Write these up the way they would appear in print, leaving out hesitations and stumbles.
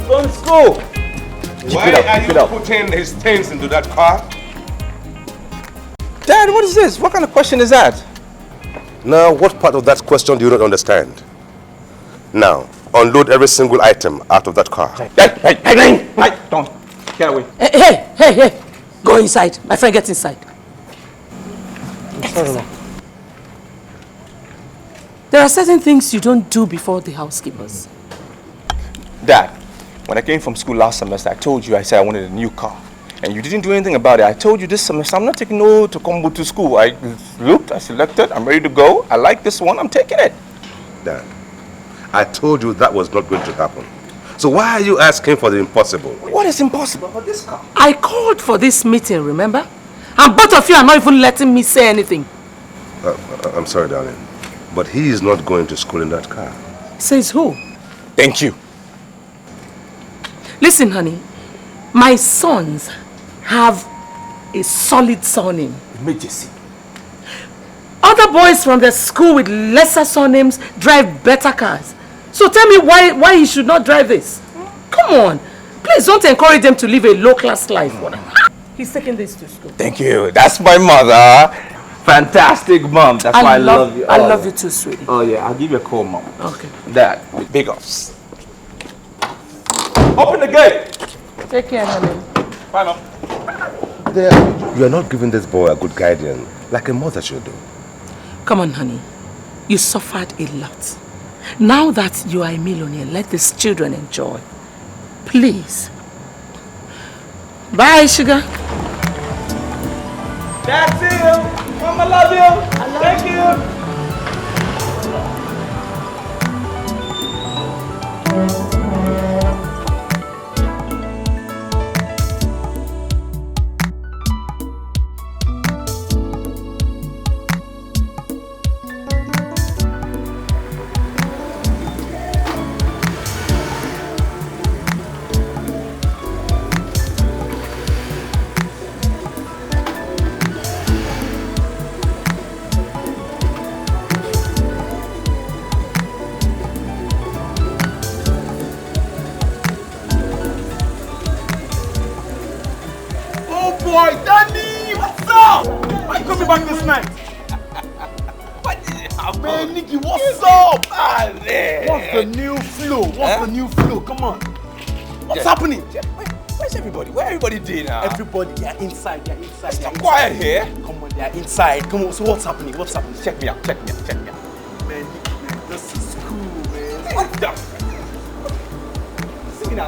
going to school. Why are you putting his things into that car? Dad, what is this? What kind of question is that? Now, what part of that question do you not understand? Now, unload every single item out of that car. Hey, don't. Get away. Hey. Go inside. My friend, get inside. There are certain things you don't do before the housekeepers. Dad, when I came from school last semester, I told you I said I wanted a new car. And you didn't do anything about it. I told you this semester I'm not taking no Tocombo to school. I looked, I selected, I'm ready to go. I like this one, I'm taking it. Dad, I told you that was not going to happen. So why are you asking for the impossible? What is impossible about this car? I called for this meeting, remember? And both of you are not even letting me say anything. I'm sorry, darling, but he is not going to school in that car. Says who? Thank you. Listen, honey, my sons have a solid surname. Emergency. Other boys from the school with lesser surnames drive better cars. So tell me why he should not drive this? Come on. Please don't encourage them to live a low-class life. He's taking this to school. Thank you. That's my mother. Fantastic mom. That's why I love you. I love you too, sweetie. Oh yeah, I'll give you a call, mom. Okay. Dad, big ups. Open the gate. Take care, honey. Bye, mom. You are not giving this boy a good guardian like a mother should do. Come on, honey. You suffered a lot. Now that you are a millionaire, let these children enjoy. Please. Bye, sugar. Dad, see you. Mom, I love you. Thank you. Everybody, they are inside, Stop quiet here. Come on, they are inside. Come on, so what's happening? Check me out. Man, this is cool, man. What the? See me now.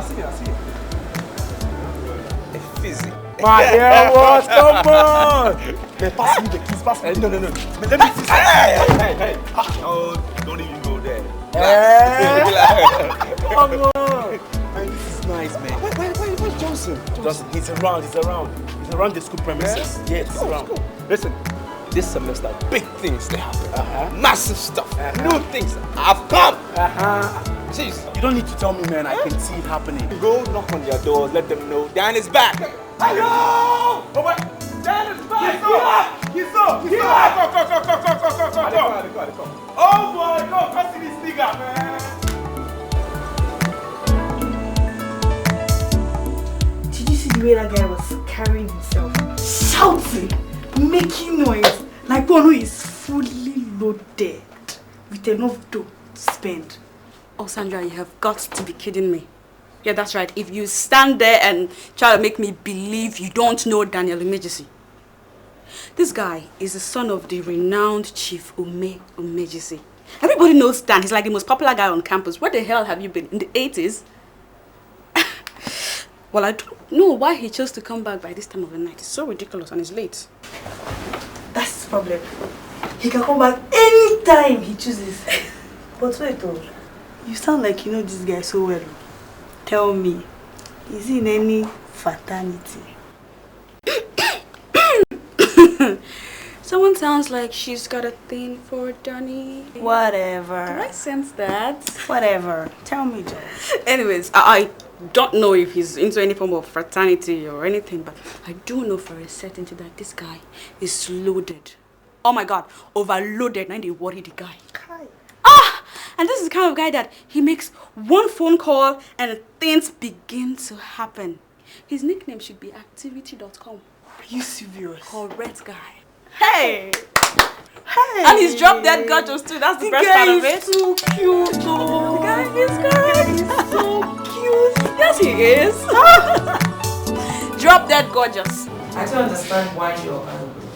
A fizzy. My hair was, come on. Man, pass me the keys, pass me. No. Man, let me see. Hey. Oh, don't even go there. Come on. Man, this is nice, man. Where's Johnson? He's around the school premises. Yes, he's around. Listen, this semester, big things they happen. Massive stuff. New things have come. Jeez. You don't need to tell me, man. I can see it happening. Go knock on their doors, let them know Dan is back. Hello! Oh, wait. Dan is back! He's up! Go! Oh boy, go! Come see this nigga, man! Did you see the way that guy was carrying himself? Shouting, making noise, like one who is fully loaded with enough dough to spend. Oh, Sandra, you have got to be kidding me. Yeah, that's right. If you stand there and try to make me believe you don't know Daniel Umejisi. This guy is the son of the renowned Chief Umejisi. Everybody knows Dan. He's like the most popular guy on campus. Where the hell have you been? In the 80s? Well, I don't know why he chose to come back by this time of the night. It's so ridiculous and it's late. That's his problem. He can come back anytime he chooses. But wait, though. You sound like you know this guy so well. Tell me, is he in any fraternity? Someone sounds like she's got a thing for Danny. Whatever. Do I sense that? Whatever. Tell me, Joe. Anyways, I don't know if he's into any form of fraternity or anything, but I do know for a certainty that this guy is loaded. Oh my God, overloaded. Now they worry the guy. And this is the kind of guy that he makes one phone call and things begin to happen. His nickname should be activity.com. Are you serious? Correct guy. Hey! Hey! And he's dropped dead gorgeous too. That's the best part of it. So cute though. The guy is correct. He's so cute. Yes, he is. Drop dead gorgeous. I don't understand why you're angry.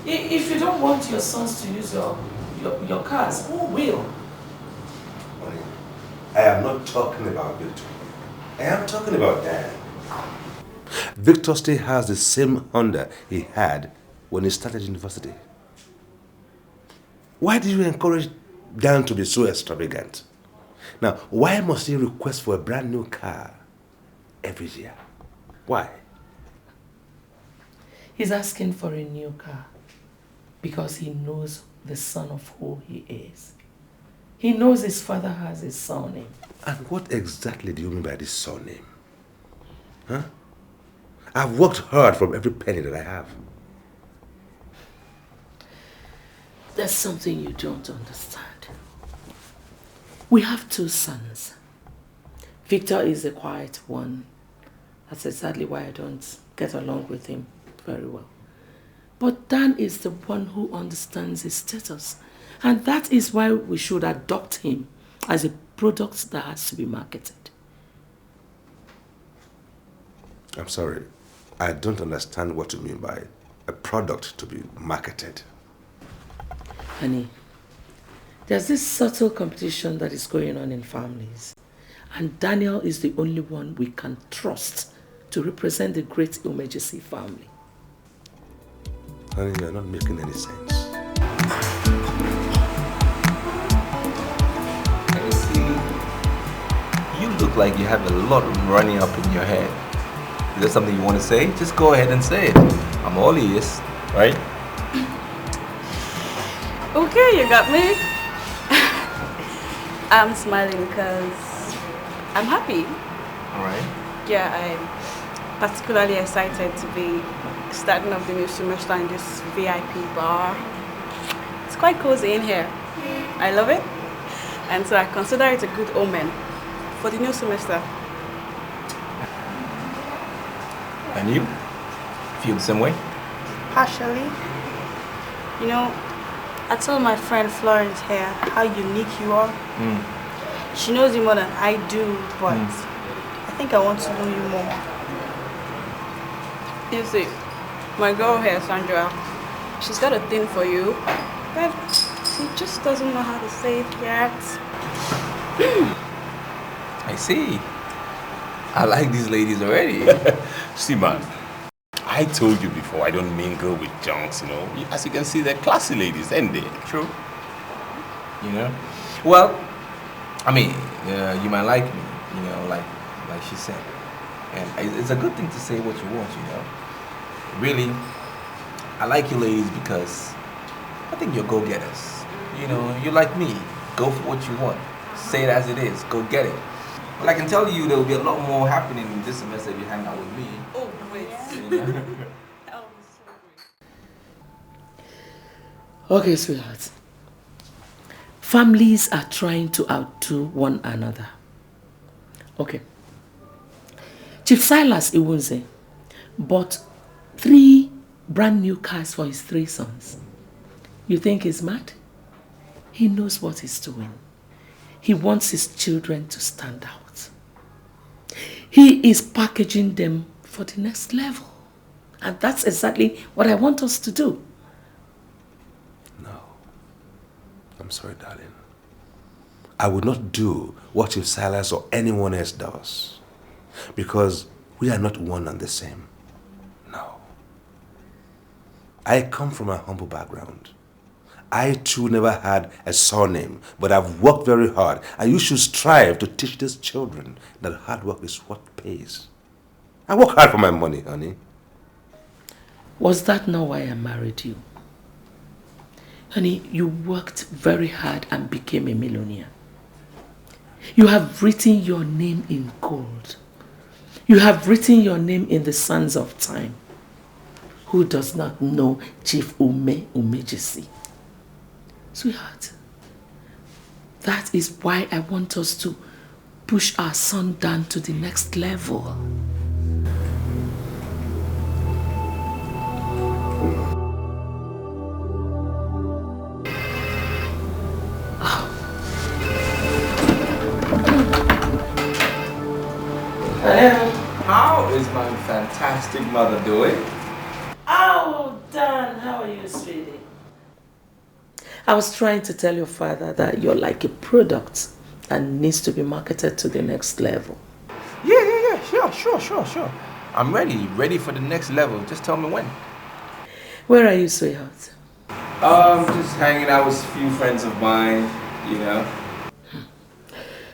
If you don't want your sons to use your cars, who will? Honey, I am not talking about Victor. I am talking about Dan. Victor still has the same Honda he had when he started university. Why did you encourage Dan to be so extravagant? Now, why must he request for a brand new car every year? Why? He's asking for a new car because he knows the son of who he is. He knows his father has his surname. And what exactly do you mean by this surname? Huh? I've worked hard from every penny that I have. There's something you don't understand. We have 2 sons. Victor is the quiet one. That's exactly why I don't get along with him very well. But Dan is the one who understands his status. And that is why we should adopt him as a product that has to be marketed. I'm sorry. I don't understand what you mean by a product to be marketed. Honey, there's this subtle competition that is going on in families. And Daniel is the only one we can trust to represent the great Umejisi family. Honey, you're not making any sense. You see, you look like you have a lot running up in your head. Is there something you want to say? Just go ahead and say it. I'm all ears, right? Okay, you got me. I'm smiling because I'm happy. All right. Yeah, I'm particularly excited to be starting off the new semester in this VIP bar. It's quite cozy in here. I love it. And so I consider it a good omen for the new semester. And you? Feel the same way? Partially. You know, I told my friend Florence here how unique you are. She knows you more than I do, but I think I want to know you more. You see, my girl here, Sandra, she's got a thing for you, but she just doesn't know how to say it yet. I see. I like these ladies already. See, man, I told you before, I don't mingle with junks, you know. As you can see, they're classy ladies, ain't they? True. You know? Well, I mean, you might like me, you know, like she said. And it's a good thing to say what you want, you know. Really, I like you ladies because I think you're go-getters. You know, you're like me. Go for what you want. Say it as it is. Go get it. But I can tell you there will be a lot more happening in this semester if you hang out with me. Oh, wait. You know? Okay, sweetheart. Families are trying to outdo one another. Okay. Chief Silas Iwunze bought 3 brand new cars for his 3 sons. You think he's mad? He knows what he's doing. He wants his children to stand out. He is packaging them for the next level. And that's exactly what I want us to do. No. I'm sorry, darling. I would not do what Chief Silas or anyone else does. Because we are not one and the same. No. I come from a humble background. I too never had a surname, but I've worked very hard. And you should strive to teach these children that hard work is what pays. I work hard for my money, honey. Was that not why I married you? Honey, you worked very hard and became a millionaire. You have written your name in gold. You have written your name in the sands of time. Who does not know Chief Umejisi? Sweetheart, That is why I want us to push our son down to the next level. How is my fantastic mother doing? Oh, Dan, how are you, sweetie? I was trying to tell your father that you're like a product and needs to be marketed to the next level. Yeah, sure. I'm ready for the next level. Just tell me when. Where are you, sweetheart? Just hanging out with a few friends of mine, you know.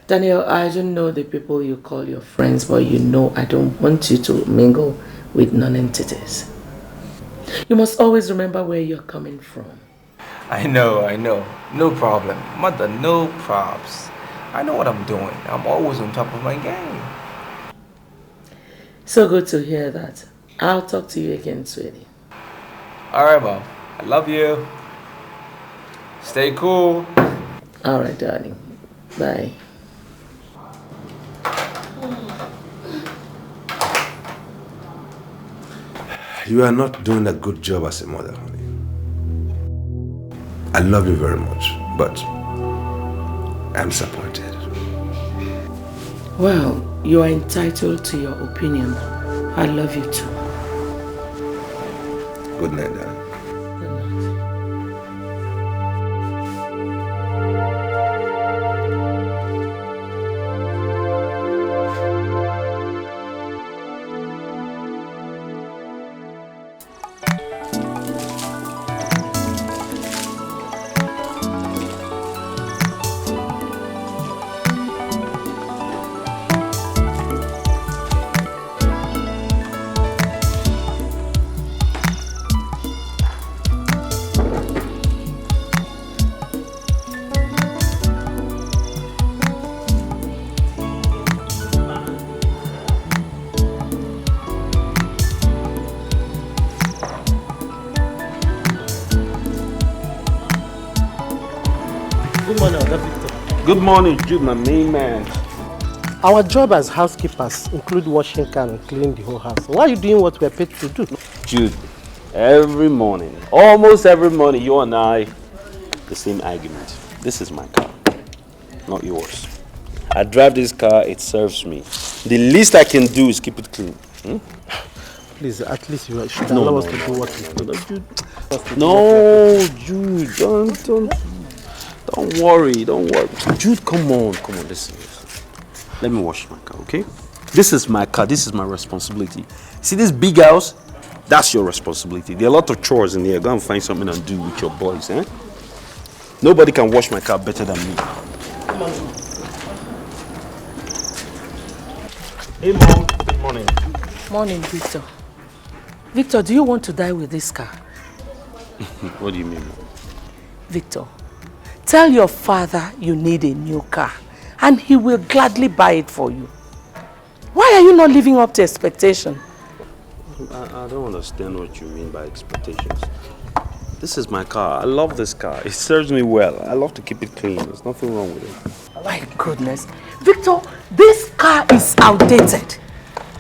Daniel, I don't know the people you call your friends, but you know I don't want you to mingle with non-entities. You must always remember where you're coming from. I know. No problem. Mother, no props. I know what I'm doing. I'm always on top of my game. So good to hear that. I'll talk to you again, sweetie. Alright, Mom. I love you. Stay cool. Alright, darling. Bye. You are not doing a good job as a mother, honey. I love you very much, but I'm disappointed. Well, you are entitled to your opinion. I love you too. Good night, darling. Good morning, Jude, my main man. Our job as housekeepers include washing car and cleaning the whole house. Why are you doing what we're paid to do? Jude, every morning, almost every morning, you and I, the same argument. This is my car, not yours. I drive this car, it serves me. The least I can do is keep it clean. Please, at least you should allow us to do what we do. Jude, don't worry. Jude, come on, listen. Let me wash my car, okay? This is my car, this is my responsibility. See this big house? That's your responsibility. There are a lot of chores in here. Go and find something and do with your boys, eh? Nobody can wash my car better than me. Come on. Hey, Mom. Good morning. Morning, Victor. Victor, do you want to die with this car? What do you mean, Mom? Victor, tell your father you need a new car and he will gladly buy it for you. Why are you not living up to expectation? I don't understand what you mean by expectations. This is my car. I love this car. It serves me well. I love to keep it clean. There's nothing wrong with it. My goodness. Victor, this car is outdated.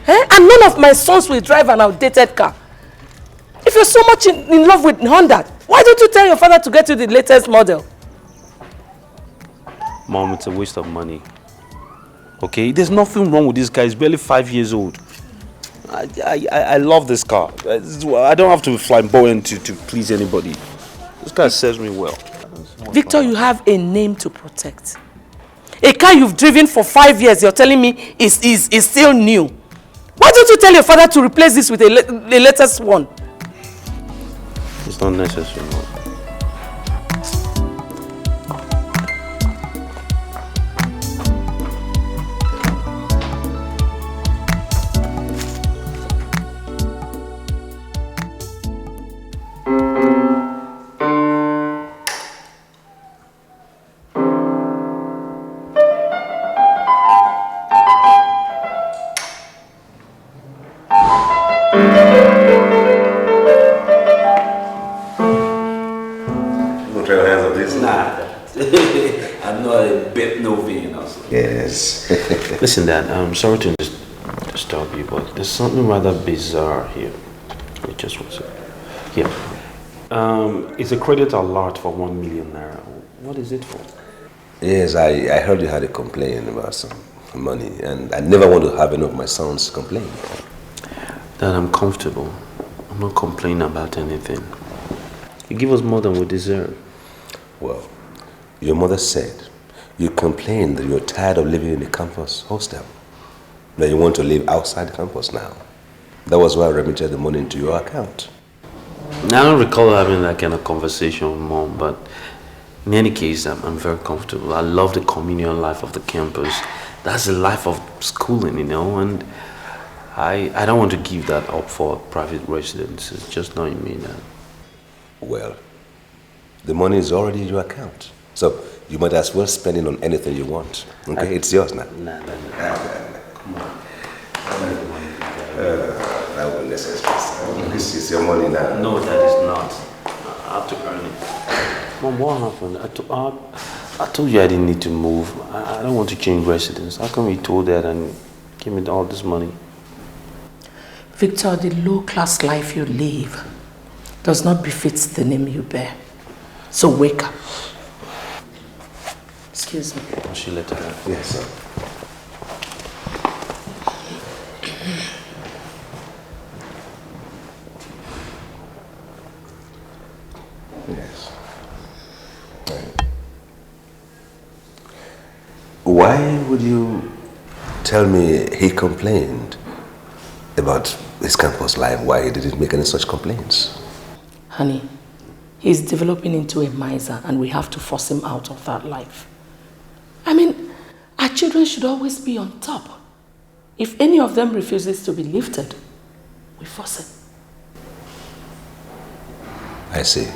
And none of my sons will drive an outdated car. If you're so much in love with Honda, why don't you tell your father to get you the latest model? Mom, it's a waste of money. Okay? There's nothing wrong with this car. He's barely 5 years old. I love this car. I don't have to be flamboyant to please anybody. This car serves me well. Victor, you have a name to protect. A car you've driven for 5 years, you're telling me is still new. Why don't you tell your father to replace this with the latest one? It's not necessary, Mom. Listen, Dad, I'm sorry to disturb you, but there's something rather bizarre here. It just was here. It's a credit alert for 1 million naira. What is it for? Yes, I heard you had a complaint about some money, and I never want to have any of my sons complain. Dad, I'm comfortable. I'm not complaining about anything. You give us more than we deserve. Well, your mother said you complained that you're tired of living in the campus hostel. That you want to live outside the campus now. That was why I remitted the money into your account. I don't recall having that kind of conversation with Mom, but in any case, I'm very comfortable. I love the communal life of the campus. That's the life of schooling, you know, and I don't want to give that up for private residence. It's just not in me, Dad. Well, the money is already in your account. So you might as well spend it on anything you want. Okay, it's yours now. Nah. Come on. That won't necessarily. This is your money now. No, that is not. I have to earn it. Mom, what happened? I told you I didn't need to move. I don't want to change residence. How come you told Dad and gave me all this money? Victor, the low-class life you live does not befit the name you bear. So wake up. Excuse me. She let her. Yes, sir. Yes. Why would you tell me he complained about his campus life? Why he didn't make any such complaints? Honey, he's developing into a miser and we have to force him out of that life. I mean, our children should always be on top. If any of them refuses to be lifted, we force it. I see.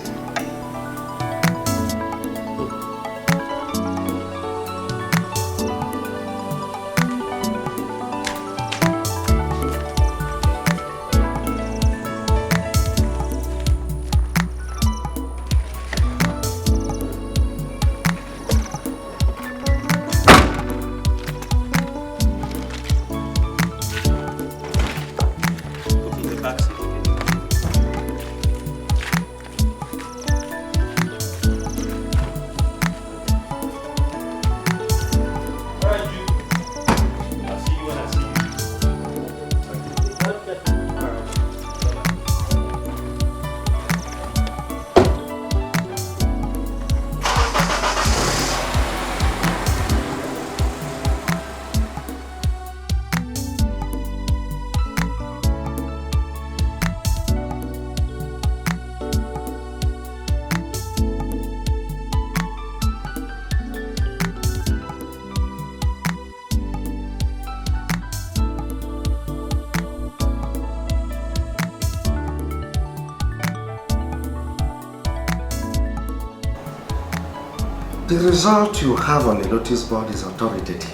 The result you have on the notice board is authoritative.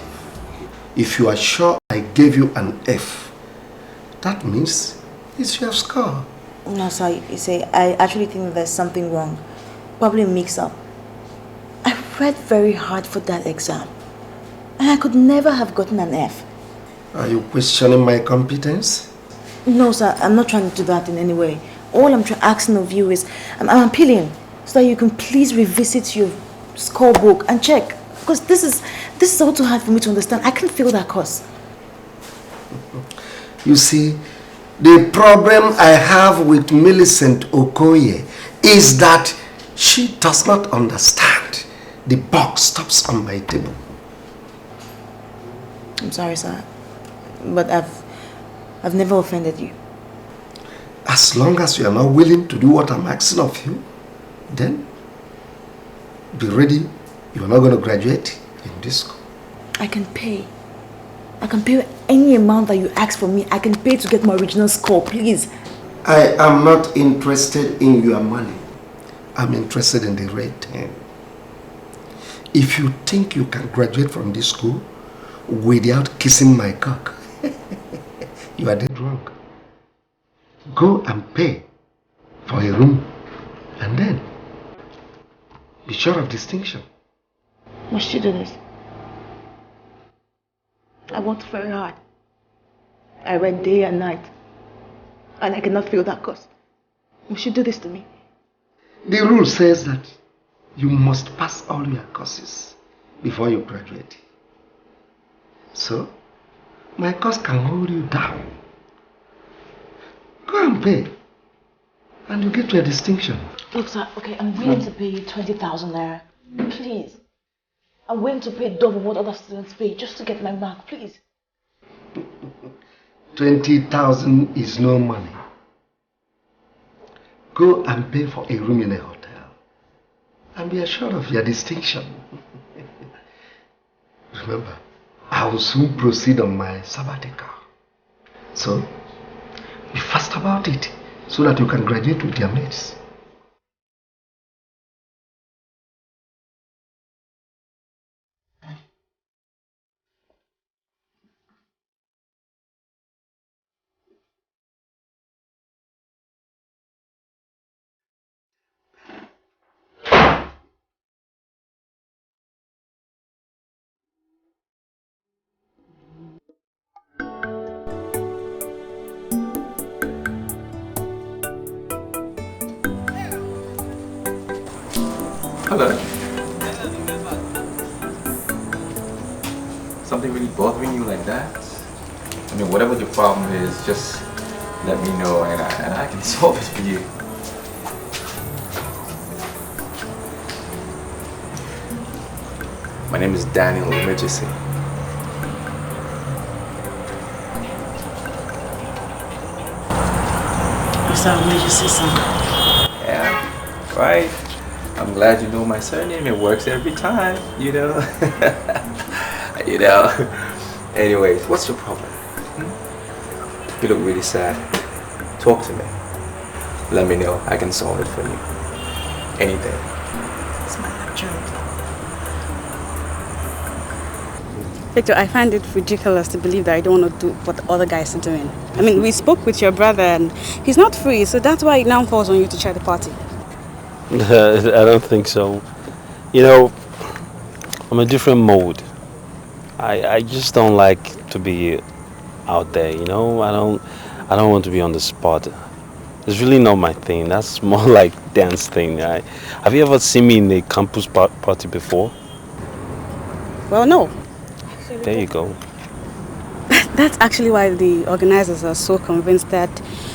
If you are sure I gave you an F, that means it's your score. No, sir, you see, I actually think there's something wrong. Probably a mix-up. I read very hard for that exam. And I could never have gotten an F. Are you questioning my competence? No, sir, I'm not trying to do that in any way. All I'm asking of you is, I'm appealing so that you can please revisit your scorebook and check. Because this is all too hard for me to understand. I can't feel that course. You see, the problem I have with Millicent Okoye is that she does not understand. The box stops on my table. I'm sorry, sir, but I've never offended you. As long as you are not willing to do what I'm asking of you, then be ready. You are not going to graduate in this school. I can pay. I can pay any amount that you ask for me. I can pay to get my original score, please. I am not interested in your money. I'm interested in the rate 10. If you think you can graduate from this school without kissing my cock, you are dead wrong. Go and pay for a room and then be sure of distinction. Must you do this? I worked very hard. I read day and night. And I cannot feel that course. You should do this to me. The rule says that you must pass all your courses before you graduate. So, my course can hold you down. Go and pay. And you get your distinction. Look, sir, okay, I'm willing to pay you 20,000 naira. Please. I'm willing to pay double what other students pay just to get my mark, please. 20,000 is no money. Go and pay for a room in a hotel. And be assured of your distinction. Remember, I will soon proceed on my sabbatical. So, be fast about it so that you can graduate with your mates. Hello. Something really bothering you like that? I mean, whatever your problem is, just let me know and I can solve it for you. My name is Daniel Emergency. Mr. Emergency, son. Yeah, right. I'm glad you know my surname. It works every time, you know. You know. Anyways, what's your problem? You look really sad. Talk to me. Let me know. I can solve it for you. Anything. It's my lecture. Victor, I find it ridiculous to believe that I don't want to do what the other guys are doing. I mean, we spoke with your brother and he's not free, so that's why it now falls on you to chair the party. I don't think so. You know, I'm a different mode. I just don't like to be out there, you know. I don't want to be on the spot. It's really not my thing. That's more like dance thing. Have you ever seen me in a campus party before? Well, no. There you go. That's actually why the organizers are so convinced that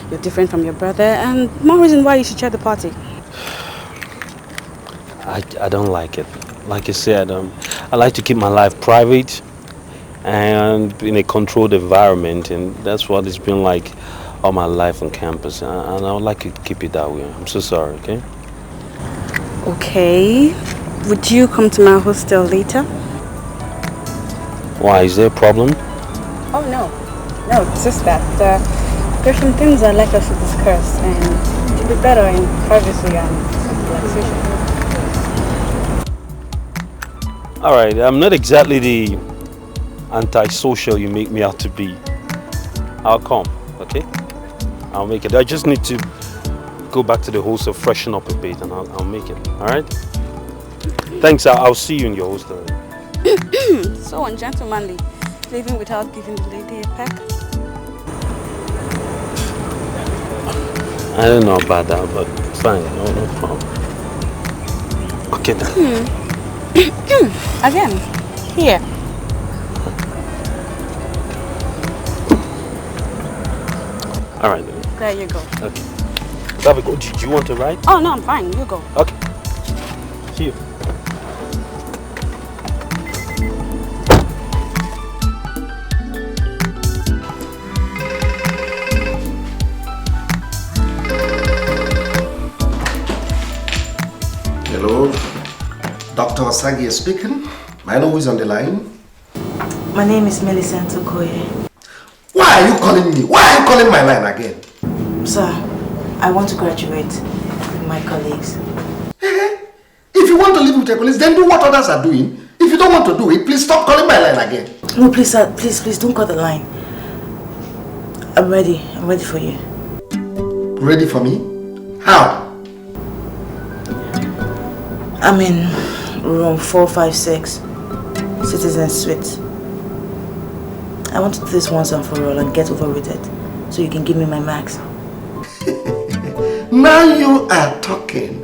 you're different from your brother, and more reason why you should chair the party. I don't like it. Like I said, I like to keep my life private and in a controlled environment, and that's what it's been like all my life on campus, and I would like to keep it that way. I'm so sorry, okay? Okay. Would you come to my hostel later? Why, is there a problem? Oh, no. No, it's just that there's some things I'd like us to discuss, and to be better in privacy and relaxation. Alright, I'm not exactly the antisocial you make me out to be. I'll come, okay? I'll make it. I just need to go back to the hostel, freshen up a bit, and I'll make it, alright? Thanks, I'll see you in your hostel. So ungentlemanly, leaving without giving the lady a peck. I don't know about that, but fine, no problem. Okay then. Again, here. All right then. There you go. Okay. Babigo, do you want to ride? Oh no, I'm fine. You go. Okay. See you. Hello, Dr. Osagi is speaking. May I know who is on the line? My name is Millicent Okoye. Why are you calling me? Why are you calling my line again? Sir, I want to graduate with my colleagues. If you want to live with your colleagues, then do what others are doing. If you don't want to do it, please stop calling my line again. No, please, sir. Please don't cut the line. I'm ready. I'm ready for you. Ready for me? How? I'm in room 456, Citizen Suite. I want to do this once and for all and get over with it. So you can give me my marks. Now you are talking.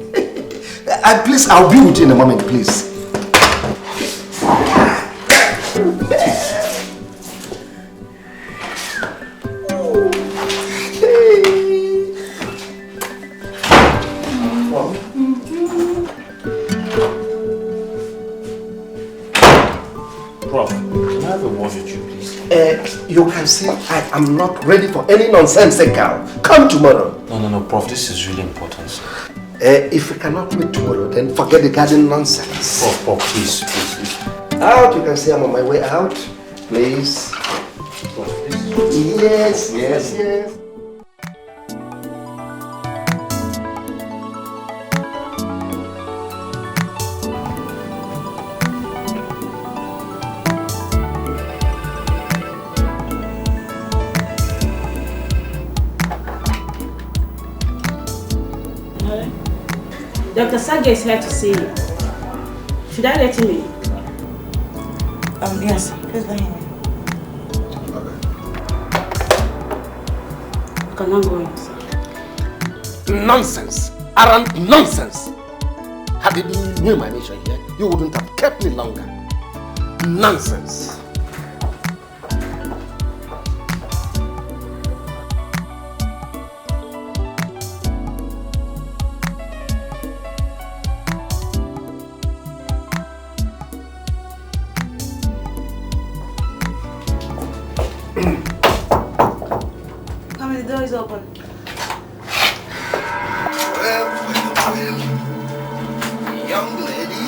Please, I'll be with you in a moment, please. You can say I am not ready for any nonsense, girl. Come tomorrow. No, Prof, this is really important, sir. If we cannot wait tomorrow, then forget the garden nonsense. Prof, please. Out, you can say I'm on my way out. Please. Prof, please. Yes. Dr. Saga is here to see you. Should I let him in? Yes, please let him in. You can now go in. Nonsense. Arrant nonsense. Had it been you, my nation here, you wouldn't have kept me longer. Nonsense. The door is open. Well, young lady.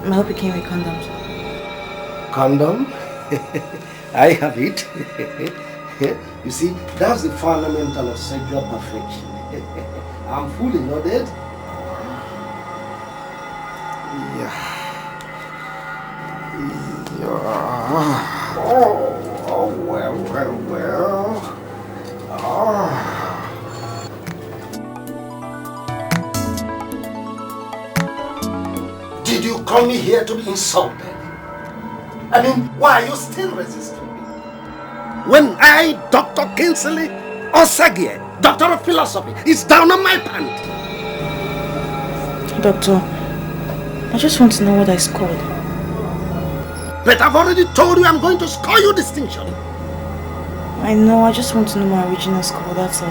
I hope you came with condoms. Condom? I have it. You see, that's the fundamental of sexual perfection. I'm fully loaded. Yeah. Well. Did you come here to be insulted? I mean, why are you still resisting me? When I, Dr. Kingsley Osagie, Doctor of Philosophy, is down on my pant. Doctor, I just want to know what I scored. But I've already told you I'm going to score you distinction. I know, I just want to know my original score, that's all.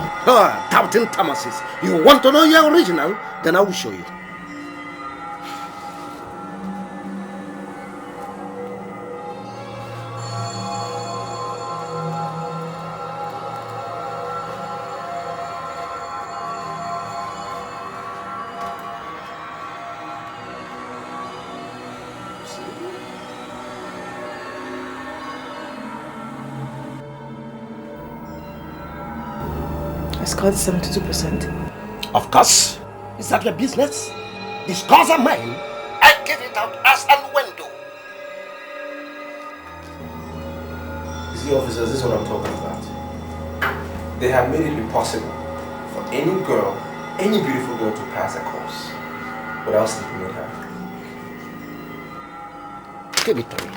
Doubting Thomases. You want to know your original? Then I will show you. I scored 72%. Of course. Is that your business? The scores are mine. I give it out as and when do. You see, officers, this is what I'm talking about. They have made it impossible for any girl, any beautiful girl to pass a course without sleeping with her. Give it to me.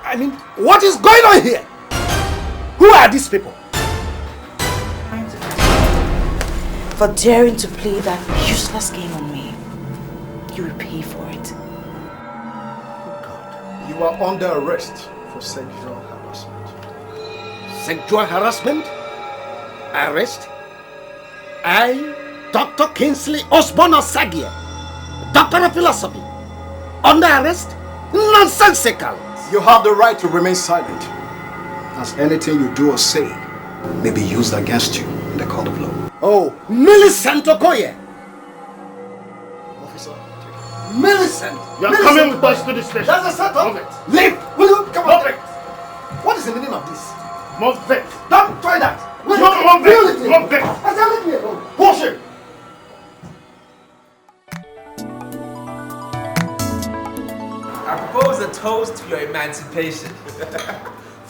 I mean, what is going on here? Who are these people? For daring to play that useless game on me, you will pay for it. God, you are under arrest for sexual harassment. Sexual harassment? Arrest? I, Dr. Kingsley Osborne Osagie, Doctor of Philosophy, under arrest? Nonsensical! You have the right to remain silent, as anything you do or say may be used against you in the court of law. Oh, Millicent Okoye! Officer, Millicent! you are coming with us to the station. That's a setup! Move it. Leave! Will you come on? Move it! What is the meaning of this? Move it! Don't try that! Move it! Move it! I said leave me alone! Push it! I propose a toast to your emancipation.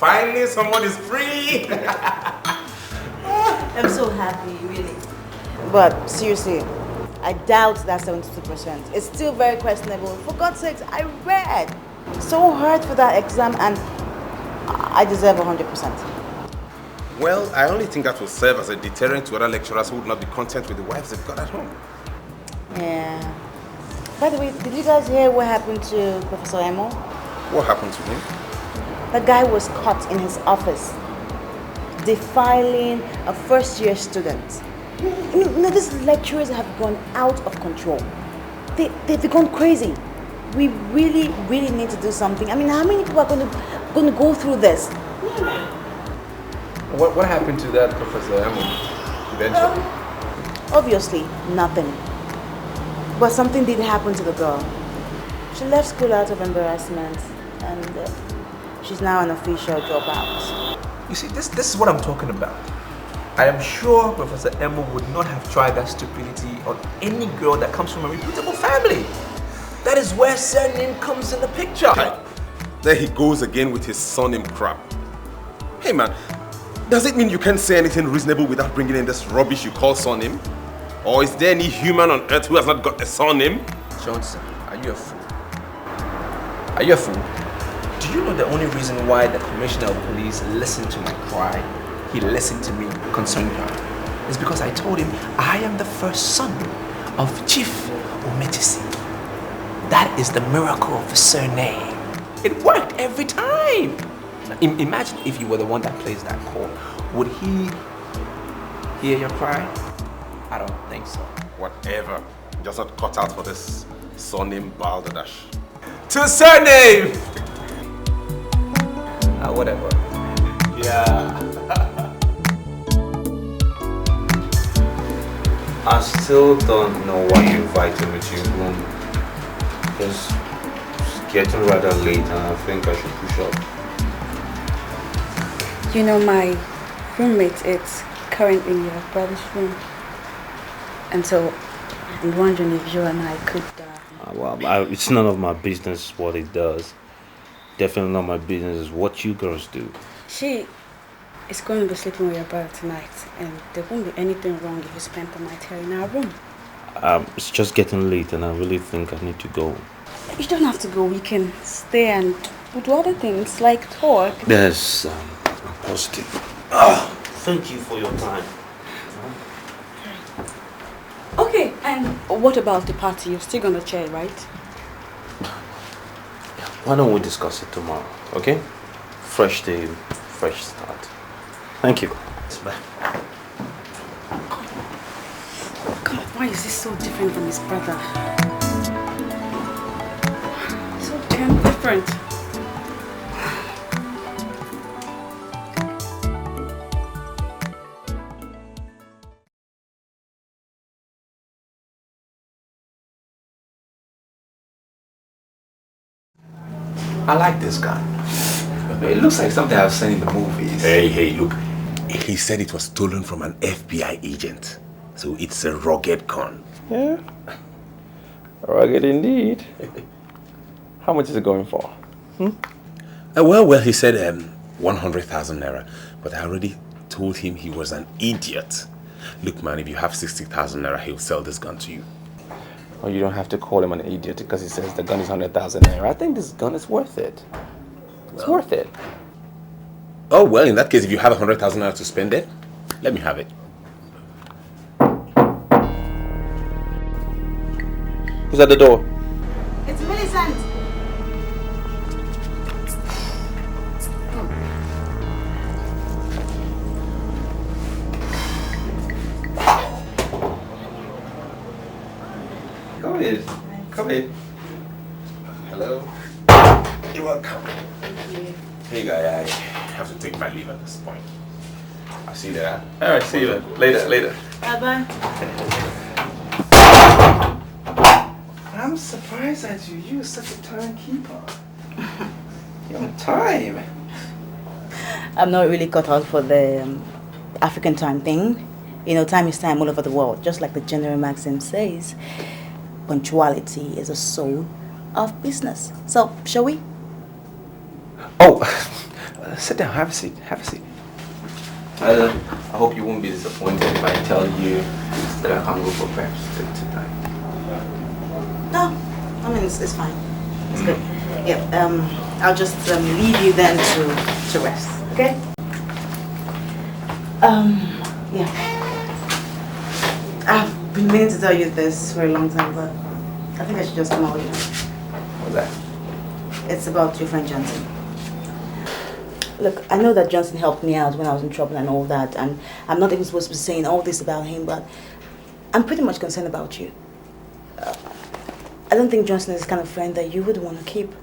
Finally, someone is free. I'm so happy, really. But seriously, I doubt that 72%. It's still very questionable. For God's sakes, I read so hard for that exam and I deserve 100%. Well, I only think that will serve as a deterrent to other lecturers who would not be content with the wives they've got at home. Yeah. By the way, did you guys hear what happened to Professor Emo? What happened to him? The guy was caught in his office defiling a first-year student. You know, these lecturers have gone out of control. They've gone crazy. We really, really need to do something. I mean, how many people are going to go through this? What happened to that Professor Emo eventually? Obviously, nothing. But something did happen to the girl. She left school out of embarrassment and she's now an official dropout. You see, this is what I'm talking about. I am sure Professor Emo would not have tried that stupidity on any girl that comes from a reputable family. That is where surname comes in the picture. There he goes again with his surname crap. Hey man, does it mean you can't say anything reasonable without bringing in this rubbish you call surname? Or is there any human on earth who has not got a surname? Johnson, are you a fool? Are you a fool? Do you know the only reason why the Commissioner of Police listened to my cry? He listened to me concerning her. It's because I told him I am the first son of Chief Ometisi. That is the miracle of the surname. It worked every time. Now, imagine if you were the one that plays that call. Would he hear your cry? I don't think so. Whatever. Just not cut out for this surname balderdash. To surname! Whatever. Yeah. I still don't know why you invited me to your room. It's getting rather late and I think I should push up. You know, my roommate is currently in your brother's room. And so I'm wondering if you and I could... It's none of my business what it does. Definitely not my business is what you girls do. She is going to be sleeping with your brother tonight, and there won't be anything wrong if you spend the night here in our room. It's just getting late and I really think I need to go. You don't have to go. We can stay and do other things like talk. Yes, I'm positive. Thank you for your time. Okay, and what about the party? You're still going to chair, right? Why don't we discuss it tomorrow, okay? Fresh day, fresh start. Thank you. Bye. God, why is this so different from his brother? So damn different. I like this guy. It looks like something I've seen in the movies. Hey, look. He said it was stolen from an FBI agent. So it's a rugged con. Yeah. Rugged indeed. How much is it going for? Well, he said 100,000 naira. But I already told him he was an idiot. Look, man, if you have 60,000 naira, he'll sell this gun to you. Oh, you don't have to call him an idiot because he says the gun is 100,000 naira. I think this gun is worth it. It's worth it. Oh, well, in that case, if you have 100,000 naira to spend it, let me have it. Who's at the door? It's Millicent. Come in. Come in. Hello. You're welcome. Hey, guy, I have to take my leave at this point. I'll see you there. All right, see you then. Later. Bye-bye. I'm surprised at you. You're such a timekeeper. You're on time. I'm not really cut out for the African time thing. You know, time is time all over the world. Just like the general maxim says, punctuality is the soul of business. So, shall we? Oh, Sit down, have a seat, have a seat. I hope you won't be disappointed if I tell you that I can't go for preps tonight. No, I mean, it's fine. It's good. Yeah, I'll just leave you then to rest, okay? Yeah. I've been meaning to tell you this for a long time, but I think I should just come out with you. What's that? It's about your friend Johnson. Look, I know that Johnson helped me out when I was in trouble and all that, and I'm not even supposed to be saying all this about him, but I'm pretty much concerned about you. I don't think Johnson is the kind of friend that you would want to keep.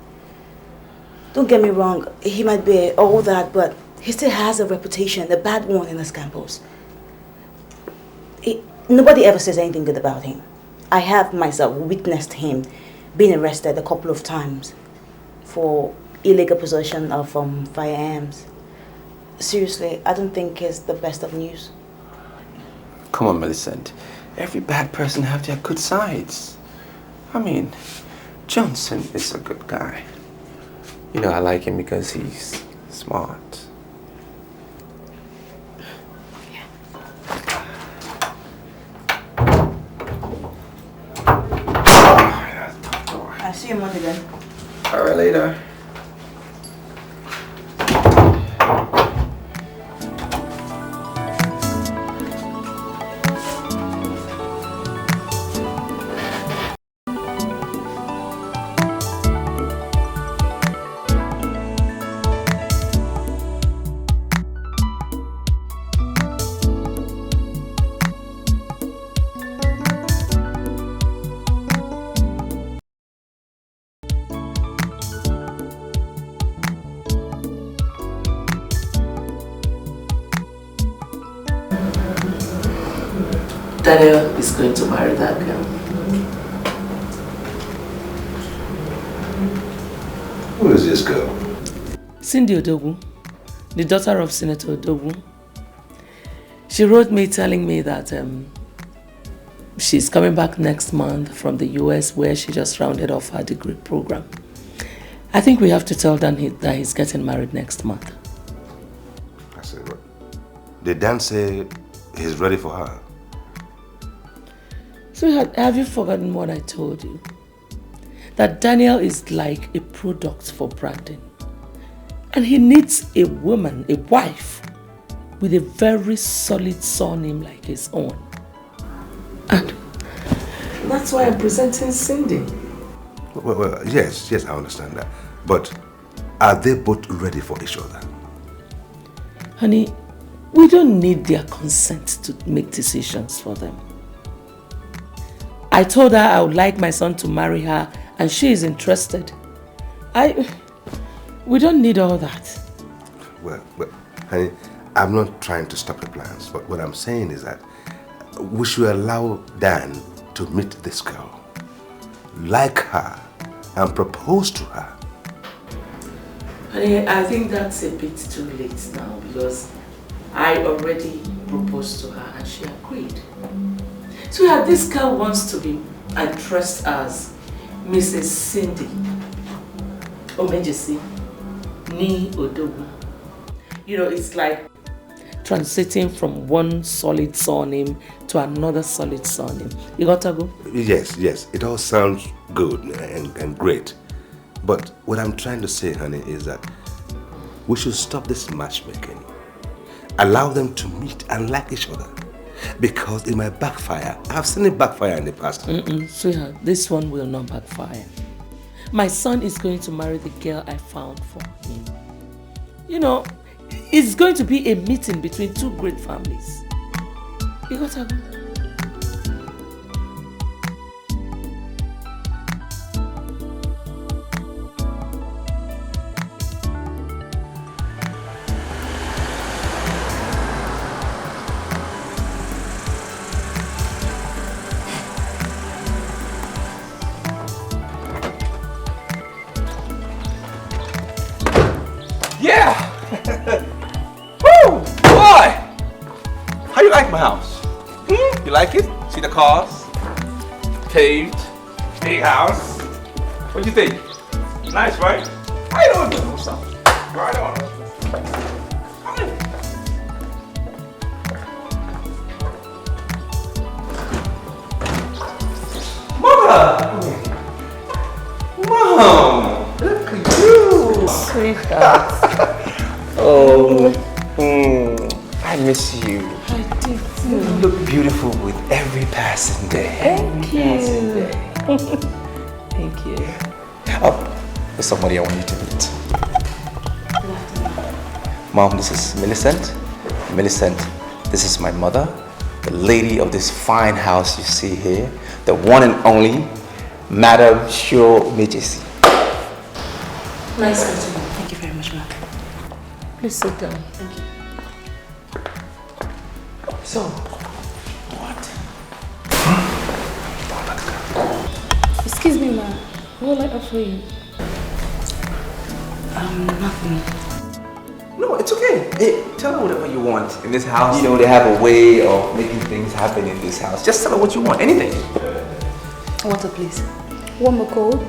Don't get me wrong, he might be all that, but he still has a reputation, a bad one in this campus. Nobody ever says anything good about him. I have myself witnessed him being arrested a couple of times for illegal possession of firearms. Seriously, I don't think it's the best of news. Come on, Millicent. Every bad person have their good sides. I mean, Johnson is a good guy. You know, I like him because he's smart. I'll see you Monday then. All right, later. Daniel is going to marry that girl. Who is this girl? Cindy Odogwu, the daughter of Senator Odogwu. She wrote me telling me that she's coming back next month from the US where she just rounded off her degree program. I think we have to tell Dan that he's getting married next month. I said, what? Did Dan say he's ready for her? Sweetheart, have you forgotten what I told you? That Daniel is like a product for Brandon. And he needs a woman, a wife, with a very solid surname like his own. And that's why I'm presenting Cindy. Well, yes, I understand that. But are they both ready for each other? Honey, we don't need their consent to make decisions for them. I told her I would like my son to marry her and she is interested. We don't need all that. Well, honey, I'm not trying to stop your plans, but what I'm saying is that we should allow Dan to meet this girl, like her, and propose to her. Honey, I think that's a bit too late now because I already proposed to her and she agreed. So yeah, this girl wants to be addressed as Mrs. Cindy Omejisi Ni Odogwu. You know, it's like transiting from one solid surname to another solid surname. You got to go? Yes, it all sounds good and great. But what I'm trying to say, honey, is that we should stop this matchmaking. Allow them to meet and like each other. Because it might backfire. I've seen it backfire in the past. Sweetheart, this one will not backfire. My son is going to marry the girl I found for him. You know, it's going to be a meeting between two great families. You got to go. Woo! Boy! How you like my house? You like it? See the cars? Paved? Big house? What do you think? Nice, right? I don't know something. Right on. Oh, I miss you. I did too. You look beautiful with every passing day. Thank you. Thank you. Oh, there's somebody I want you to meet. Mom, this is Millicent. Millicent, this is my mother, the lady of this fine house you see here, the one and only Madam Sho Mejisi. Nice meeting you. Thank you very much, ma'am. Please sit down. Thank you. So, what? Excuse me, ma. What will I offer you? Nothing. No, it's okay. Hey, tell her whatever you want. In this house, you know, they have a way of making things happen in this house. Just tell her what you want, anything. Water, please. One more cold?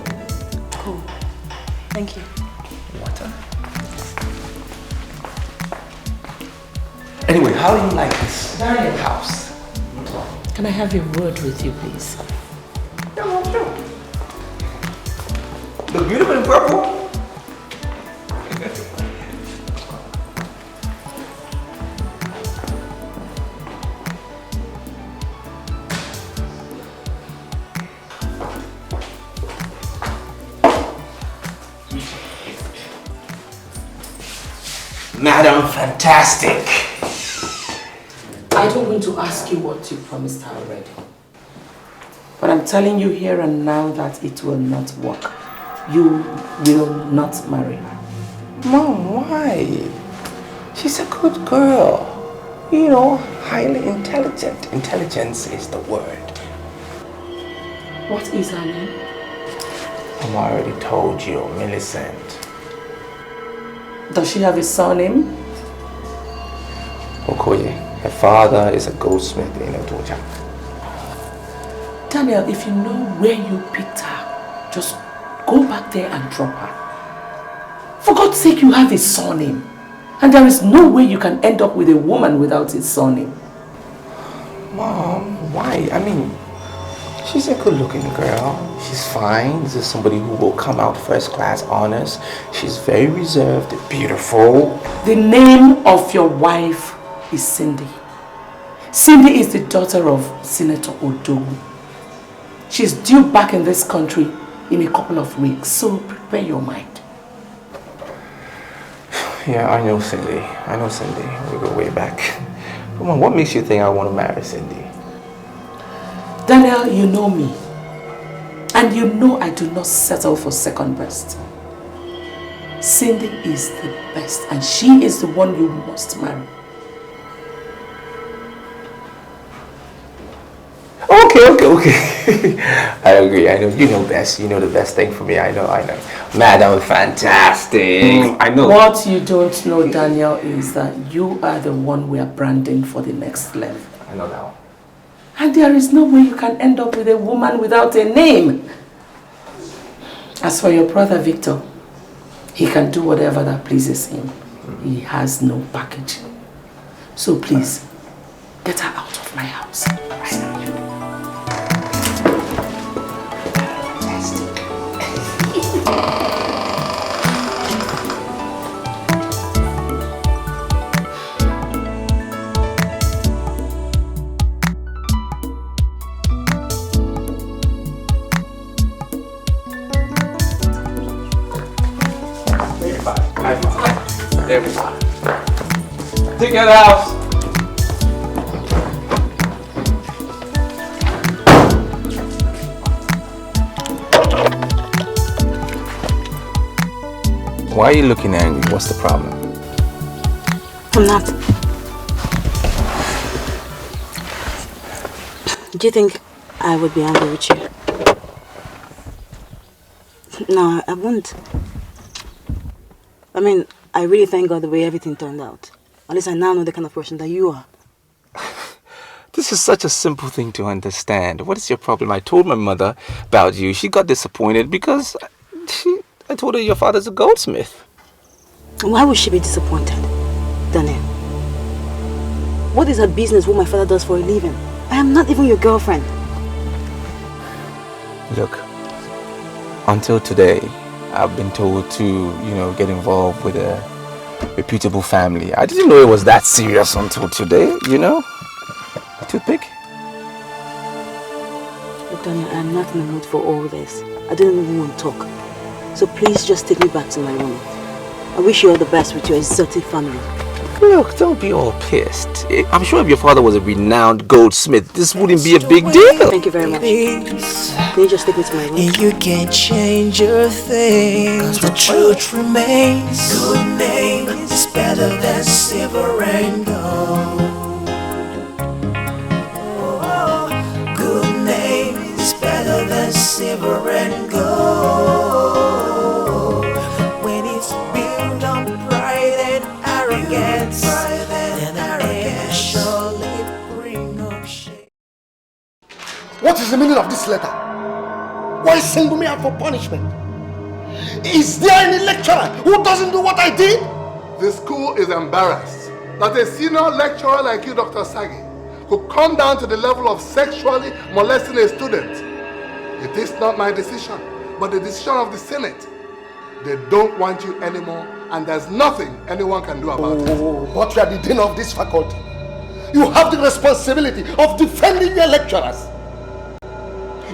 Cool. Thank you. Water? Anyway, how do you like this house? Can I have a word with you, please? Yeah, sure. Look beautiful in purple. Madam Fantastic. I don't want to ask you what you promised her already. But I'm telling you here and now that it will not work. You will not marry her. Mom, why? She's a good girl. You know, highly intelligent. Intelligence is the word. What is her name? I already told you, Millicent. Does she have a surname? Okoye. Her father is a goldsmith in Otoja. Daniel, if you know where you picked her, just go back there and drop her. For God's sake, you have a surname. And there is no way you can end up with a woman without a surname. Mom, why? I mean, she's a good-looking girl. She's fine. This is somebody who will come out first-class honors. She's very reserved, beautiful. The name of your wife is Cindy. Cindy is the daughter of Senator Odogu. She's due back in this country in a couple of weeks, so prepare your mind. Yeah, I know Cindy. I know Cindy. We go way back. Come on, what makes you think I want to marry Cindy? Daniel, you know me. And you know I do not settle for second best. Cindy is the best and she is the one you must marry. Okay. I agree. I know you know best. You know the best thing for me. I know. Madam Fantastic. I know. What you don't know, Daniel, is that you are the one we are branding for the next level. I know now. And there is no way you can end up with a woman without a name. As for your brother Victor, he can do whatever that pleases him. He has no package. So please, get her out of my house. Right now. Everybody. Take it out. Why are you looking angry? What's the problem? I'm not. Do you think I would be angry with you? No, I wouldn't. I mean, I really thank God the way everything turned out. At least I now know the kind of person that you are. This is such a simple thing to understand. What is your problem? I told my mother about you. She got disappointed because I told her your father's a goldsmith. Why would she be disappointed, Daniel? What is her business what my father does for a living? I am not even your girlfriend. Look, until today, I've been told to, you know, get involved with a reputable family. I didn't know it was that serious until today, you know? Toothpick? Look, Daniel, I'm not in the mood for all this. I don't even want to talk. So please just take me back to my room. I wish you all the best with your exotic family. Look, don't be all pissed. I'm sure if your father was a renowned goldsmith, this wouldn't be a big deal. Thank you very much. Can you just take me to my room? You can't change a thing, 'cause the truth remains. Good name is better than silver and gold. Good name is better than silver and gold. When it's built on pride and arrogance, then arrogance surely bring up shame. What is the meaning of this letter? Why single me out for punishment? Is there any lecturer who doesn't do what I did? The school is embarrassed that a senior lecturer like you, Dr. Sagi, could come down to the level of sexually molesting a student. It is not my decision, but the decision of the Senate. They don't want you anymore, and there's nothing anyone can do about it. But you are the dean of this faculty. You have the responsibility of defending your lecturers.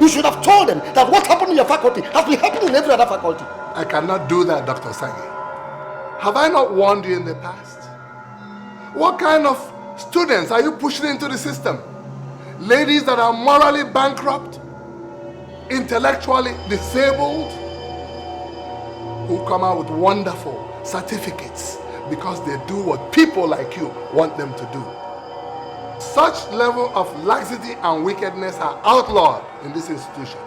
You should have told them that what happened in your faculty has been happening in every other faculty. I cannot do that, Dr. Sagi. Have I not warned you in the past? What kind of students are you pushing into the system? Ladies that are morally bankrupt, intellectually disabled, who come out with wonderful certificates because they do what people like you want them to do. Such level of laxity and wickedness are outlawed in this institution.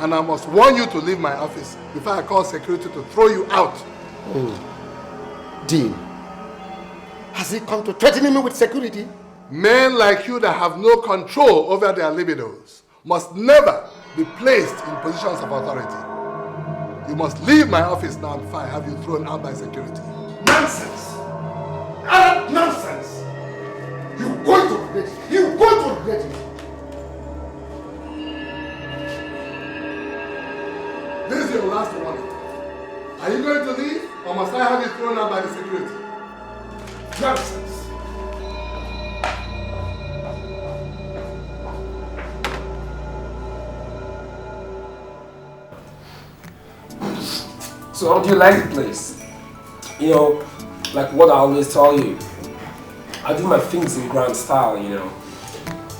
And I must warn you to leave my office before I call security to throw you out. Dean, has he come to threatening me with security? Men like you that have no control over their libidos must never be placed in positions of authority. You must leave my office now before I have you thrown out by security. Nonsense! Arab nonsense! You're going to regret it. You're going to regret it. This is your last warning. Are you going to leave, or must I have you thrown out by the security? Nonsense! So how do you like the place? You know, like what I always tell you, I do my things in grand style, you know.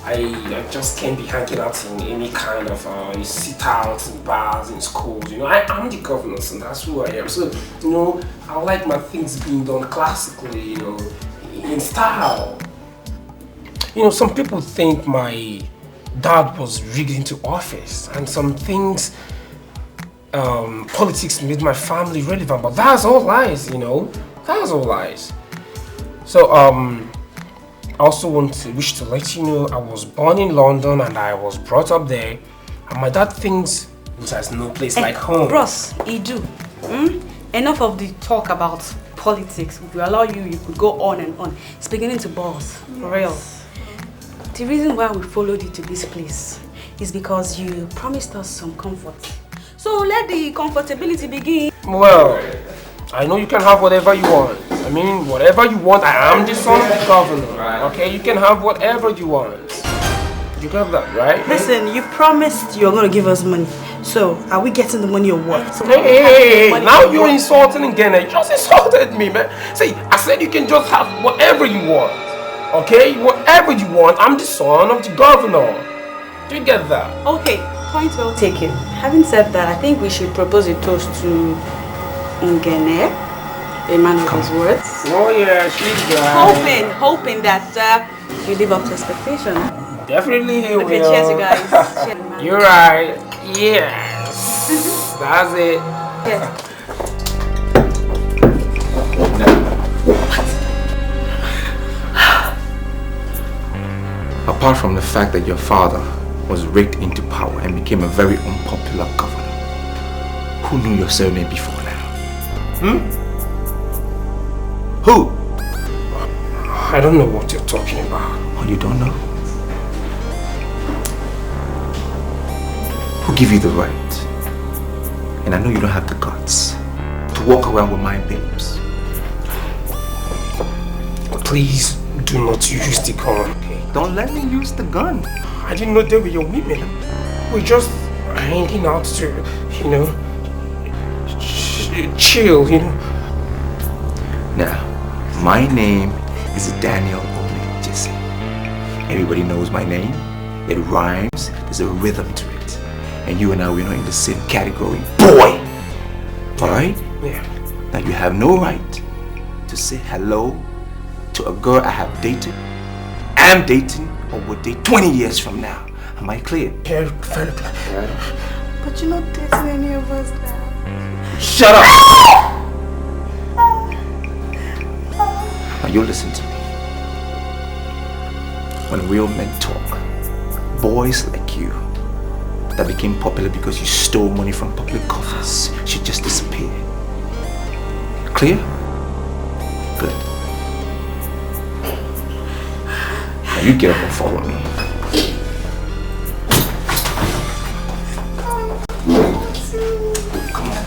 I just can't be hanging out in any kind of sit outs in bars in schools, you know. I'm the governor, and that's who I am. So, you know, I like my things being done classically, you know, in style. You know, some people think my dad was rigged into office, and some things politics made my family relevant, but that's all lies, you know. That's all lies. So I also wish to let you know I was born in London and I was brought up there, and my dad thinks there's no place like home. Bros, Edo, enough of the talk about politics. If we allow you, you could go on and on. It's beginning to buzz, for real. The reason why we followed you to this place is because you promised us some comfort. So let the comfortability begin. Well, I know you can have whatever you want. I mean, whatever you want. I am the son of the governor, okay? You can have whatever you want. You got that, right? Listen, you promised you're going to give us money. So, are we getting the money or what? Hey, now you're insulting again. You just insulted me, man. See, I said you can just have whatever you want, okay? Whatever you want. I'm the son of the governor. Do you get that? Okay, point well taken. Having said that, I think we should propose a toast to Ngene, a man of his words. Oh yeah, she's right. Hoping that you live up to expectation. Definitely he Okay, will. cheers you guys. Cheers. You're right. Yes. That's it. Yes. Apart from the fact that your father was raked into power and became a very unpopular governor, who knew your surname before now? Who? I don't know what you're talking about. Oh, you don't know? Who gave you the right And I know you don't have the guts to walk around with my babes. Please do not use the gun. Don't let me use the gun. I didn't know they were your women. We're just hanging out to, you know, chill, you know. Now, my name is Daniel Jesse. Everybody knows my name. It rhymes. There's a rhythm to it. And you and I, we're not in the same category. Boy! Alright? Yeah. Now you have no right to say hello to a girl I have dated, am dating, or will date 20 years from now. Am I clear? Yeah, very clear. Right. But you're not dating any of us now. Shut up! Now you listen to me. When real men talk, boys like you that became popular because you stole money from public coffers should just disappear. Clear? Good. Now you get up and follow me. Come on.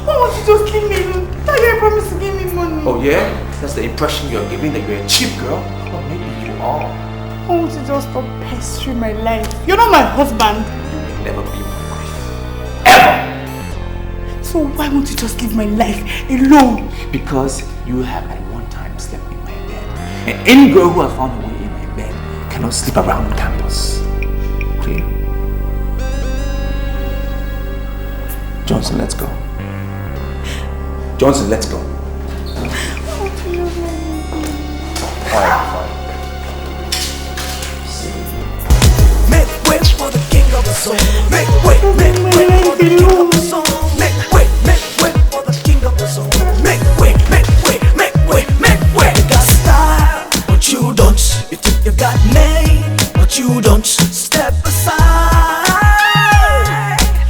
Why won't you just leave me alone? Dikeh promised to give me money. Oh yeah? That's the impression you're giving, that you're a cheap girl? Well, maybe you are. Why won't you just stop pestering my life? You're not my husband. You will never be my wife. Ever! So why won't you just leave my life alone? Because you have at one time slept in my bed. And any girl who has found a way in my bed cannot sleep around on campus. Clear? Johnson, let's go. Johnson, let's go. Fine. Make way for the king of the soul. Make way for the king of the soul. Make way for the king of the soul. Make way. You got style, but you don't. You think you got name, but you don't. Step aside,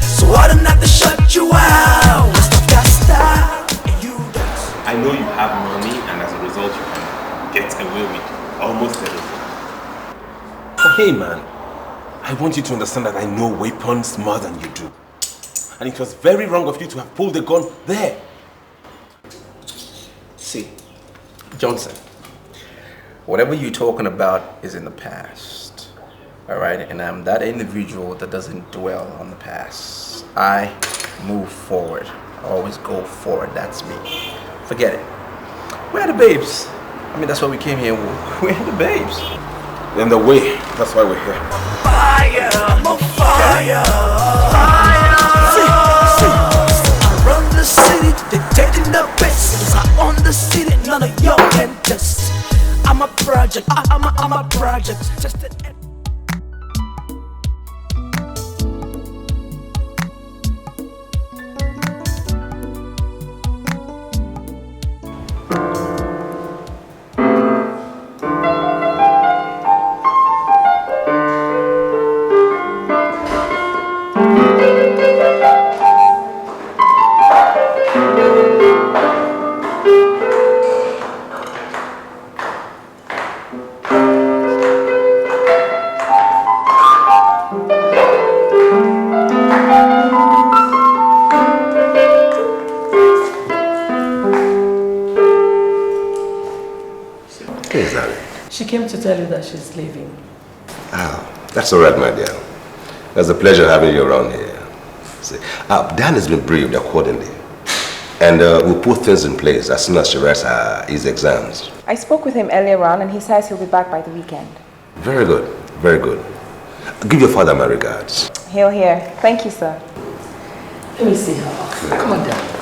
so I don't have to shut you out. You got style, and you don't. I know you have money, and as a result, you can get away with almost everything. But hey, man, I want you to understand that I know weapons more than you do. And it was very wrong of you to have pulled the gun there. See, Johnson, whatever you're talking about is in the past. Alright? And I'm that individual that doesn't dwell on the past. I move forward. I always go forward. That's me. Forget it. Where are the babes? I mean, that's why we came here. Where are the babes? In the way. That's why we're here. Fire, I'm on fire. See, I run the city, they're taking the best. I own the city, none of y'all can test. I'm a project, I'm a project. Just an She came to tell you that she's leaving. Ah, that's all right, my dear. It's a pleasure having you around here. See, Dan has been briefed accordingly. And we'll put things in place as soon as she writes his exams. I spoke with him earlier on and he says he'll be back by the weekend. Very good, very good. Give your father my regards. He'll hear. Thank you, sir. Let me see her. Come on down.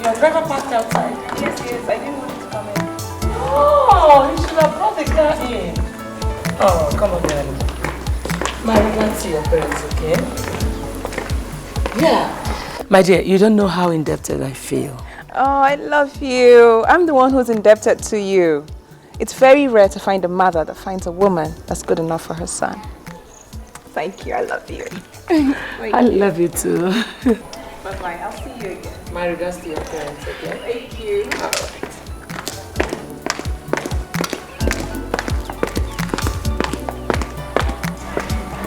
Your driver parked outside. Yes, I didn't want you to come in. Oh, Oh, he should have brought the car in. Oh, come on, darling. My regards to your parents, okay? Yeah. My dear, you don't know how indebted I feel. Oh, I love you. I'm the one who's indebted to you. It's very rare to find a mother that finds a woman that's good enough for her son. Thank you. I love you. I love you too. Bye-bye. I'll see you again. My regards to your parents, okay? Thank you. All right.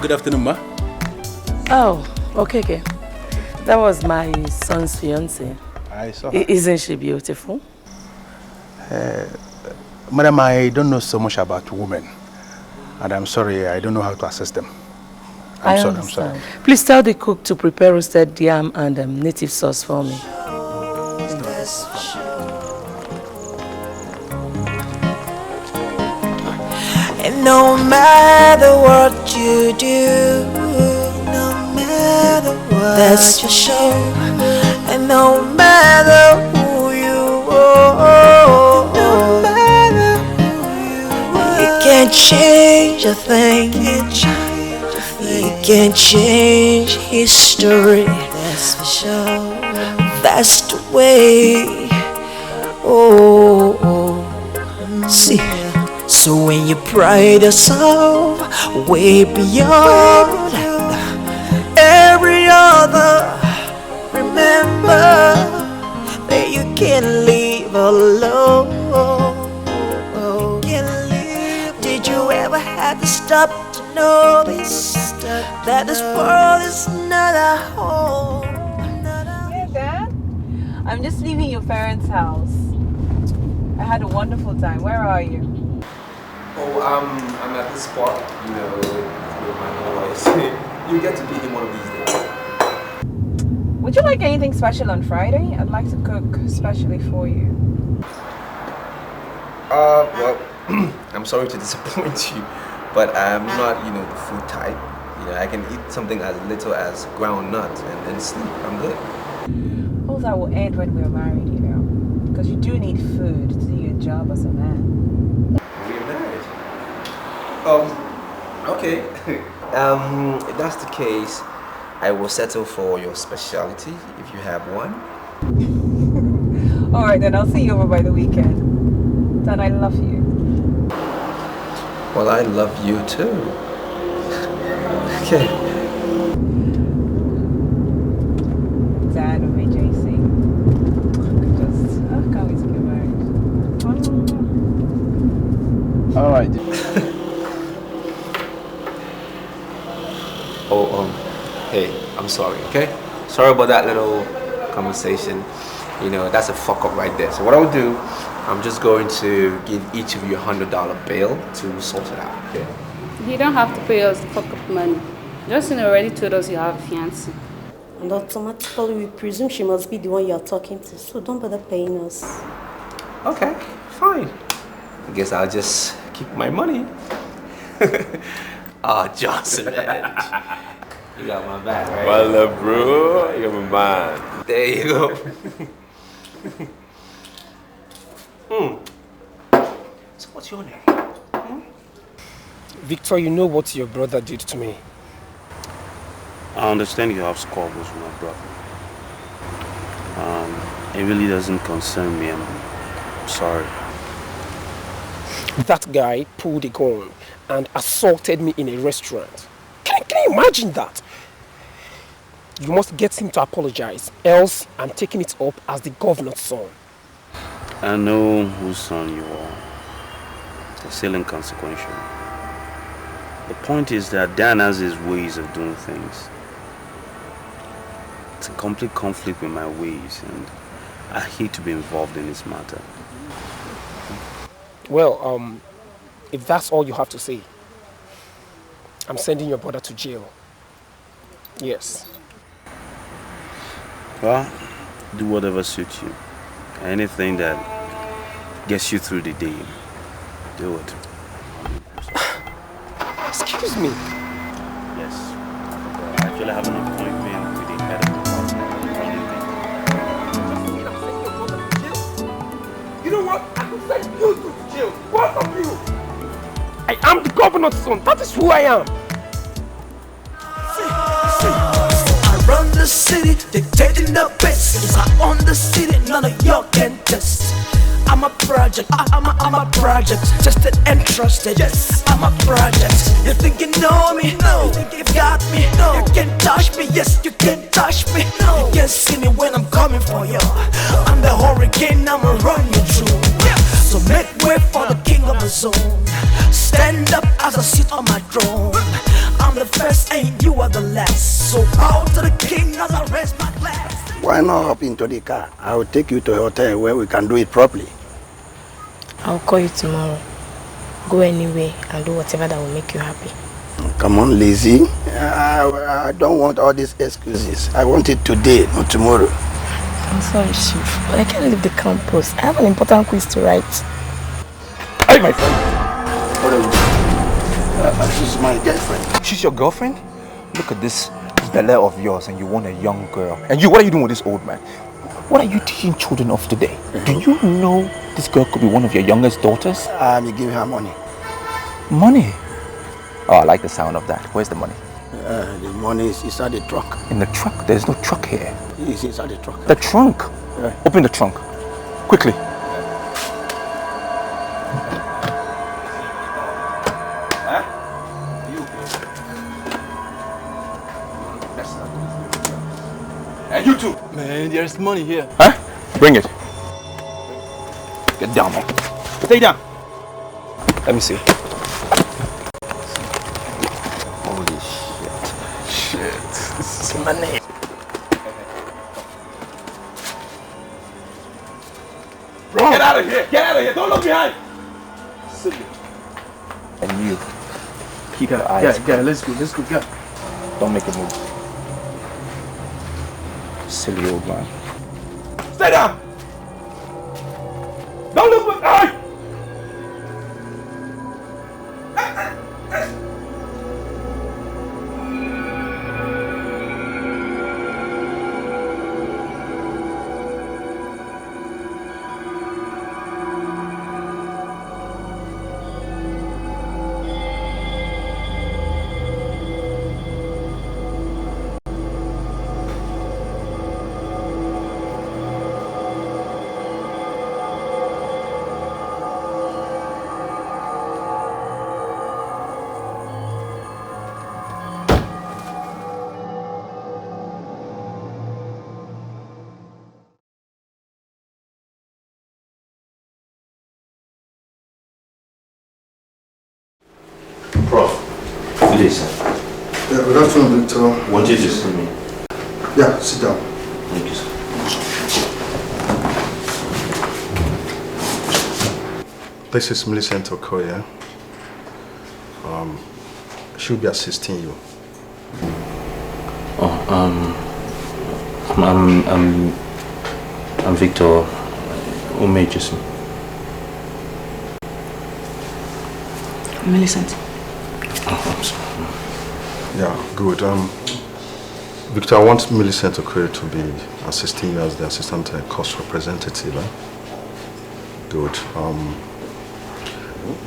Good afternoon, ma. Oh, okay. That was my son's fiancée. I saw her. Isn't she beautiful? Madam, I don't know so much about women. And I'm sorry, I don't know how to assist them. I'm sorry. Please tell the cook to prepare roasted yam and native sauce for me. And no matter what you do, no matter what that's your show, and no matter who you are, no matter who you are, you can't change a thing. You can't change history. That's for sure. That's the way. See. So when you pride yourself way beyond every other, remember that you can't live alone. Did you ever have to stop to notice that this world is not a home? Hey, Dad. I'm just leaving your parents' house. I had a wonderful time. Where are you? Oh, I'm at this spot, with my boys. You get to be him one of these days. Would you like anything special on Friday? I'd like to cook especially for you. Well, I'm sorry to disappoint you, but I'm not, the food type. I can eat something as little as ground nuts and then sleep. I'm good. All that will end when we're married, because you do need food to do your job as a man. We're married. Okay. If that's the case, I will settle for your specialty if you have one. All right, then I'll see you over by the weekend. Dad, I love you. Well, I love you too. Okay. Dad or JC. I can't wait to get married. All right. Hey, I'm sorry, okay? Sorry about that little conversation. That's a fuck up right there. So what I'll do, I'm just going to give each of you $100 bill to sort it out, okay? You don't have to pay us the fuck up money. Justin already told us you have a fiancé. And automatically we presume she must be the one you're talking to, so don't bother paying us. Okay, fine. I guess I'll just keep my money. Johnson, man. You got my back, right? Well, bro, you got my mind. There you go. So what's your name? Victor, you know what your brother did to me. I understand you have squabbles with my brother. It really doesn't concern me. I'm sorry. That guy pulled a gun and assaulted me in a restaurant. Can you imagine that? You must get him to apologize, else I'm taking it up as the governor's son. I know whose son you are. It's still inconsequential. The point is that Dan has his ways of doing things. It's a complete conflict with my ways, and I hate to be involved in this matter. Well, if that's all you have to say, I'm sending your brother to jail. Yes. Well, do whatever suits you. Anything that gets you through the day, do it. Excuse me. Yes. I actually have an appointment with the head of the department. You know what? I could send you to jail. Both of you. I am the governor's son. That is who I am. I run the city, dictating the business. I own the city, none of y'all can test. I'm a project, I'm a project, tested and trusted. Yes, I'm a project. You think you know me? No. You think you got me? No. You can't touch me. Yes, you can't touch me. No. You can't see me when I'm coming for you. I'm the hurricane, I'ma run you through. So make way for the king of the zone. Stand up as I sit on my throne. I'm the first and you are the last. So bow to the king as I raise my glass. Why not hop into the car? I will take you to a hotel where we can do it properly. I'll call you tomorrow. Go anywhere and do whatever that will make you happy. Come on, lazy. I don't want all these excuses. I want it today, not tomorrow. I'm sorry, Chief, but I can't leave the campus. I have an important quiz to write. Hey, my friend. What are you? She's my girlfriend. She's your girlfriend? Look at this belly of yours and you want a young girl. And you, what are you doing with this old man? What are you teaching children of today? Do you know this girl could be one of your youngest daughters? You give her money. Money? Oh, I like the sound of that. Where's the money? The money is inside the trunk. In the trunk? There's no truck here. It's inside the trunk. The trunk? Yeah. Open the trunk. Quickly. And you too. Man, there's money here. Huh? Bring it. Get down, man. Stay down. Let me see. Holy shit. Shit. This is money. Bro. Get out of here. Get out of here. Don't look behind. And you. Keep your eyes. Yeah, let's go. Let's go. Yeah. Don't make a move. Silly old man. Stay down. Don't look behind. Prof, good day, sir. Yeah, good afternoon, Victor. Wanted to see me. Yeah, sit down. Thank you, sir. This is Millicent Okoye. She'll be assisting you. I'm Victor Umejusi. Millicent. Yeah, good. Victor, I want Millicent Okoye to be assisting you as the assistant cost representative. Good.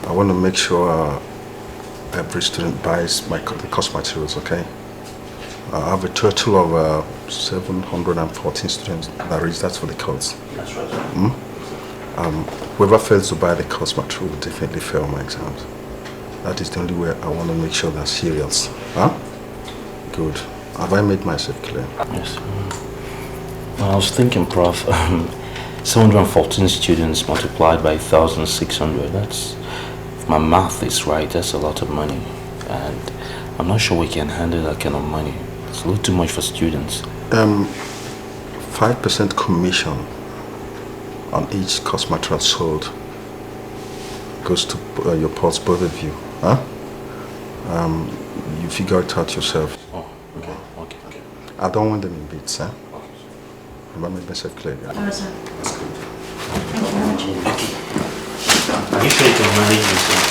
I want to make sure every student buys the course materials, okay? I have a total of 714 students that registered for the course. That's right. Whoever fails to buy the course material will definitely fail my exams. That is the only way I want to make sure they're serious. Huh? Good. Have I made myself clear? Yes. I was thinking, Prof, 714 students multiplied by 1,600. That's, if my math is right, that's a lot of money. And I'm not sure we can handle that kind of money. It's a little too much for students. 5% commission on each course material sold goes to your pots, both of you. Huh? You figure it out yourself. Oh, okay. I don't want them in bits, huh? Have I made myself clear? Yeah? Alright, sir. That's good. Thank you very much. Okay. Are you sure you can manage yourself?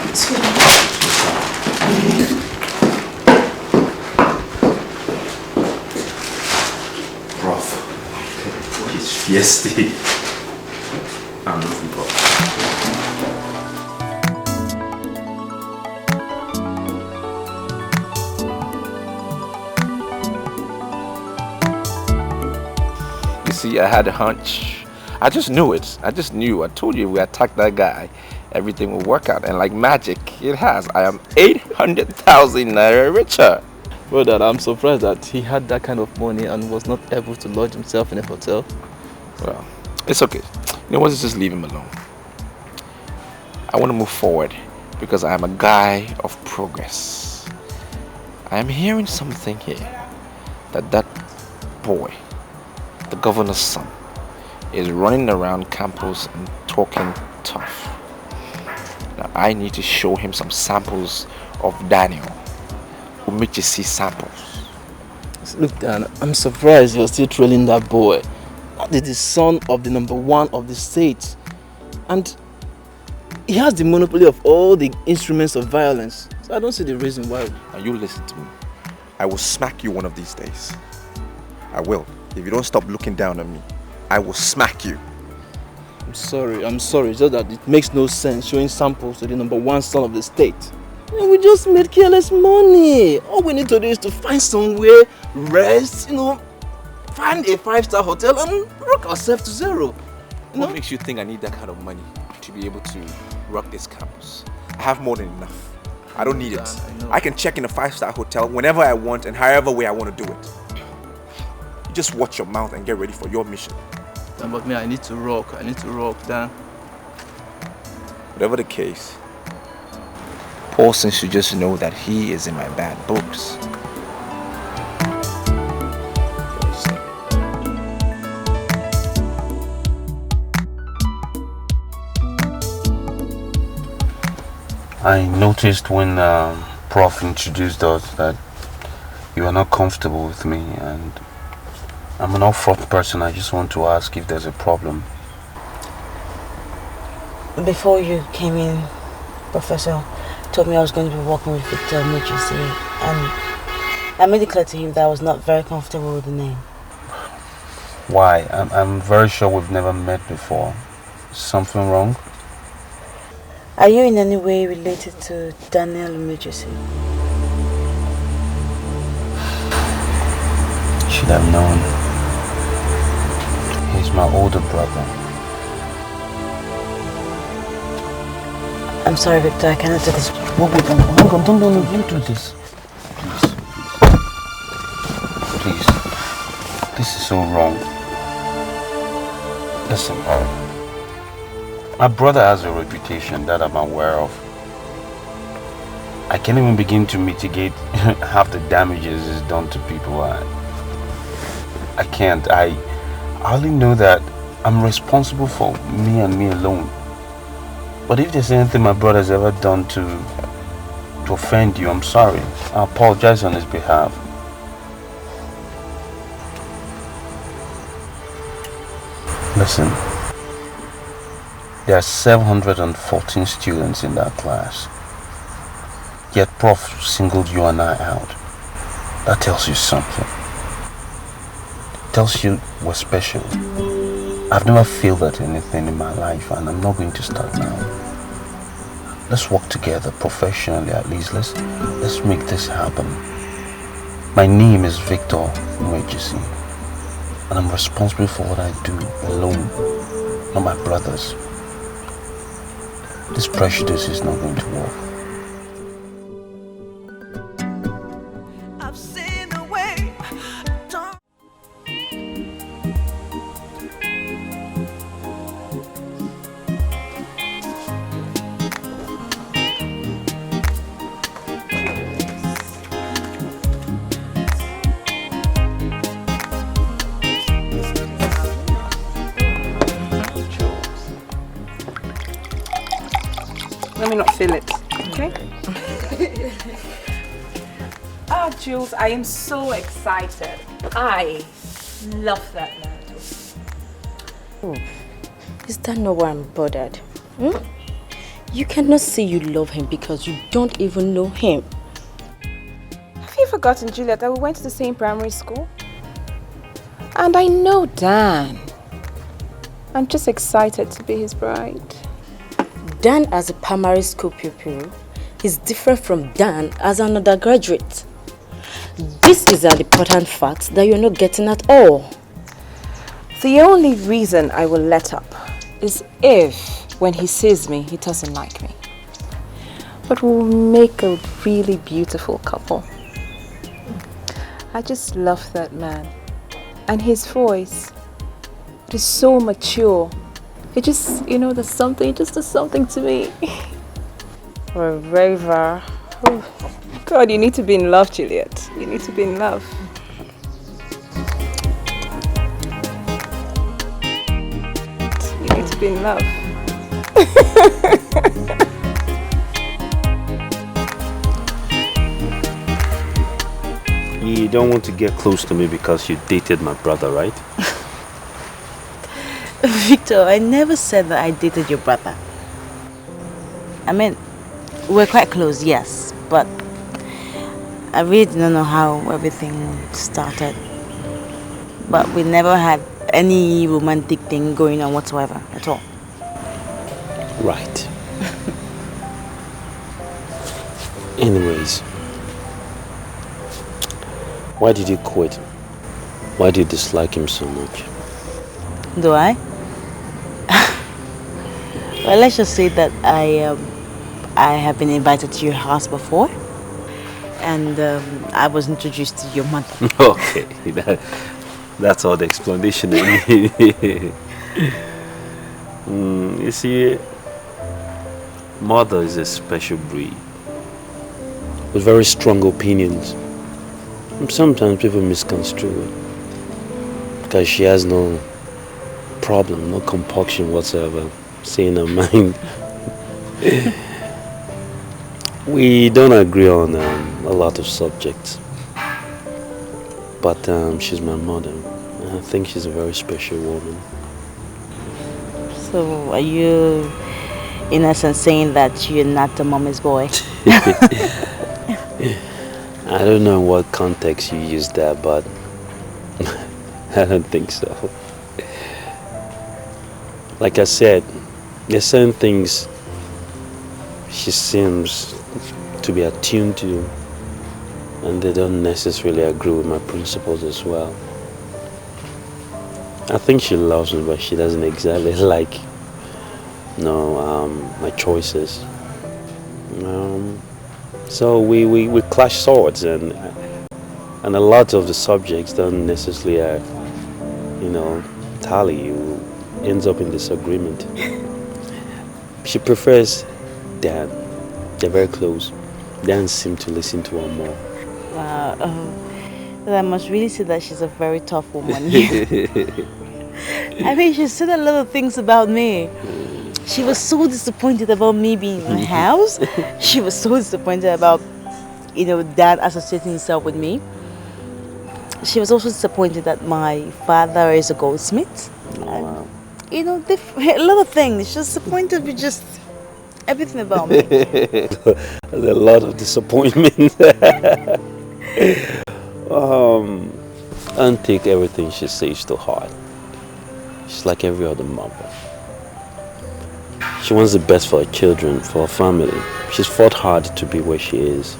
Excuse me. Prof, he's fiesty. I'm looking for. See, I had a hunch. I just knew it. I just knew. I told you if we attacked that guy, everything will work out. And like magic, it has. I am 800,000 naira richer. Well, Dad, I'm surprised that he had that kind of money and was not able to lodge himself in a hotel. Well, it's okay. You know what? Just leave him alone. I want to move forward because I am a guy of progress. I am hearing something here that boy, the governor's son, is running around campus and talking tough. Now I need to show him some samples of Daniel. We'll make you see samples. Look, Dan, I'm surprised you're still trailing that boy. That is the son of the #1 of the state. And he has the monopoly of all the instruments of violence. So I don't see the reason why. Now you listen to me. I will smack you one of these days. I will. If you don't stop looking down on me, I will smack you. I'm sorry. It's just that it makes no sense showing samples to the #1 son of the state. We just made careless money. All we need to do is to find somewhere, rest, find a 5-star hotel and rock ourselves to zero. What makes you think I need that kind of money to be able to rock this campus? I have more than enough. I don't need it. I can check in a 5-star hotel whenever I want and however way I want to do it. You just watch your mouth and get ready for your mission. But me, I need to rock, Dan. Whatever the case, Paulson should just know that he is in my bad books. I noticed when Prof introduced us that you are not comfortable with me, and I'm an upfront person. I just want to ask if there's a problem. Before you came in, Professor told me I was going to be working with Victor Emergency, and I made it clear to him that I was not very comfortable with the name. Why? I'm very sure we've never met before. Something wrong? Are you in any way related to Daniel Emergency? Should have known. He's my older brother. I'm sorry, Victor, I cannot do this. Wait, hang on, don't do this. Please. This is so wrong. Listen, my brother has a reputation that I'm aware of. I can't even begin to mitigate half the damages it's done to people. I can't. I only know that I'm responsible for me and me alone. But if there's anything my brother's ever done to offend you, I'm sorry. I apologize on his behalf. Listen, there are 714 students in that class. Yet Prof singled you and I out. That tells you something. It tells you we're special. I've never failed at anything in my life, and I'm not going to start now. Let's work together professionally, at least. Let's make this happen. My name is Victor Emergency, and I'm responsible for what I do alone, not my brothers. This prejudice is not going to work. Let me not feel it, okay? Ah, Jules, I am so excited. I love that man. Oh, is that not why I'm bothered? You cannot say you love him because you don't even know him. Have you forgotten, Juliet, that we went to the same primary school? And I know Dan. I'm just excited to be his bride. Dan as a primary school pupil is different from Dan as an undergraduate. This is an important fact that you're not getting at all. The only reason I will let up is if, when he sees me, he doesn't like me. But we'll make a really beautiful couple. I just love that man. And his voice, it is so mature. It just, you know, there's something, it just does something to me. For a raver. Oh, God, you need to be in love, Juliet. You need to be in love. You need to be in love. You don't want to get close to me because you dated my brother, right? Victor, I never said that I dated your brother. I mean, we're quite close, yes, but I really don't know how everything started. But we never had any romantic thing going on whatsoever at all. Right. Anyways, why did you quit? Why do you dislike him so much? Do I? Well, let's just say that I have been invited to your house before, and I was introduced to your mother. Okay, that's all the explanation I need. You see, mother is a special breed with very strong opinions. And sometimes people misconstrue it because she has no problem, no compunction whatsoever, saying her mind. We don't agree on a lot of subjects, but she's my mother. I think she's a very special woman. So, are you, in essence, saying that you're not a mommy's boy? I don't know in what context you use that, but I don't think so. Like I said, there's certain things she seems to be attuned to, and they don't necessarily agree with my principles as well. I think she loves me, but she doesn't exactly like my choices. So we clash swords, and a lot of the subjects don't necessarily tally. Ends up in disagreement. She prefers Dan. They're very close. Dan seems to listen to her more. Wow. But I must really say that she's a very tough woman. I mean, she said a lot of things about me. She was so disappointed about me being in the house. She was so disappointed about, Dad associating himself with me. She was also disappointed that my father is a goldsmith. Wow. A lot of things. She was disappointed with just everything about me. There's a lot of disappointment. Don't take everything she says to heart. She's like every other mother. She wants the best for her children, for her family. She's fought hard to be where she is.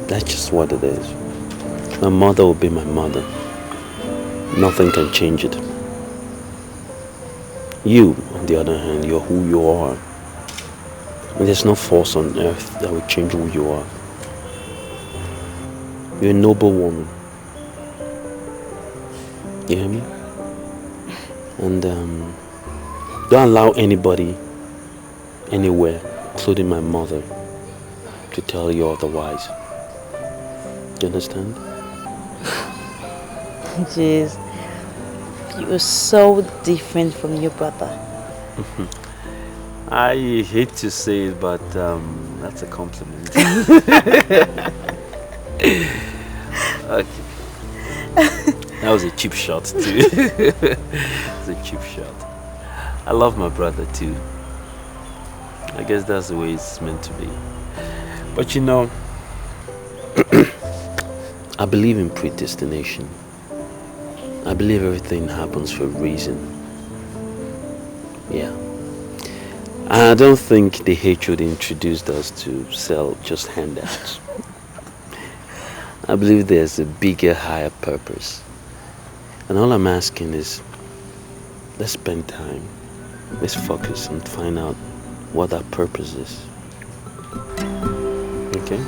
That's just what it is. My mother will be my mother. Nothing can change it. You, on the other hand, you're who you are. And there's no force on earth that will change who you are. You're a noble woman. You hear me? And don't allow anybody, anywhere, including my mother, to tell you otherwise. You understand? Jeez, you are so different from your brother. I hate to say it, but that's a compliment. Okay. That was a cheap shot too. It's a cheap shot. I love my brother too. I guess that's the way it's meant to be. But I believe in predestination. I believe everything happens for a reason. Yeah. I don't think the hatred introduced us to sell just handouts. I believe there's a bigger, higher purpose. And all I'm asking is, let's spend time. Let's focus and find out what that purpose is. Okay?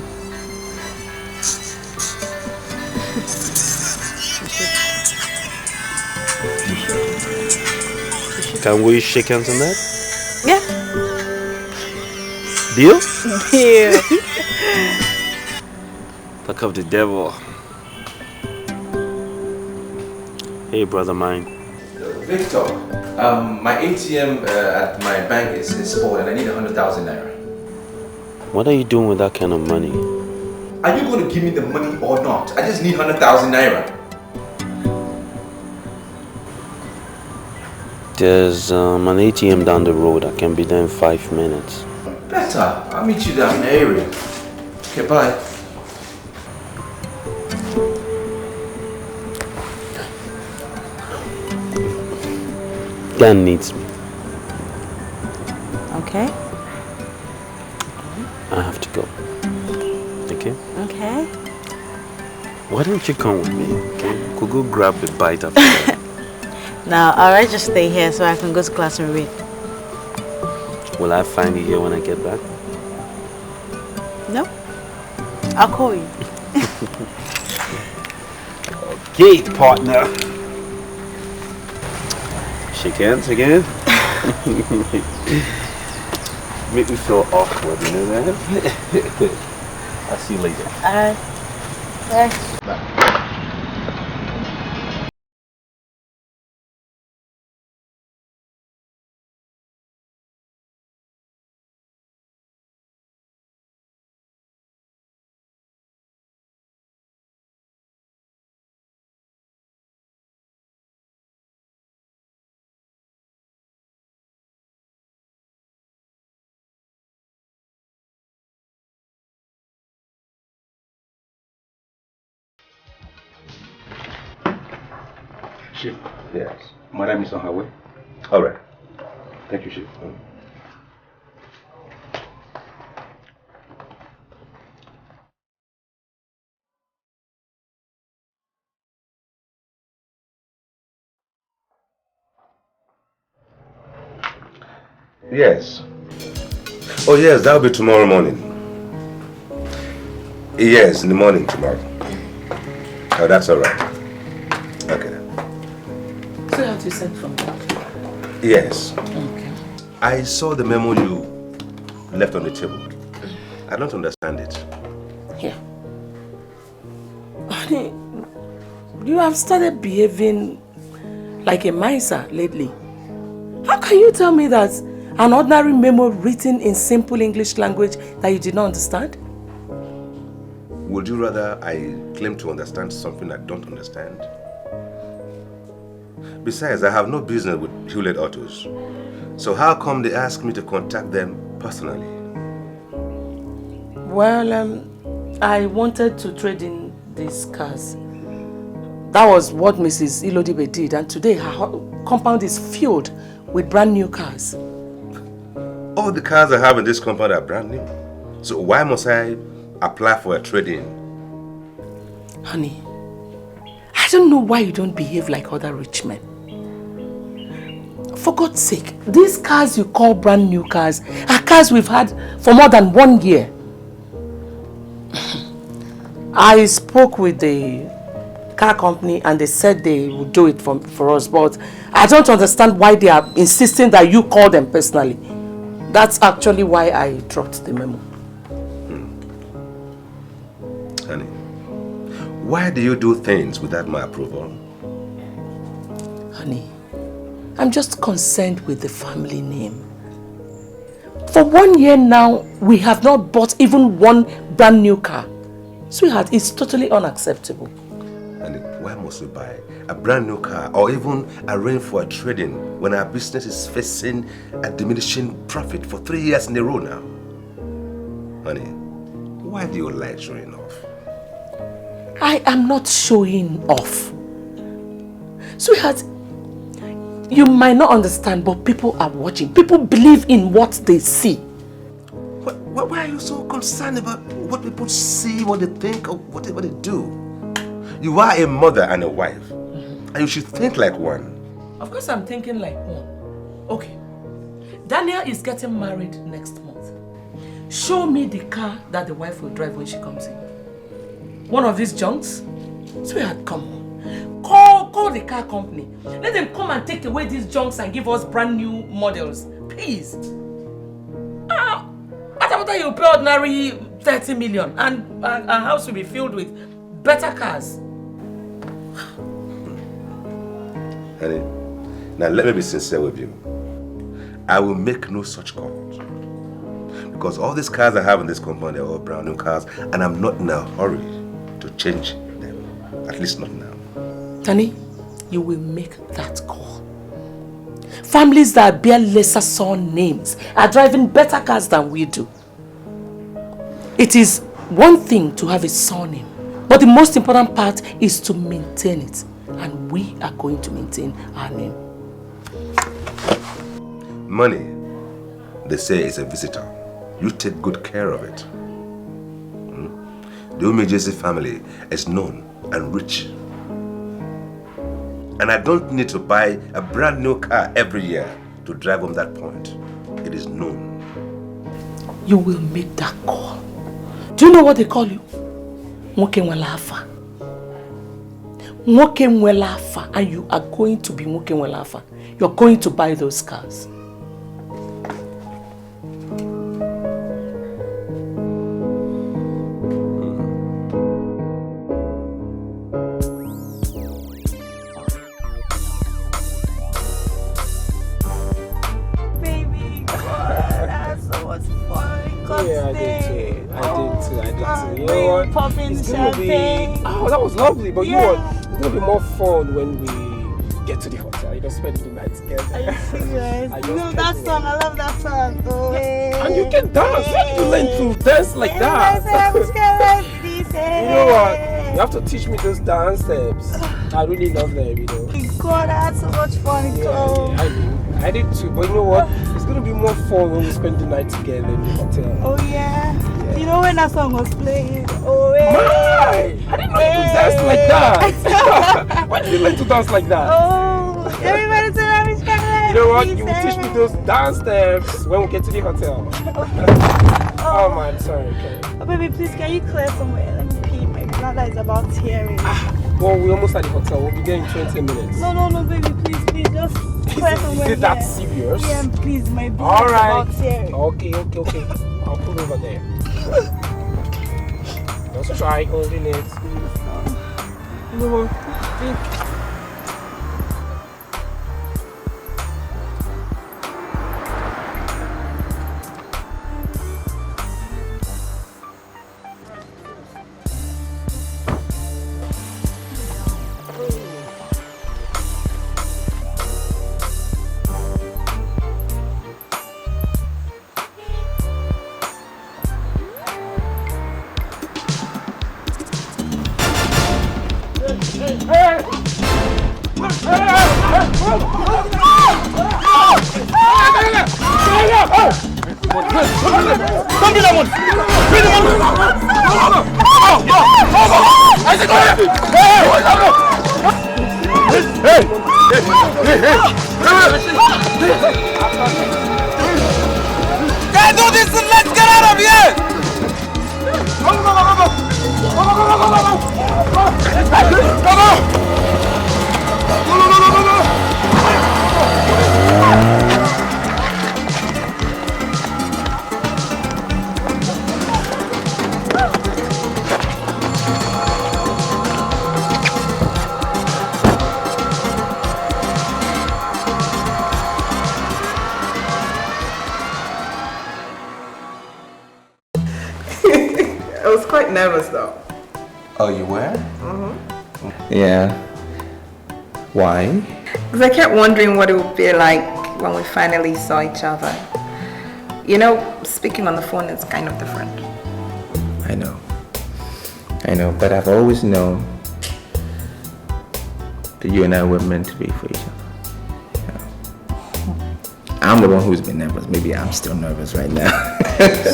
Can we shake hands on that? Yeah. Deal? Deal. Talk of the devil. Hey, brother mine. Victor, my ATM at my bank is spoiled and I need 100,000 naira. What are you doing with that kind of money? Are you going to give me the money or not? I just need 100,000 naira. There's an ATM down the road. I can be there in 5 minutes. Better. I'll meet you down in the area. Okay, bye. Dan needs me. Okay. I have to go. Okay? Okay. Why don't you come with me? Okay? Could go grab a bite after that. Now, alright, just stay here so I can go to class and read. Will I find you here when I get back? No. I'll call you. Okay, partner. Shake hands again. Make me feel awkward, you know that? I'll see you later. Alright. Bye. Bye. Chief. Yes. Madam is on her way. All right. Thank you, Chief. Yes. Oh, yes, that'll be tomorrow morning. Yes, in the morning tomorrow. Oh, that's all right. Okay. So how to send from that? Yes. Okay. I saw the memo you left on the table. I don't understand it. Here. Honey, you have started behaving like a miser lately. How can you tell me that an ordinary memo written in simple English language that you did not understand? Would you rather I claim to understand something I don't understand? Besides, I have no business with Hewlett Autos. So how come they ask me to contact them personally? Well, I wanted to trade in these cars. That was what Mrs. Ilodibe did, and today her compound is filled with brand new cars. All the cars I have in this compound are brand new. So why must I apply for a trade-in? Honey, I don't know why you don't behave like other rich men. For God's sake, these cars you call brand new cars are cars we've had for more than 1 year. I spoke with the car company and they said they would do it for us, but I don't understand why they are insisting that you call them personally. That's actually why I dropped the memo. Honey, why do you do things without my approval? Honey, I'm just concerned with the family name. For 1 year now, we have not bought even one brand new car. Sweetheart, it's totally unacceptable. And why must we buy a brand new car or even arrange for a trade-in when our business is facing a diminishing profit for 3 years in a row now? Honey, why do you like showing off? I am not showing off. Sweetheart, you might not understand, but people are watching. People believe in what they see. Why are you so concerned about what people see, what they think, or what they do? You are a mother and a wife. And you should think like one. Of course I'm thinking like one. Okay. Daniel is getting married next month. Show me the car that the wife will drive when she comes in. One of these junks? Sweetheart, come on. Call the car company. Let them come and take away these junks and give us brand new models. Please. What about you pay ordinary 30 million and our house will be filled with better cars? Honey, now let me be sincere with you. I will make no such calls. Because all these cars I have in this compound are all brand new cars and I'm not in a hurry to change them. At least not now. Tani, you will make that call. Families that bear lesser son names are driving better cars than we do. It is one thing to have a surname, but the most important part is to maintain it. And we are going to maintain our name. Money, they say, is a visitor. You take good care of it. The Umejesi family is known and rich. And I don't need to buy a brand new car every year to drive on that point. It is known. You will make that call. Do you know what they call you? Nwokemwelafa. Nwokemwelafa, and you are going to be Nwokemwelafa. You're going to buy those cars. That was lovely, but you know what? It's gonna be more fun when we get to the hotel. You know, spend the night together. Are you serious? No, that song, I love that song. Oh, and you can dance. How did you learn to dance like that? You know what? You have to teach me those dance steps. I really love them, you know. God, I had so much fun. I did too, but you know what? It's gonna be more fun when we spend the night together in the hotel. Oh yeah. You know when that song was playing? Oh yeah. I didn't know you could dance like that. Why did you learn to dance like that? Oh, everybody said I'm Scarlett. You know what? You will teach me those dance steps when we get to the hotel. Oh man, sorry. Okay. Oh baby, please can you clear somewhere? Let me pee. My bladder is about tearing. Well, we're almost at the hotel. We'll be there in 20 minutes. No, baby, please, just clear somewhere. Is it that serious? Yeah, please, my bladder is about tearing. Okay. I'll pull over there. Just try holding it. No. Can't do this, let's get out of here! I was quite nervous though. Oh, you were? Mm-hmm. Yeah. Why? Because I kept wondering what it would be like when we finally saw each other. You know, speaking on the phone is kind of different. I know, but I've always known that you and I were meant to be for each other. I'm the one who's been nervous. Maybe I'm still nervous right now.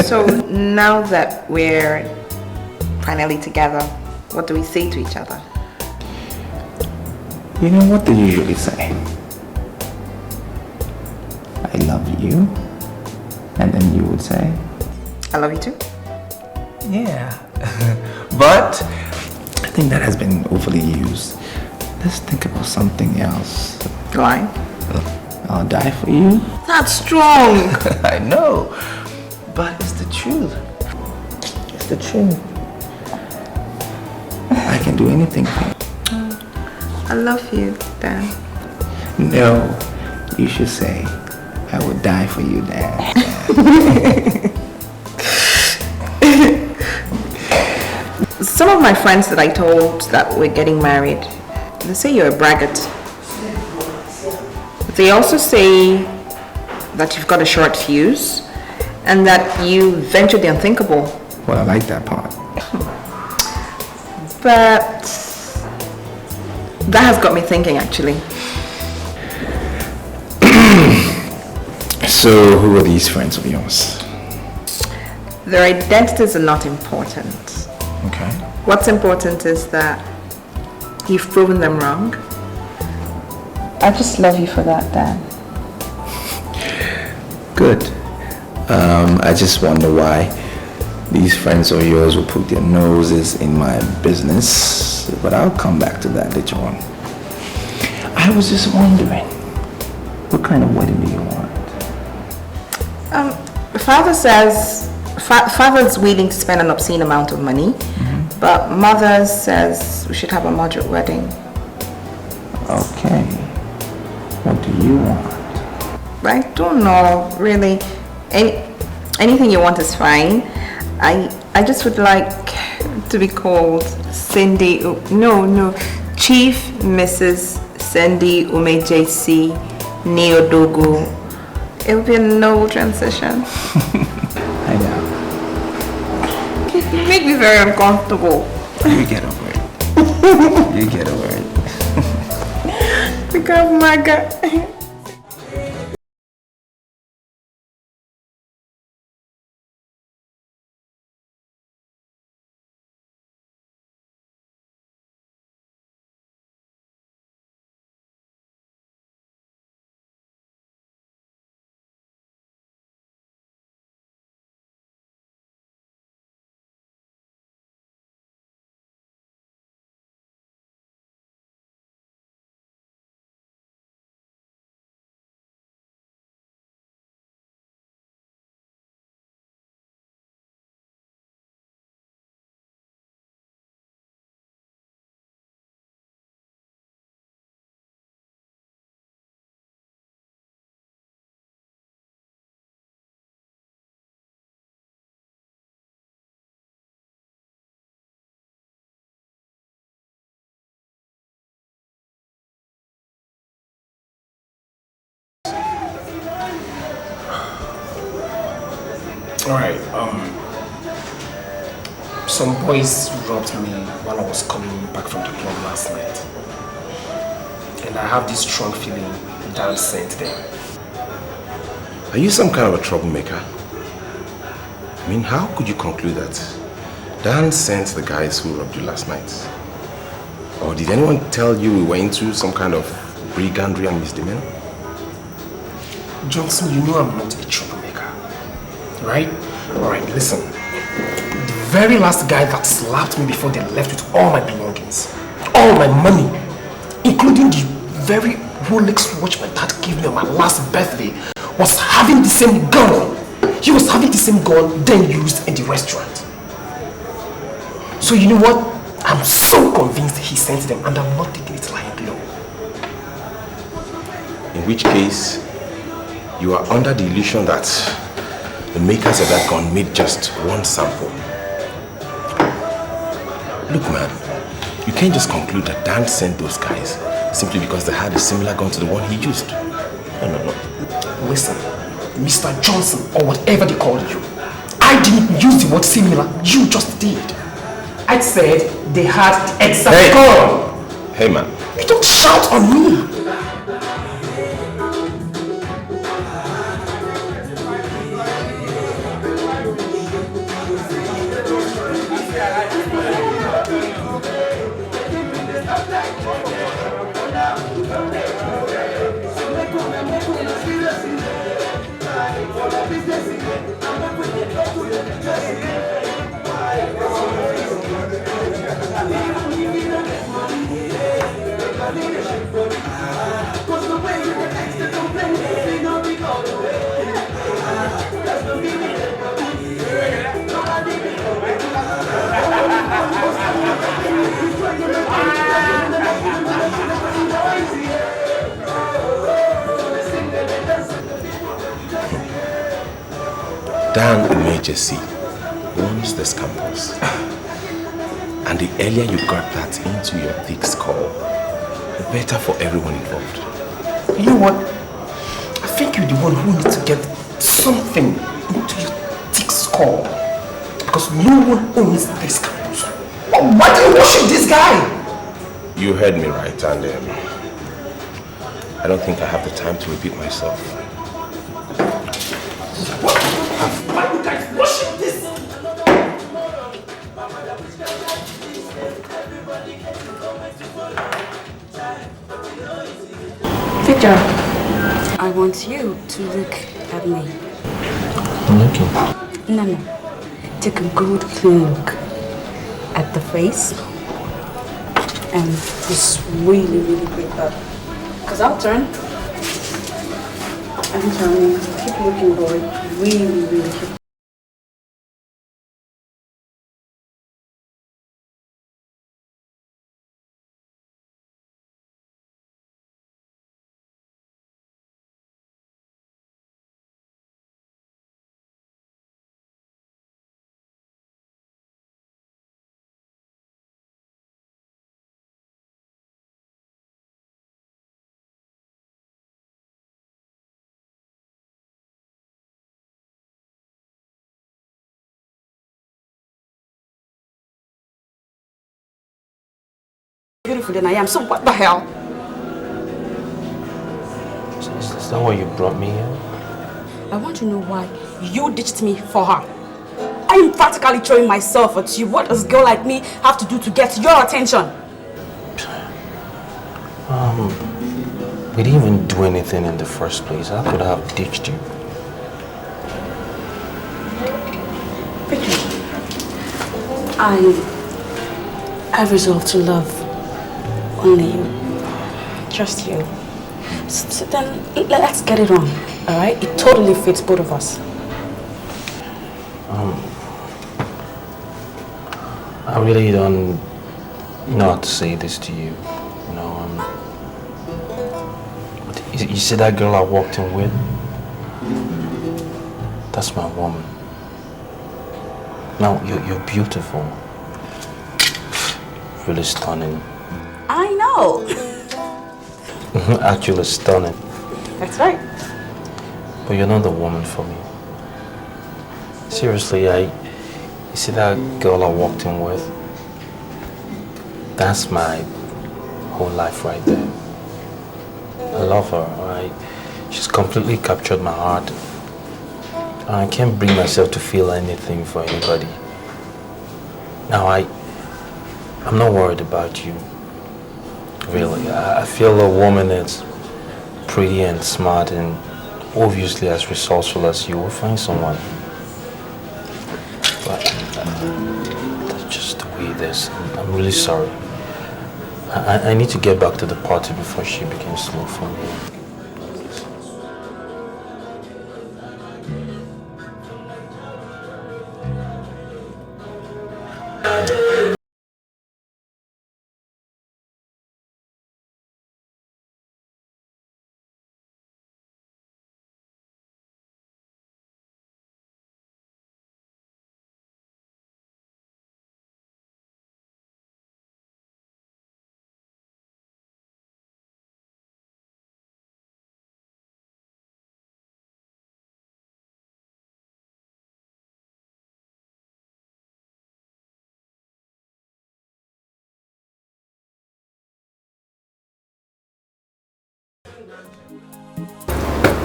So now that we're finally together, what do we say to each other? You know what they usually say? I love you. And then you would say, I love you too. yeah. But I think that has been overly used. Let's think about something else. Why? I'll die for you. That's strong. I know. But it's the truth. It's the truth. I can do anything for you. I love you, Dan. No, you should say, I would die for you, Dan. Some of my friends that I told that we're getting married, they say you're a braggart. They also say that you've got a short fuse and that you venture the unthinkable. Well, I like that part. But that has got me thinking, actually. So, who are these friends of yours? Their identities are not important. Okay. What's important is that you've proven them wrong. I just love you for that, Dan. Good. I just wonder why these friends of yours will put their noses in my business, but I'll come back to that later on. I was just wondering, what kind of wedding do you want? Father says, Father's willing to spend an obscene amount of money, but Mother says we should have a moderate wedding. Okay. What do you want? I don't know, really. Anything you want is fine. I just would like to be called Cindy, Chief Mrs. Cindy Ume JC Neodogo. It would be a noble transition. I know. You make me very uncomfortable. You get over it. You get over it. Because my God. Alright, some boys robbed me while I was coming back from the club last night. And I have this strong feeling Dan sent them. Are you some kind of a troublemaker? I mean, how could you conclude that Dan sent the guys who robbed you last night? Or did anyone tell you we were into some kind of brigandry and misdemeanor? Johnson, you know I'm not a troublemaker, right? Alright, listen. The very last guy that slapped me before they left with all my belongings, all my money, including the very Rolex watch my dad gave me on my last birthday, was having the same gun. He was having the same gun then used in the restaurant. So you know what? I'm so convinced he sent them and I'm not taking it lightly. In which case, you are under the illusion that the makers of that gun made just one sample. Look, man, you can't just conclude that Dan sent those guys simply because they had a similar gun to the one he used. No. Listen, Mr. Johnson, or whatever they called you, I didn't use the word similar, you just did. I said they had the exact gun. Hey, man. You don't shout on me. Dan emergency owns this campus. And the earlier you got that into your thick skull, the better for everyone involved. You know what? I think you're the one who needs to get something into your thick skull. Because no one owns this campus. Why do you worship this guy? You heard me right, and I don't think I have the time to repeat myself. Why would I worship this? Vicker, I want you to look at me. I'm looking. No. Take a good clean look at the face and this really, really big up. Because I'll turn. I'm turning. Keep looking, boy. Really, really keep. Beautiful than I am, so what the hell? Is that why you brought me here? I want to know why you ditched me for her. I am practically throwing myself at you. What does a girl like me have to do to get your attention? We didn't even do anything in the first place. How could I have ditched you? Vicky, I resolved to love only you. Just you. So then, let's get it on, alright? It totally fits both of us. I really don't know how to say this to you. You know, you see that girl I walked in with? That's my woman. Now, you're beautiful. Really stunning. I know. Actually stunning. That's right. But you're not the woman for me. Seriously, you see that girl I walked in with? That's my whole life right there. I love her, alright? She's completely captured my heart. And I can't bring myself to feel anything for anybody. Now I'm not worried about you. Really, I feel a woman that's pretty and smart and obviously as resourceful as you will find someone. But that's just the way it is. I'm really sorry. I need to get back to the party before she begins to look for me.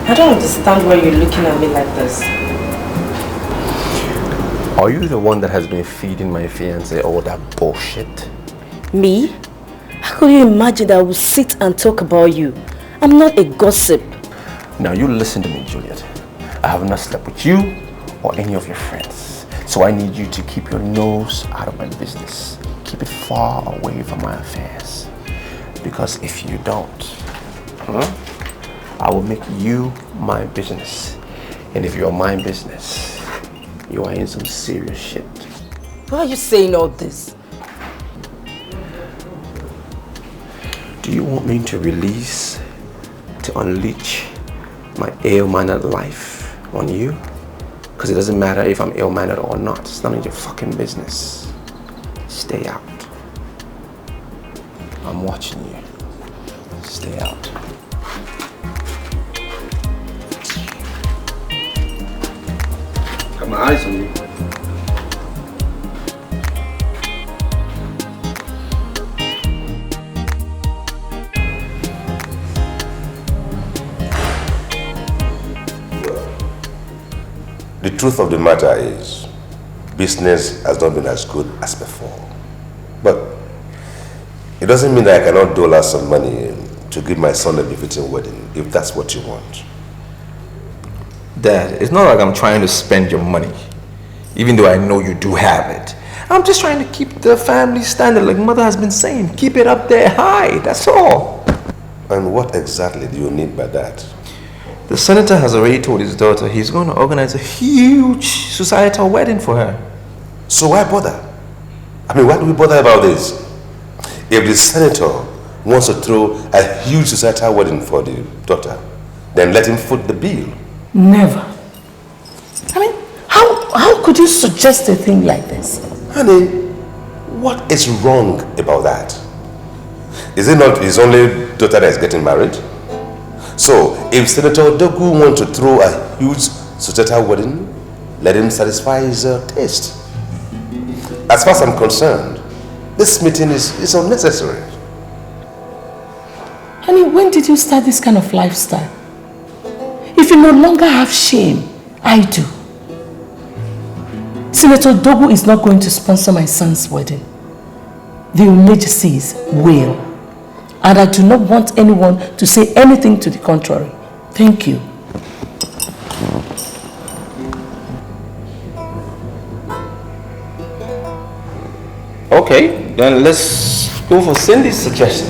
I don't understand why you're looking at me like this. Are you the one that has been feeding my fiancé all that bullshit? Me? How could you imagine that I would sit and talk about you? I'm not a gossip. Now you listen to me, Juliet. I have not slept with you or any of your friends. So I need you to keep your nose out of my business. Keep it far away from my affairs. Because if you don't, I will make you my business. And if you're my business, you are in some serious shit. Why are you saying all this? Do you want me to release, to unleash my ill-mannered life on you? Because it doesn't matter if I'm ill-mannered or not. It's none of your fucking business. Stay out. I'm watching you. Stay out. Got my eyes on you. The truth of the matter is, business has not been as good as before. But it doesn't mean that I cannot dole out some money to give my son a befitting wedding, if that's what you want. Dad, it's not like I'm trying to spend your money, even though I know you do have it. I'm just trying to keep the family standard, like Mother has been saying. Keep it up there high, that's all. And what exactly do you need by that? The senator has already told his daughter he's going to organize a huge societal wedding for her. So why bother? I mean, why do we bother about this? If the senator wants to throw a huge societal wedding for the daughter, then let him foot the bill. Never. I mean, how could you suggest a thing like this? Honey, what is wrong about that? Is it not his only daughter that is getting married? So, if Senator Dogu wants to throw a huge societal wedding, let him satisfy his taste. As far as I'm concerned, this meeting is unnecessary. Honey, when did you start this kind of lifestyle? If you no longer have shame, I do. Senator Dogu is not going to sponsor my son's wedding. The Umejisis will. And I do not want anyone to say anything to the contrary. Thank you. Okay, then let's go for Cindy's suggestion.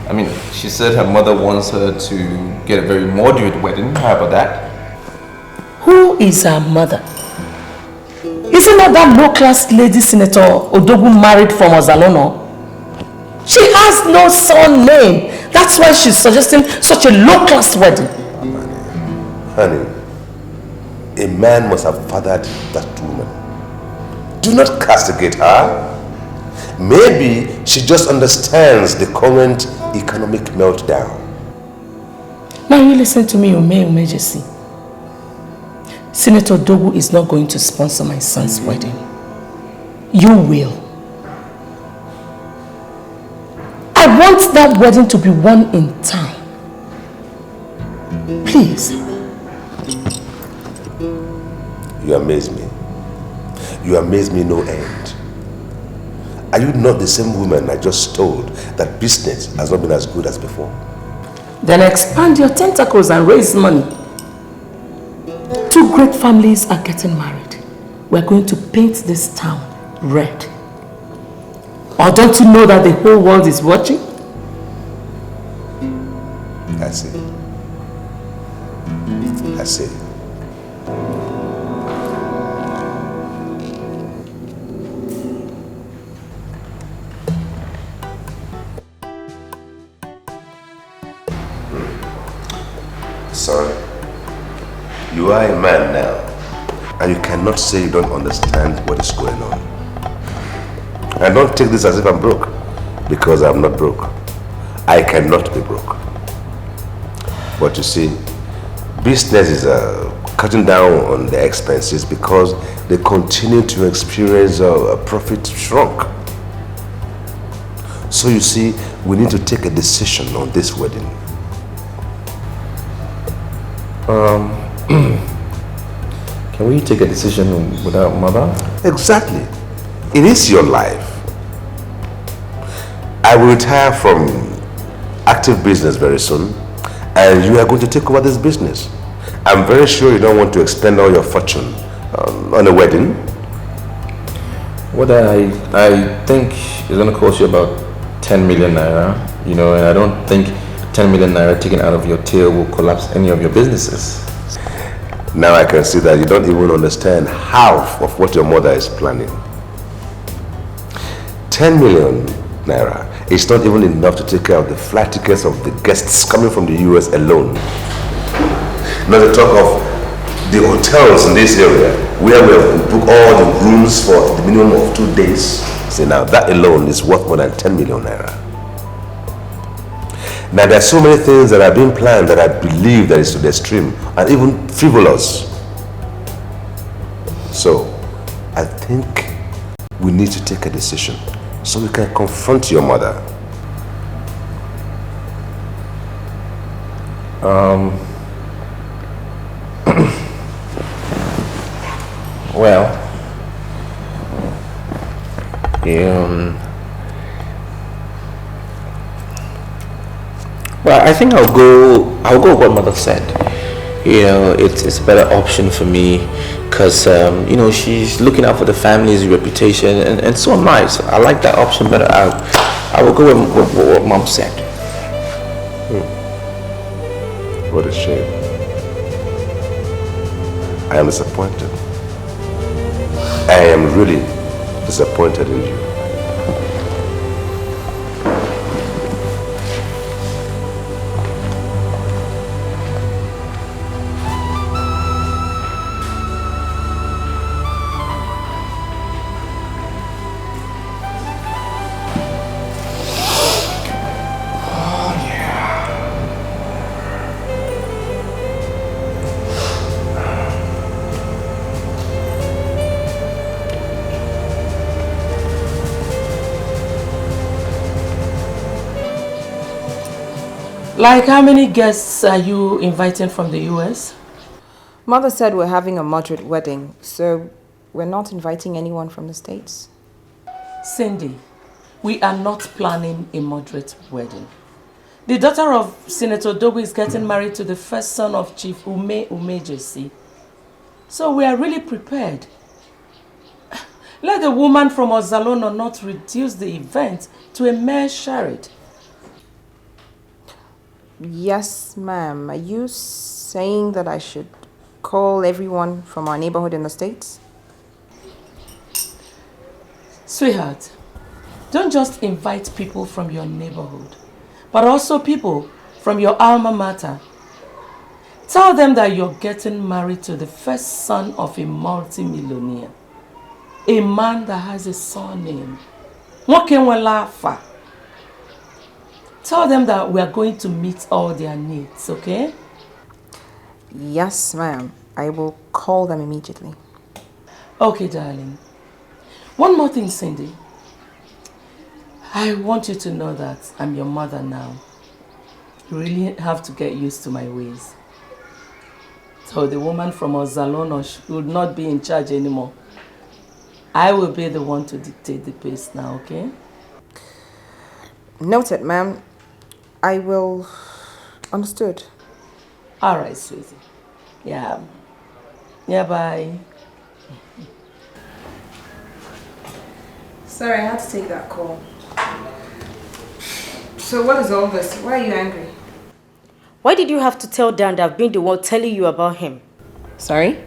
I mean, she said her mother wants her to get a very moderate wedding. How about that? Who is her mother? Isn't that low-class lady Senator Odogu married from Ozalono? She has no son name. That's why she's suggesting such a low-class wedding. Honey, a man must have fathered that woman. Do not castigate her. Maybe she just understands the current economic meltdown. Now you listen to me, Umejesi. Senator Dogu is not going to sponsor my son's wedding. You will. I want that wedding to be one in time. Please. You amaze me. You amaze me no end. Are you not the same woman I just told that business has not been as good as before? Then expand your tentacles and raise money. Two great families are getting married. We're going to paint this town red. Or don't you know that the whole world is watching? I see. I see. Sorry. You are a man now, and you cannot say you don't understand what is going on. And don't take this as if I'm broke, because I'm not broke. I cannot be broke. But you see, business is cutting down on the expenses because they continue to experience a profit shrunk. So you see, we need to take a decision on this wedding. Can we take a decision without Mother? Exactly. It is your life. I will retire from active business very soon, and you are going to take over this business. I'm very sure you don't want to expend all your fortune on a wedding. What I think is going to cost you about 10 million naira. You know, and I don't think 10 million naira taken out of your tail will collapse any of your businesses. Now I can see that you don't even understand half of what your mother is planning. 10 million naira is not even enough to take care of the flight tickets of the guests coming from the US alone. Not to talk of the hotels in this area where we have booked all the rooms for the minimum of 2 days. See, now that alone is worth more than 10 million naira. Now there are so many things that are being planned that I believe that is to the extreme and even frivolous. So I think we need to take a decision so we can confront your mother. Well, well, I think I'll go with what mother said. You know, it's a better option for me because, you know, she's looking out for the family's reputation and so am I. So I like that option better. I will go with what mom said. What a shame. I am disappointed. I am really disappointed in you. Like how many guests are you inviting from the US? Mother said we're having a moderate wedding, so we're not inviting anyone from the States. Cindy, we are not planning a moderate wedding. The daughter of Senator Dogo is getting married to the first son of Chief Ume Umejesi. So we are really prepared. Let the woman from Ozalono not reduce the event to a mere charade. Yes, ma'am. Are you saying that I should call everyone from our neighborhood in the States? Sweetheart, don't just invite people from your neighborhood, but also people from your alma mater. Tell them that you're getting married to the first son of a multi-millionaire. A man that has a surname. Nwokenwelafa. Tell them that we are going to meet all their needs, okay? Yes, ma'am. I will call them immediately. Okay, darling. One more thing, Cindy. I want you to know that I'm your mother now. You really have to get used to my ways. So the woman from Ozalono should not be in charge anymore. I will be the one to dictate the pace now, okay? Noted, ma'am. I will... Understood. All right, sweetie. Yeah. Yeah, bye. Sorry, I had to take that call. So what is all this? Why are you angry? Why did you have to tell Dan that I've been the one telling you about him? Sorry?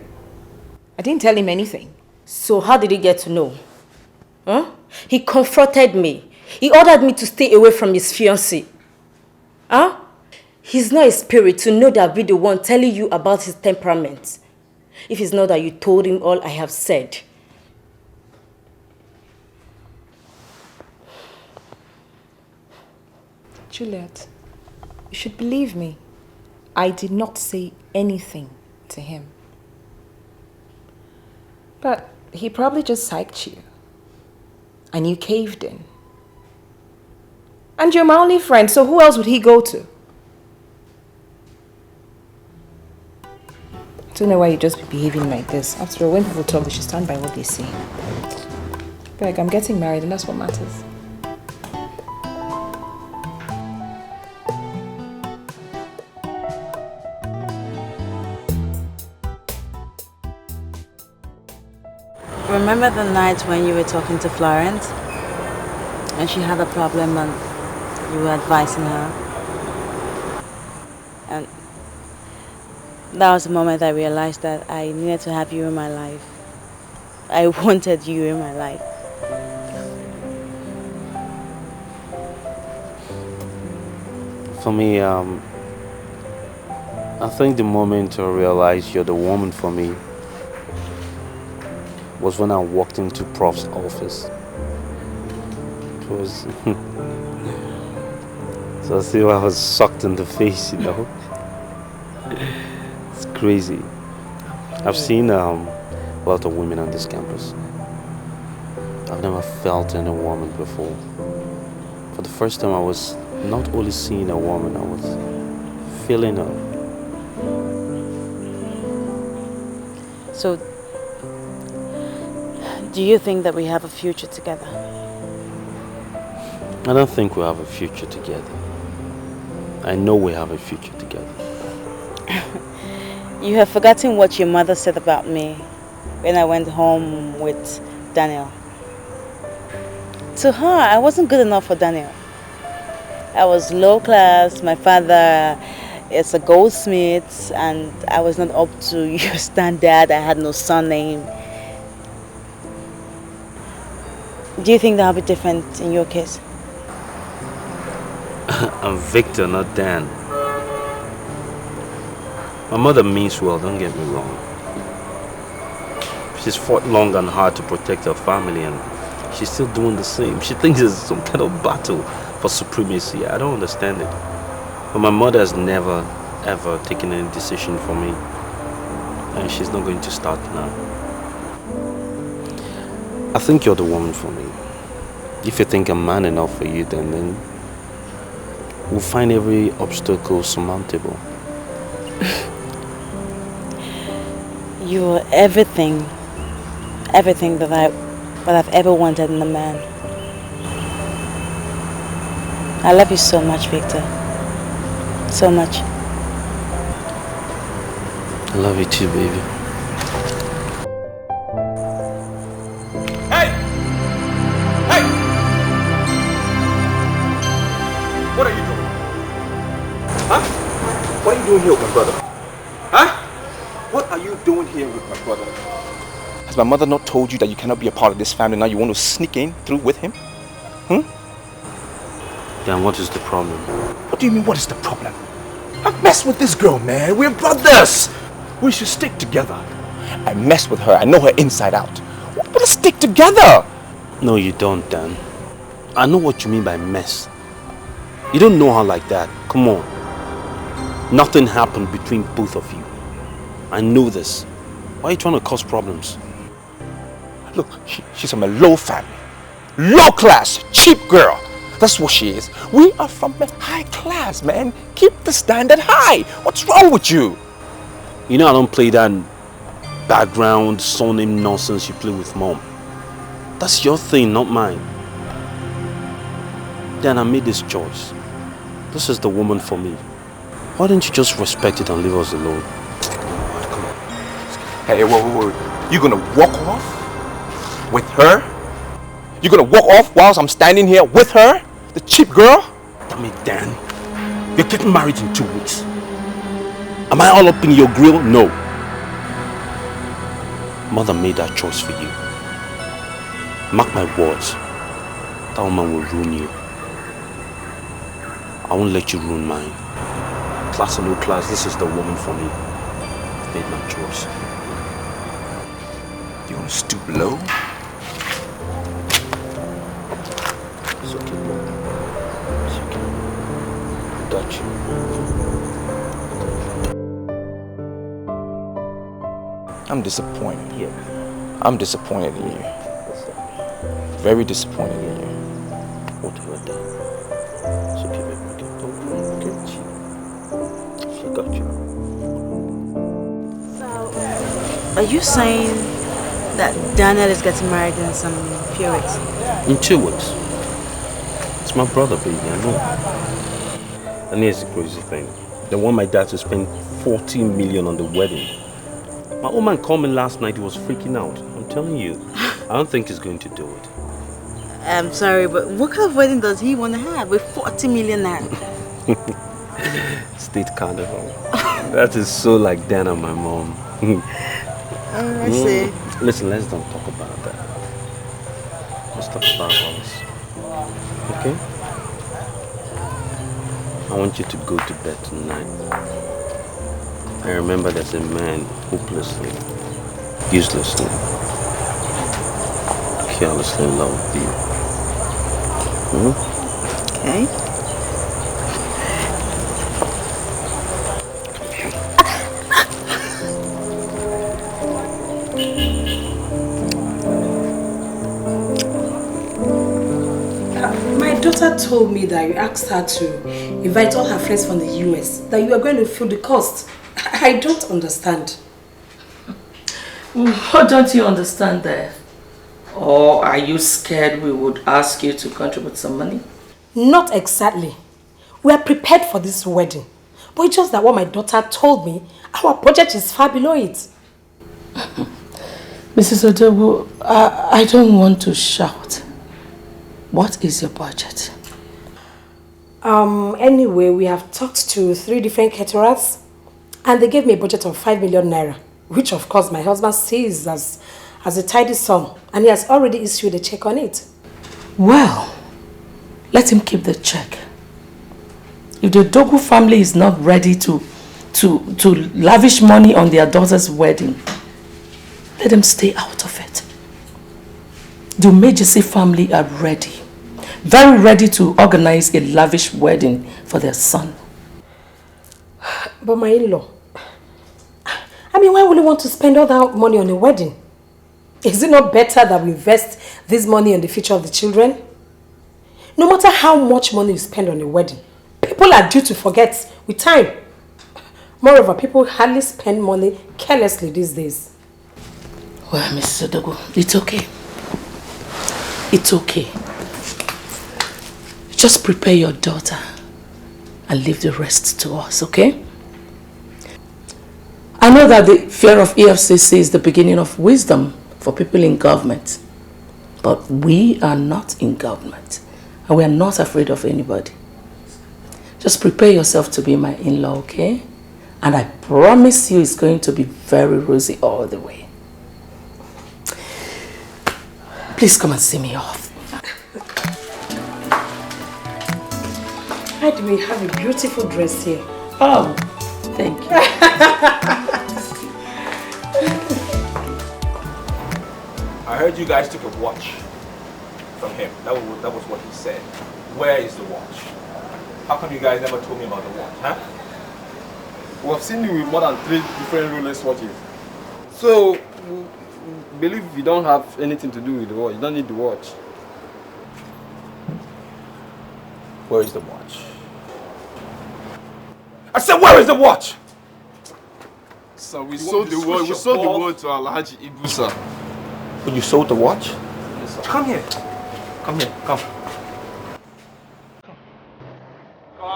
I didn't tell him anything. So how did he get to know? Huh? He confronted me. He ordered me to stay away from his fiancée. Huh? He's not a spirit to know that I'll be the one telling you about his temperament. If it's not that you told him all I have said. Juliet, you should believe me. I did not say anything to him. But he probably just psyched you. And you caved in. And you're my only friend, so who else would he go to? I don't know why you just be behaving like this. After all, when people talk, they should stand by what they say. But I'm getting married and that's what matters. Remember the night when you were talking to Florence? And she had a problem and you were advising her. And that was the moment I realized that I needed to have you in my life. I wanted you in my life. For me, I think the moment I realized you're the woman for me was when I walked into Prof's office. It was... so I see I was sucked in the face, you know. It's crazy. I've seen a lot of women on this campus. I've never felt any woman before. For the first time I was not only seeing a woman, I was feeling her. So, do you think that we have a future together? I don't think we have a future together. I know we have a future together. You have forgotten what your mother said about me when I went home with Daniel. To her, I wasn't good enough for Daniel. I was low class, my father is a goldsmith, and I was not up to your standard. I had no surname. Do you think that'll be different in your case? I'm Victor, not Dan. My mother means well, don't get me wrong. She's fought long and hard to protect her family, and she's still doing the same. She thinks it's some kind of battle for supremacy. I don't understand it. But my mother has never, ever taken any decision for me. And she's not going to start now. I think you're the woman for me. If you think I'm man enough for you, then we'll find every obstacle surmountable. You're everything that I've ever wanted in a man. I love you so much, Victor. So much. I love you too, baby. Hey! Hey! What are you doing? Huh? What are you doing here with my brother? Huh? What are you doing here with my brother? Has my mother not told you that you cannot be a part of this family? Now you want to sneak in through with him? Dan, what is the problem? What do you mean, what is the problem? I've messed with this girl, man. We're brothers. We should stick together. I messed with her. I know her inside out. We better stick together. No, you don't, Dan. I know what you mean by mess. You don't know her like that. Come on. Nothing happened between both of you. I know this. Why are you trying to cause problems? Look, she's from a low family. Low class, cheap girl. That's what she is. We are from a high class, man. Keep the standard high. What's wrong with you? You know I don't play that background surname nonsense you play with mom. That's your thing, not mine. Dan, I made this choice. This is the woman for me. Why don't you just respect it and leave us alone? Come on. Hey, wait. You gonna walk off with her? You gonna walk off whilst I'm standing here with her? The cheap girl? Damn it, Dan. You're getting married in 2 weeks. Am I all up in your grill? No. Mother made that choice for you. Mark my words. That woman will ruin you. I won't let you ruin mine. Class or no class, this is the woman for me. I've made my choice. You gonna stoop low? It's okay, bro. It's okay. I got you. I'm disappointed. Yeah. I'm disappointed in you. Very disappointed in you. What have I done? It's okay, baby. Don't worry, okay? She got you. Are you saying that Daniel is getting married in some few weeks? In 2 weeks. It's my brother, baby, I know. And here's the crazy thing. They want my dad to spend 40 million on the wedding. My old man called me last night, he was freaking out. I'm telling you, I don't think he's going to do it. I'm sorry, but what kind of wedding does he want to have with 40 million naira? State carnival. That is so like Dana, my mom. I see. Listen, let's don't talk about that. Let's talk about us. Okay? I want you to go to bed tonight. I remember there's a man hopelessly, uselessly, carelessly in love with you. Okay. My daughter told me that you asked her to invite all her friends from the US, that you are going to fill the cost. I don't understand. What don't you understand there? Or are you scared we would ask you to contribute some money? Not exactly. We are prepared for this wedding. But it's just that what my daughter told me, our budget is far below it. Mrs. Odogo, I don't want to shout. What is your budget? Anyway, we have talked to 3 different caterers and they gave me a budget of 5 million naira, which of course my husband sees as a tidy sum, and he has already issued a check on it. Well, let him keep the check. If the Dogu family is not ready to lavish money on their daughter's wedding, let them stay out of it. The Umejisi family are ready, very ready to organize a lavish wedding for their son. But my in-law, I mean, why would you want to spend all that money on a wedding? Is it not better that we invest this money on the future of the children? No matter how much money you spend on a wedding, people are due to forget with time. Moreover, people hardly spend money carelessly these days. Well, Mrs. Odogo, it's okay. It's okay. Just prepare your daughter and leave the rest to us, okay? I know that the fear of EFCC is the beginning of wisdom for people in government. But we are not in government. And we are not afraid of anybody. Just prepare yourself to be my in-law, okay? And I promise you it's going to be very rosy all the way. Please come and see me off. By the way, you have a beautiful dress here. Oh, thank you. I heard you guys took a watch from him. That was what he said. Where is the watch? How come you guys never told me about the watch, huh? We have seen you with more than 3 different Rolex watches. So, we believe you don't have anything to do with the watch. You don't need the watch. Where is the watch? I said, where is the watch? So we sold the watch. We sold the watch to Alhaji Ibusa. When you sold the watch? Yes, sir. Come here. Come here. Come. Come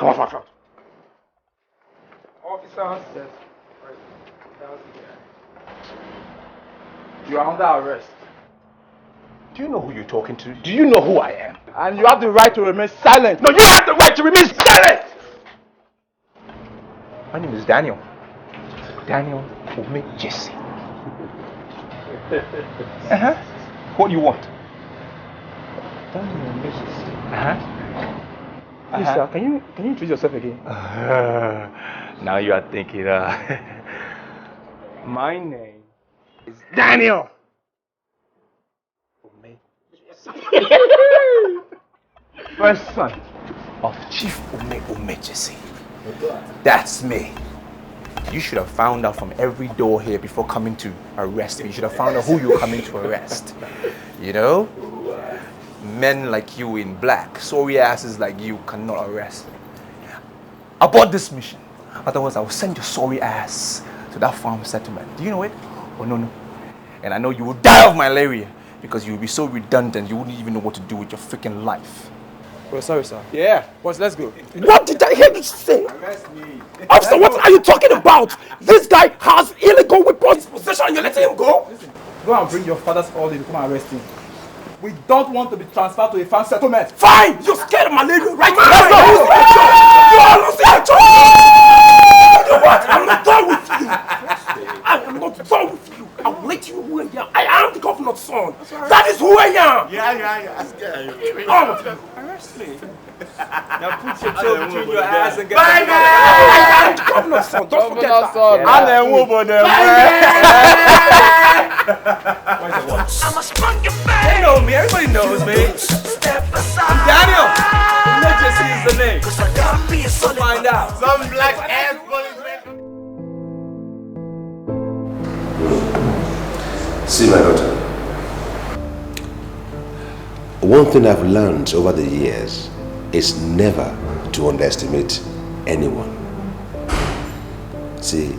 on. Officer says, you are under arrest. Do you know who you're talking to? Do you know who I am? And you have the right to remain silent. No, you have the right to remain silent! My name is Daniel. Daniel Umejisi. What do you want? Daniel Umejisi. Please, sir, can you introduce yourself again? Now you are thinking, my name is Daniel. First son of Chief Umejisi. That's me. You should have found out from every door here before coming to arrest me. You should have found out who you're coming to arrest. You know? Men like you in black, sorry asses like you cannot arrest me. Abort this mission. Otherwise, I will send your sorry ass to that farm settlement. Do you know it? Oh, no. And I know you will die of malaria because you will be so redundant you wouldn't even know what to do with your freaking life. Well, sorry, sir. Yeah, boss, let's go. What did I hear you say? Arrest me. Officer, what are you talking about? This guy has illegal weapons in possession and you're letting him go? Listen, go and bring your father's order to come and arrest him. We don't want to be transferred to a farm settlement. Fine! You're scared of malaria, right? Let's go! You are losing your job! You know what? I'm not done with you. I am not done with you. I will let you know who I am. I am the governor's son. That is who I am. Yeah. I'm scared. Arrest me. Now put your toe between your eyes and get Bye, man. I am the governor's son. Don't forget that. I'm a spunky man. They know me. Everybody knows me. Step aside. I'm Daniel. Emergency is the name. Cause I gotta be a solid. Find out. Some black ass policeman. See, my daughter, one thing I've learned over the years is never to underestimate anyone. See,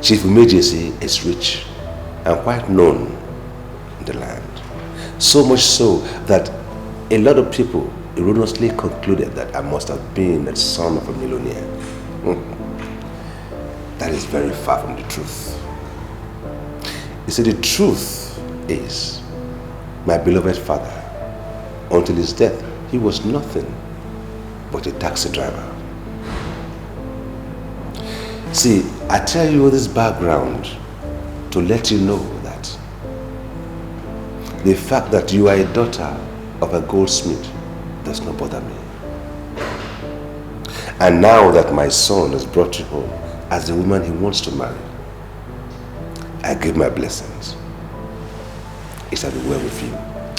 Chief Umejesi is rich and quite known in the land. So much so that a lot of people erroneously concluded that I must have been the son of a millionaire. That is very far from the truth. You see, the truth is, my beloved father, until his death, he was nothing but a taxi driver. See, I tell you this background to let you know that the fact that you are a daughter of a goldsmith does not bother me. And now that my son has brought you home as the woman he wants to marry, I give my blessings. It shall be well with you.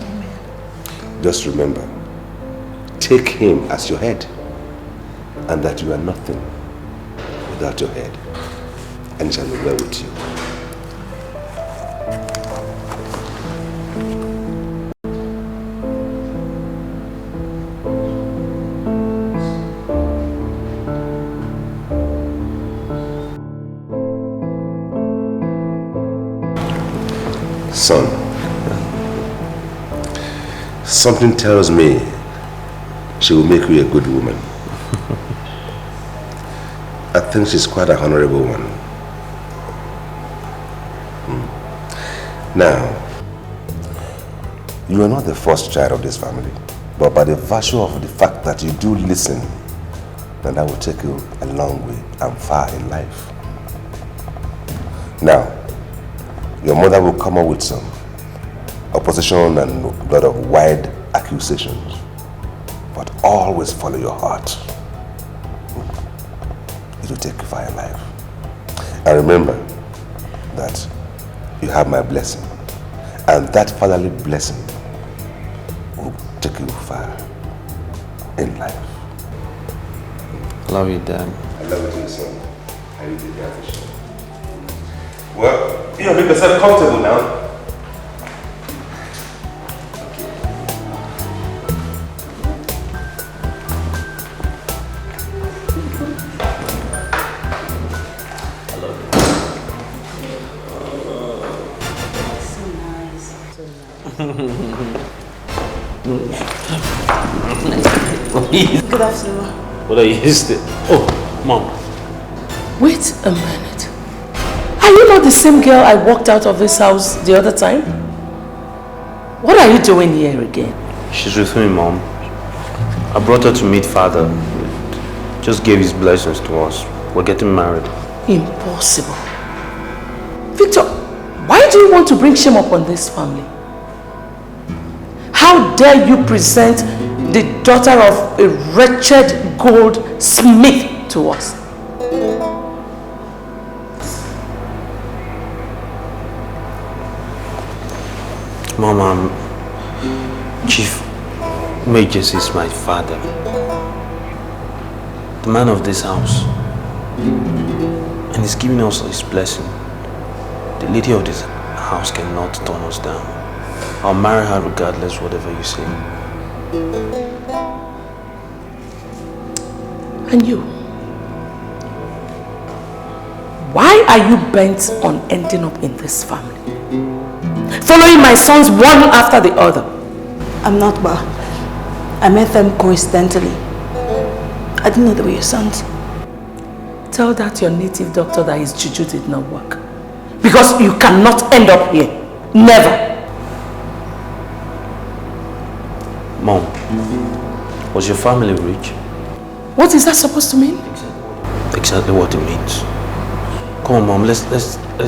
Amen. Just remember, take him as your head, and that you are nothing without your head, and it shall be well with you. Son, something tells me she will make you a good woman. I think she's quite a honorable one. Now, you are not the first child of this family, but by the virtue of the fact that you do listen, then that will take you a long way and far in life. Now, your mother will come up with some opposition and a lot of wide accusations, but always follow your heart. It will take you far in life. And remember that you have my blessing, and that fatherly blessing will take you far in life. Love you, Dad. I love you too, son. I really do appreciate it. Well, make yourself comfortable now. Good afternoon. What are you still? Oh, Mom. Wait a minute. Are you not the same girl I walked out of this house the other time? What are you doing here again? She's with me, Mom. I brought her to meet Father. Just gave his blessings to us. We're getting married. Impossible. Victor, why do you want to bring shame upon this family? How dare you present the daughter of a wretched goldsmith to us? Mom, Chief Umejesi is my father. The man of this house. And he's giving us his blessing. The lady of this house cannot turn us down. I'll marry her regardless, whatever you say. And you? Why are you bent on ending up in this family? following my sons one after the other. I'm not, but I met them coincidentally. I didn't know they were your sons. Tell that your native doctor that his juju did not work. Because you cannot end up here. Never. Mom, was your family rich? What is that supposed to mean? Exactly what it means. Come on, Mom, let's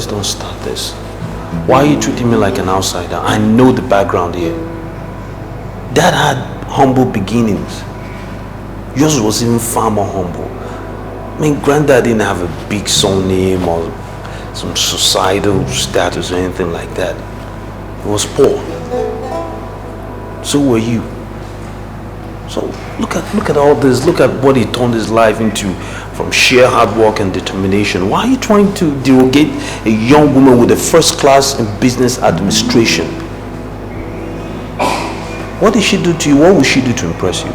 don't start this. Why are you treating me like an outsider? I know the background here. Dad had humble beginnings. Yours was even far more humble. I mean, Granddad didn't have a big surname or some societal status or anything like that. He was poor. So were you. So look at all this. Look at what he turned his life into, from sheer hard work and determination. Why are you trying to derogate a young woman with a first class in business administration? What did she do to you? What will she do to impress you?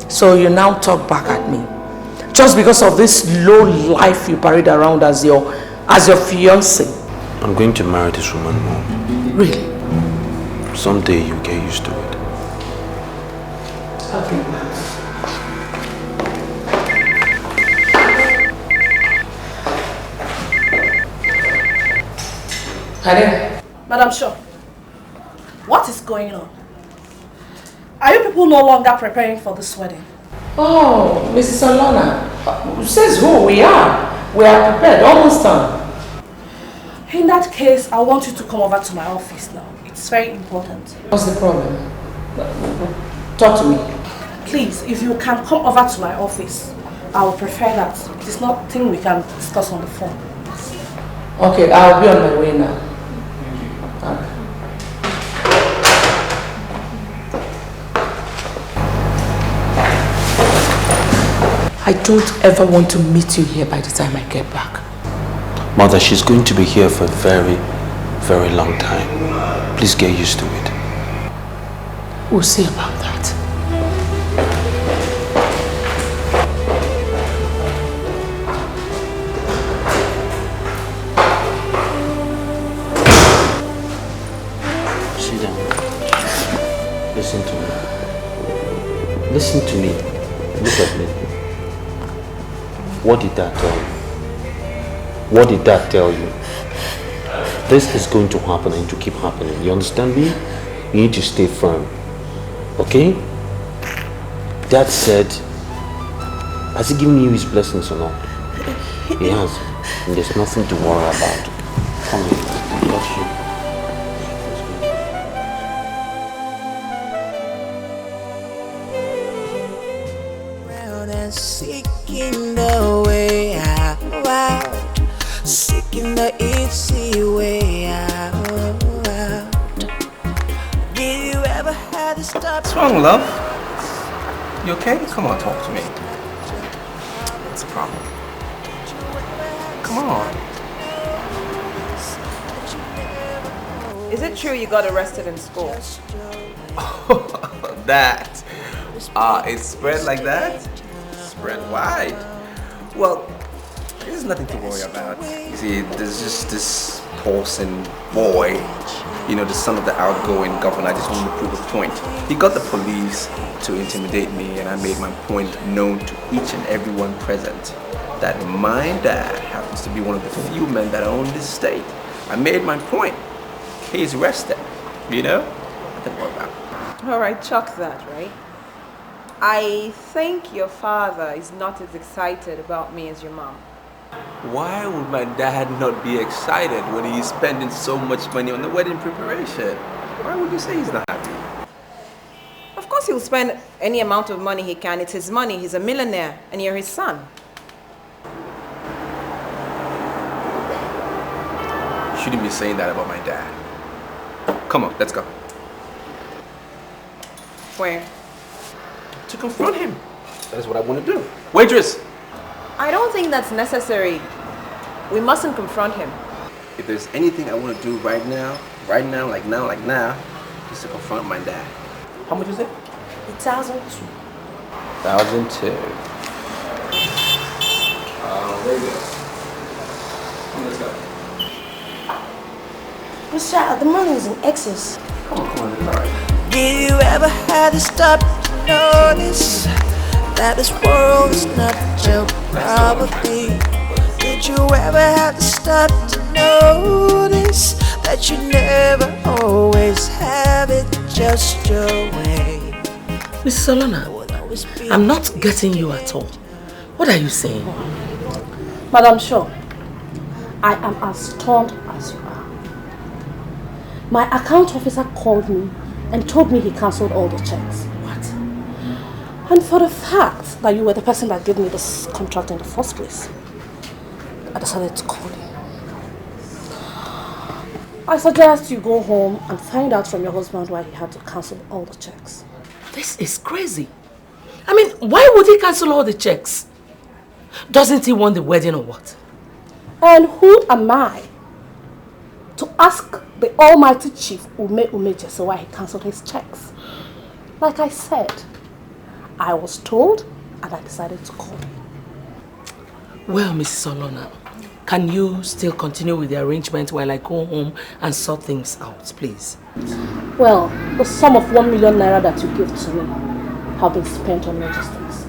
So you now talk back at me. Just because of this low life you parade around as your fiancé. I'm going to marry this woman, Mom. Really? Someday you get used to it. Okay. Hello? Madam Shaw, what is going on? Are you people no longer preparing for this wedding? Oh, Mrs. Alana, says who we are. We are prepared, almost done. In that case, I want you to come over to my office now. It's very important. What's the problem? Talk to me. Please, if you can come over to my office, I would prefer that. It is not a thing we can discuss on the phone. Okay, I'll be on my way now. Okay. I don't ever want to meet you here by the time I get back. Mother, she's going to be here for a very, very long time. Please get used to it. We'll see about that. Sit down. Listen to me. Listen to me. Look at me. What did that tell you? What did that tell you? This is going to happen and to keep happening. You understand me? You need to stay firm. Okay? Dad said, has he given you his blessings or not? He has. And there's nothing to worry about. Come here. I got you. Seeking the way out, seeking the easy way out. Did you ever have to stop? What's wrong, love? You okay? Come on, talk to me. What's the problem? Come on. Is it true you got arrested in school? That. It's spread like that? Spread wide. Well, there's nothing to worry about. You see, there's just this Paulson boy, you know, the son of the outgoing governor. I just wanted to prove a point. He got the police to intimidate me, and I made my point known to each and everyone present that my dad happens to be one of the few men that own this state. I made my point. He's arrested, you know? Nothing to worry about. All right, chuck that, right? I think your father is not as excited about me as your mom. Why would my dad not be excited when he's spending so much money on the wedding preparation? Why would you say he's not happy? Of course he'll spend any amount of money he can. It's his money. He's a millionaire and you're his son. You shouldn't be saying that about my dad. Come on, let's go. Where? To confront him. That is what I want to do. Waitress! I don't think that's necessary. We mustn't confront him. If there's anything I want to do right now, like now, is to confront my dad. How much is it? 1,002. 1,002. There you go. Let's go. Michelle, the money is in excess. Come on, it's alright. Did you ever have to stop to notice that this world is not your property? Did you ever have to stop to notice that you never always have it just your way? Mrs. Solana, I'm not getting you at all. What are you saying? Madam Shaw, I am as stunned as you are. My account officer called me and told me he cancelled all the checks. What? And for the fact that you were the person that gave me this contract in the first place, I decided to call you. I suggest you go home and find out from your husband why he had to cancel all the checks. This is crazy. I mean, why would he cancel all the checks? Doesn't he want the wedding or what? And who am I to ask the almighty chief Umeje why he cancelled his checks? Like I said, I was told and I decided to call you. Well, Mrs. Solana, can you still continue with the arrangement while I go home and sort things out, please? Well, the sum of 1 million naira that you gave to me have been spent on logistics.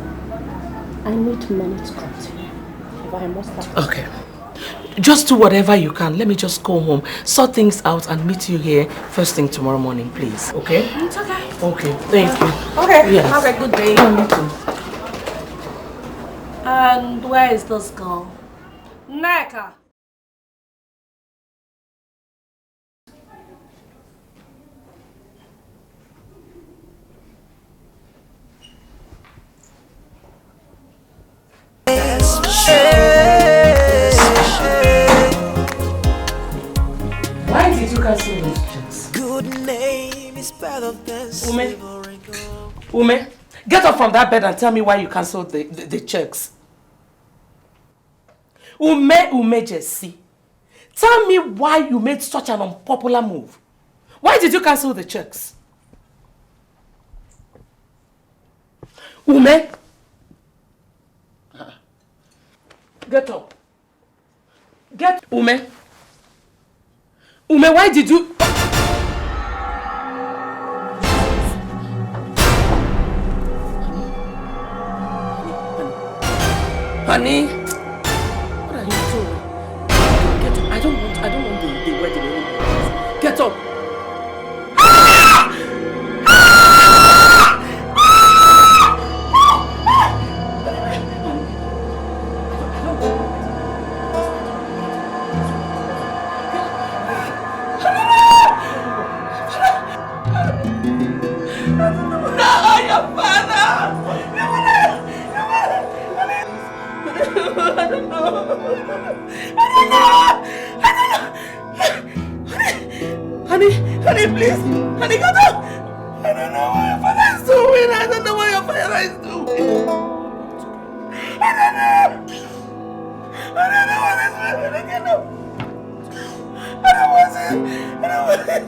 I need money to continue. If I must have. Okay. Just do whatever you can. Let me just go home, sort things out and meet you here first thing tomorrow morning, please. Okay? It's okay. Okay, thank you. Okay, Yes. have a good day. You too. And where is this girl? Neka. Why did you cancel those checks? Good name is better than Ume, get up from that bed and tell me why you cancelled the checks. Ume Jesse, tell me why you made such an unpopular move. Why did you cancel the checks? Ume, get up. Get Ume. Ume, why did you? Honey, what are you doing? Get up. I don't want the wedding anymore. Get up. Honey, please. Honey, get up. I don't know what your father is doing. I don't know what your father is doing. I don't know what is happening. Get up. I don't want it. I don't want it.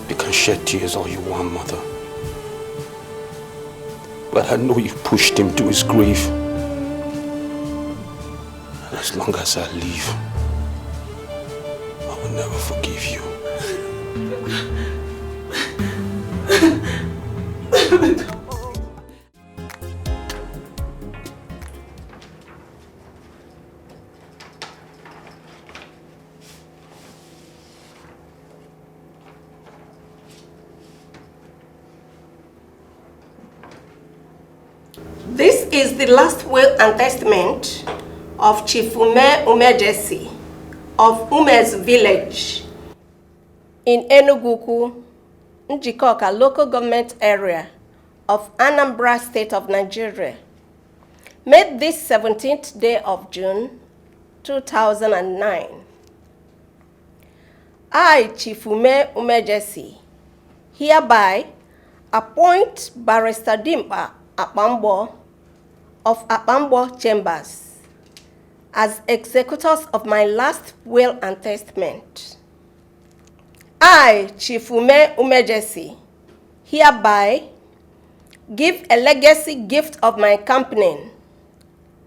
You can shed tears all you want, mother. But I know you pushed him to his grave. And as long as I live, I will never forgive you. This is the last will and testament of Chief Umejesi of Ume's village in Enugu, Njikoka local government area of Anambra State of Nigeria, made this 17th day of June 2009. I, Chief Umejesi, hereby appoint Barrister Dimba Akpambo of Akpambo Chambers as executors of my last will and testament. I, Chief Umejesi, hereby give a legacy gift of my company,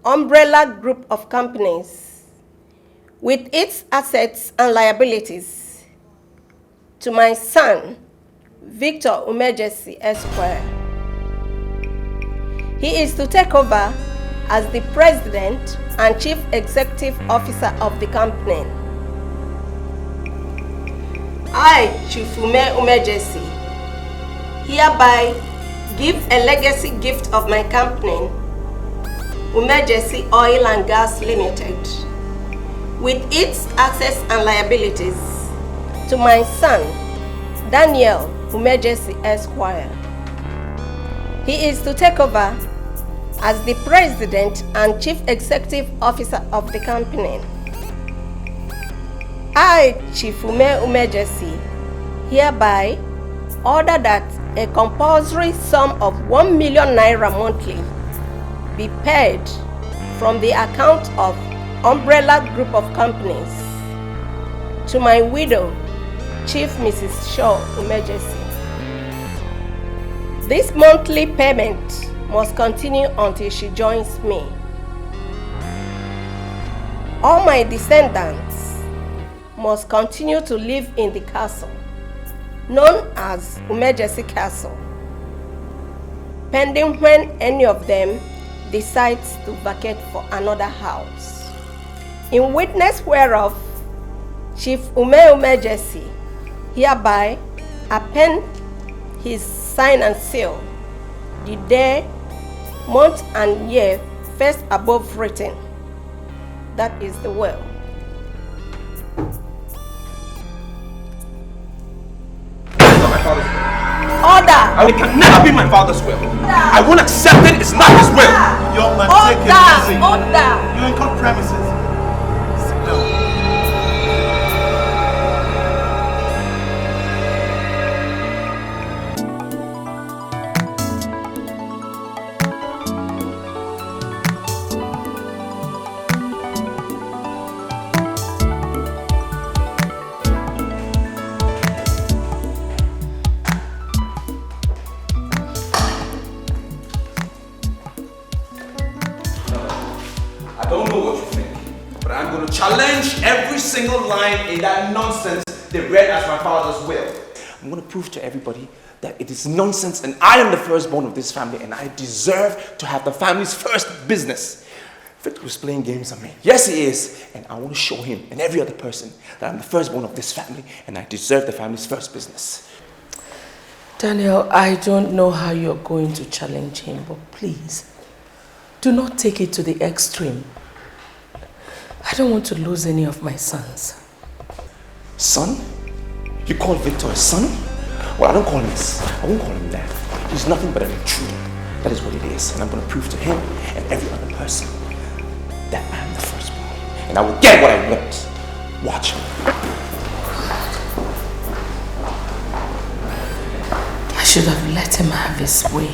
Umbrella Group of Companies, with its assets and liabilities, to my son, Victor Umejesi Esquire. He is to take over as the President and Chief Executive Officer of the company. I, Chief Umejesi, hereby give a legacy gift of my company, Umejesi Oil and Gas Limited, with its assets and liabilities, to my son, Daniel Umejesi Esquire. He is to take over as the President and Chief Executive Officer of the company. I, Chief Umejesi, hereby order that a compulsory sum of 1 million naira monthly be paid from the account of Umbrella Group of Companies to my widow, Chief Mrs. Shaw Umejesi. This monthly payment must continue until she joins me. All my descendants must continue to live in the castle, known as Umejesi Castle, pending when any of them decides to vacate for another house. In witness whereof, Chief Umejesi hereby append his sign and seal, the day, month, and year first above written. That is the will. Order! It can never be my father's will. I won't accept it. It's not his will. Young man, take it easy. Order! You're in court premises. Sit down. Challenge every single line in that nonsense they read as my father's will. I'm going to prove to everybody that it is nonsense and I am the firstborn of this family and I deserve to have the family's first business. Vicker was playing games on me. Yes, he is. And I want to show him and every other person that I'm the firstborn of this family and I deserve the family's first business. Daniel, I don't know how you're going to challenge him, but please, do not take it to the extreme. I don't want to lose any of my sons. Son? You call Victor a son? Well, I don't call him this. I won't call him that. He's nothing but an intruder. That is what it is. And I'm going to prove to him and every other person that I am the firstborn. And I will get what I want. Watch me. I should have let him have his way.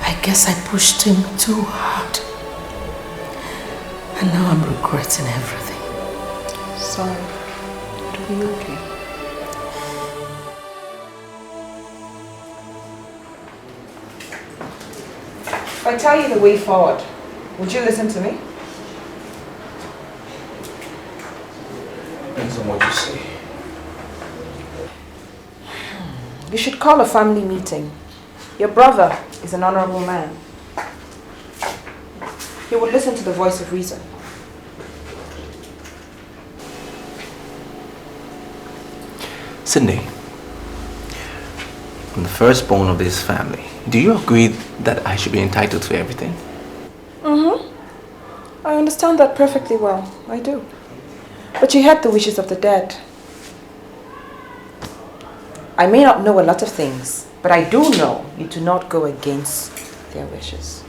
I guess I pushed him too hard. And now I'm regretting everything. Sorry. It'll be okay. I tell you the way forward, would you listen to me? Depends on what you say. You should call a family meeting. Your brother is an honorable man. He would listen to the voice of reason. Cindy, I'm the firstborn of this family. Do you agree that I should be entitled to everything? I understand that perfectly well. I do. But you heard the wishes of the dead. I may not know a lot of things, but I do know you do not go against their wishes.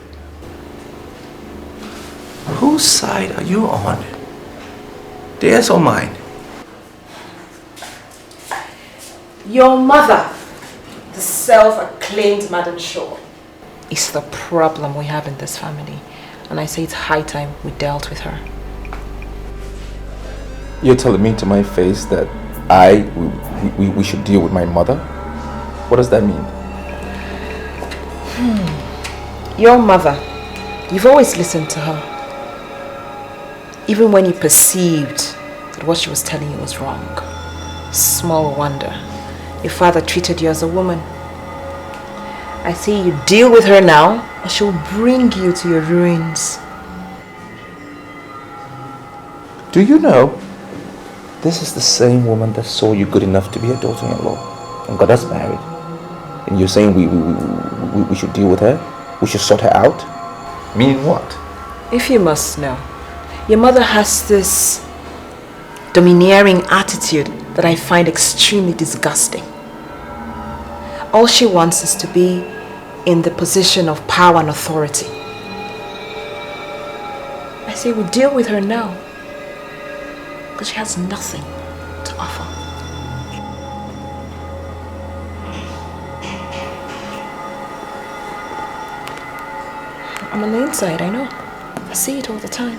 Whose side are you on? Theirs or mine? Your mother, the self-acclaimed Madam Shaw, is the problem we have in this family. And I say it's high time we dealt with her. You're telling me to my face that we should deal with my mother? What does that mean? Your mother, you've always listened to her. Even when you perceived that what she was telling you was wrong. Small wonder your father treated you as a woman. I say you deal with her now, or she'll bring you to your ruins. Do you know, this is the same woman that saw you good enough to be her daughter-in-law and got us married. And you're saying we should deal with her? We should sort her out? Meaning what? If you must know, your mother has this domineering attitude that I find extremely disgusting. All she wants is to be in the position of power and authority. I say we deal with her now, because she has nothing to offer. I'm on the inside, I know. I see it all the time.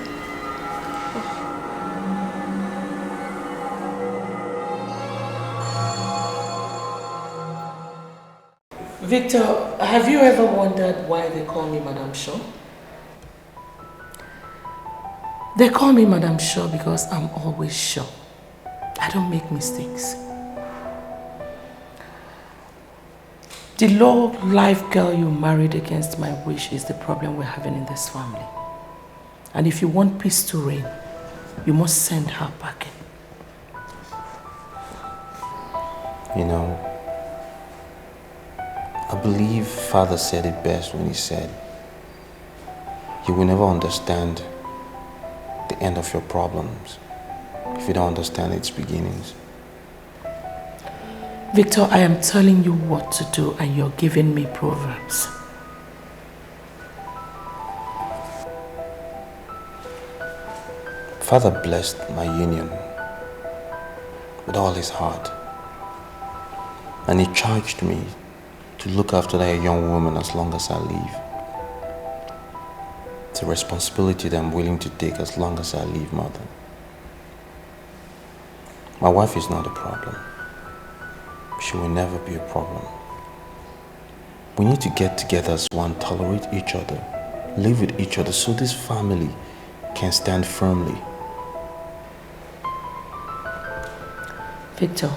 Victor, have you ever wondered why they call me Madame Shaw? They call me Madame Shaw because I'm always sure. I don't make mistakes. The low-life girl you married against my wish is the problem we're having in this family. And if you want peace to reign, you must send her back in. You know, I believe Father said it best when he said, you will never understand the end of your problems if you don't understand its beginnings. Victor, I am telling you what to do and you're giving me proverbs. Father blessed my union with all his heart, and he charged me to look after that young woman as long as I live. It's a responsibility that I'm willing to take as long as I live, Mother. My wife is not a problem. She will never be a problem. We need to get together as one, tolerate each other, live with each other so this family can stand firmly. Victor,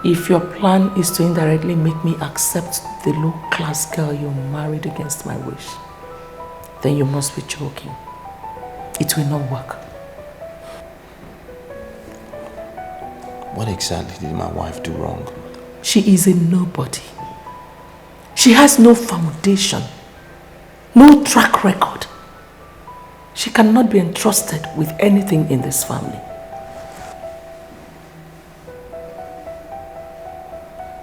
if your plan is to indirectly make me accept the low-class girl you married against my wish, then you must be joking. It will not work. What exactly did my wife do wrong? She is a nobody. She has no foundation, no track record. She cannot be entrusted with anything in this family.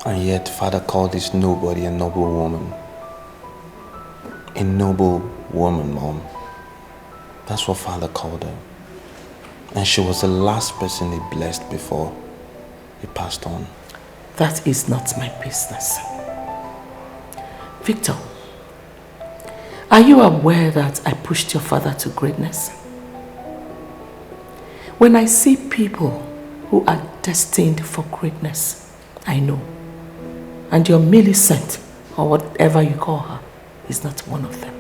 And yet, Father called this nobody a noble woman. A noble woman, Mom. That's what Father called her. And she was the last person he blessed before he passed on. That is not my business. Victor, are you aware that I pushed your father to greatness? When I see people who are destined for greatness, I know. And your Millicent, or whatever you call her, is not one of them.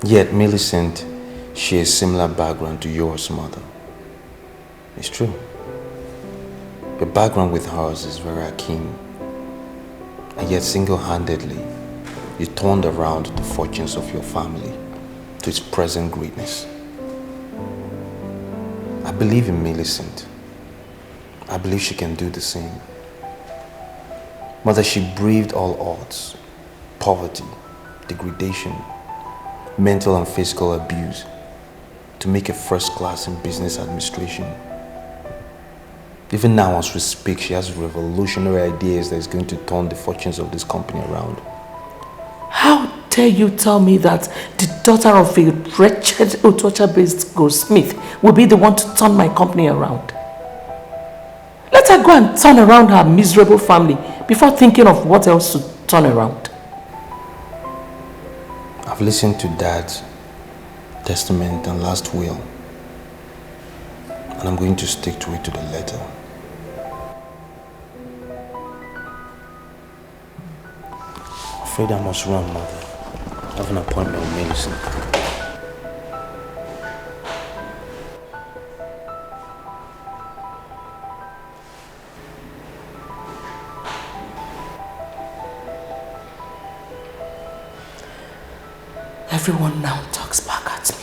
Yet Millicent shares similar background to yours, mother. It's true. Your background with hers is very akin. And yet single-handedly, you turned around the fortunes of your family to its present greatness. I believe in Millicent. I believe she can do the same. Mother, she braved all odds, poverty, degradation, mental and physical abuse to make a first class in business administration. Even now as we speak, she has revolutionary ideas that is going to turn the fortunes of this company around. How dare you tell me that the daughter of a wretched Otocha-based goldsmith will be the one to turn my company around? Let her go and turn around her miserable family before thinking of what else to turn around. I've listened to Dad's testament and last will, and I'm going to stick to it to the letter. I'm afraid I must run, Mother. I have an appointment with Millicent. Everyone now talks back at me.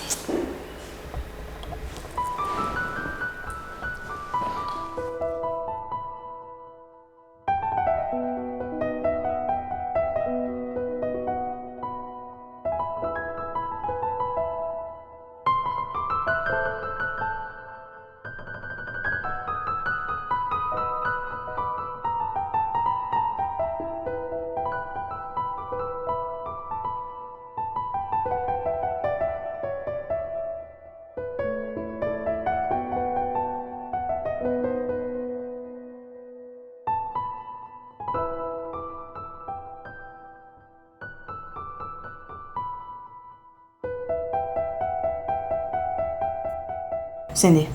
Cindy,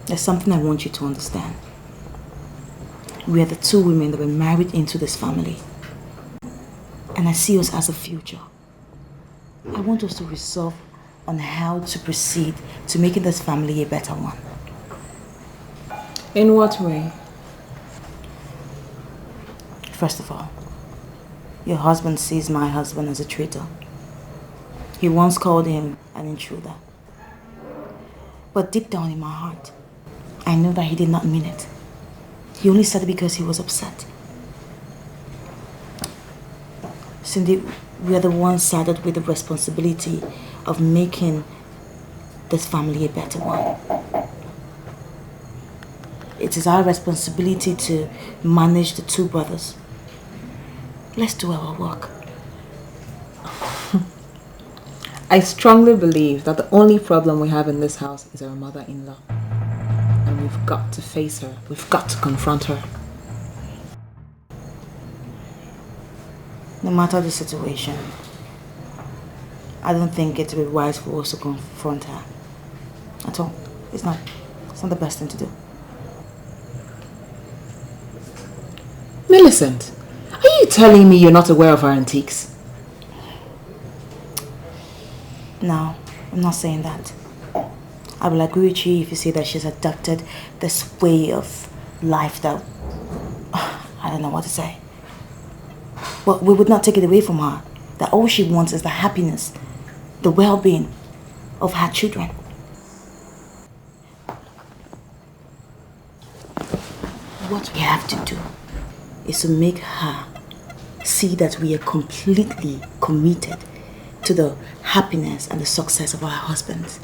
there's something I want you to understand. We are the two women that were married into this family. And I see us as a future. I want us to resolve on how to proceed to making this family a better one. In what way? First of all, your husband sees my husband as a traitor. He once called him an intruder. But deep down in my heart, I know that he did not mean it. He only said it because he was upset. Cindy, we are the ones saddled with the responsibility of making this family a better one. It is our responsibility to manage the two brothers. Let's do our work. I strongly believe that the only problem we have in this house is our mother-in-law. And we've got to face her. We've got to confront her. No matter the situation, I don't think it would be wise for us to confront her. At all. It's not the best thing to do. Millicent, are you telling me you're not aware of our antiques? No, I'm not saying that. I will agree with you if you say that she's adopted this way of life that... I don't know what to say. But we would not take it away from her. That all she wants is the happiness, the well-being of her children. What we have to do is to make her see that we are completely committed to the happiness and the success of our husbands.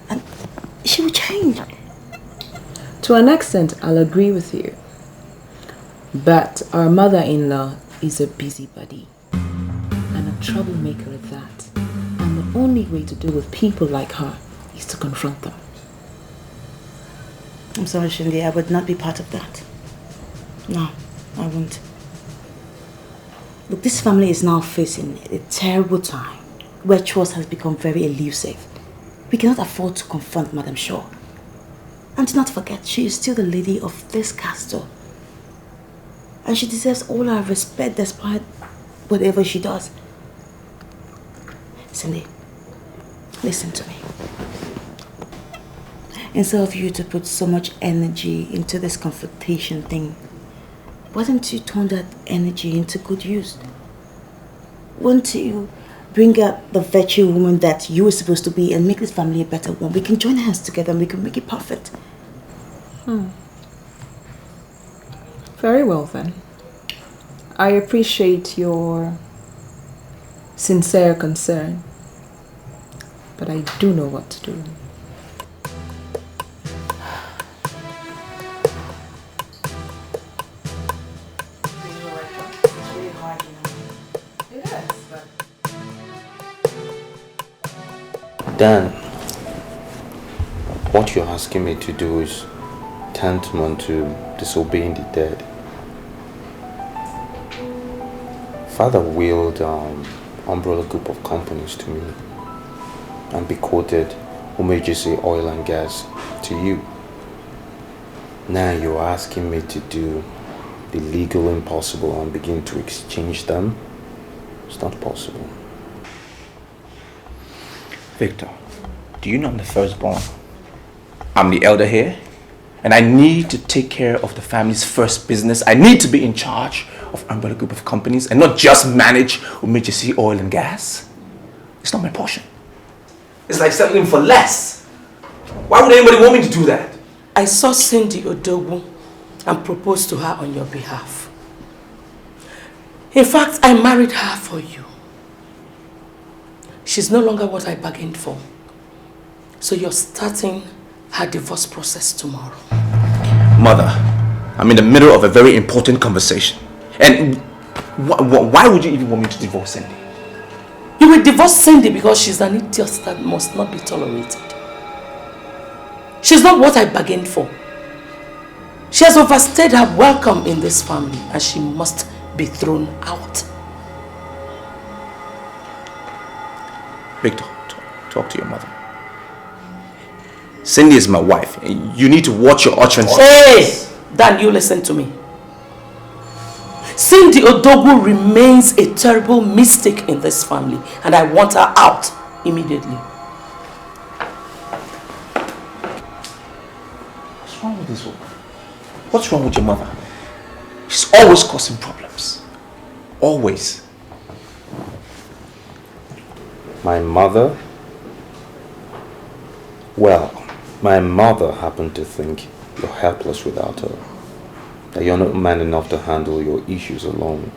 And she will change. To an extent, I'll agree with you. But our mother-in-law is a busybody and a troublemaker at that. And the only way to deal with people like her is to confront them. I'm sorry, Shindy, I would not be part of that. No, I won't. Look, this family is now facing a terrible time where trust has become very elusive. We cannot afford to confront Madam Shaw. And do not forget, she is still the lady of this castle. And she deserves all our respect despite whatever she does. Cindy, listen to me. Instead of you to put so much energy into this confrontation thing, why don't you turn that energy into good use? Why don't you bring out the virtue woman that you were supposed to be and make this family a better one? We can join hands together and we can make it perfect. Very well then. I appreciate your sincere concern, but I do know what to do. Dan, what you're asking me to do is tantamount to disobeying the dead. Father willed umbrella group of companies to me and bequeathed Umejisi Oil and Gas to you. Now you're asking me to do the legal impossible and begin to exchange them? It's not possible. Victor, do you know I'm the firstborn? I'm the elder here, and I need to take care of the family's first business. I need to be in charge of umbrella group of companies and not just manage Umejisi Oil and Gas. It's not my portion. It's like settling for less. Why would anybody want me to do that? I saw Cindy Odogwu and proposed to her on your behalf. In fact, I married her for you. She's no longer what I bargained for. So you're starting her divorce process tomorrow. Mother, I'm in the middle of a very important conversation. And why would you even want me to divorce Cindy? You will divorce Cindy because she's an idiot that must not be tolerated. She's not what I bargained for. She has overstayed her welcome in this family and she must be thrown out. Victor, talk to your mother. Cindy is my wife. You need to watch your utterances. Hey! Dan, you listen to me. Cindy Odogwu remains a terrible mistake in this family and I want her out immediately. What's wrong with this woman? What's wrong with your mother? She's always causing problems. Always. My mother? Well, my mother happened to think you're helpless without her. That you're not man enough to handle your issues alone.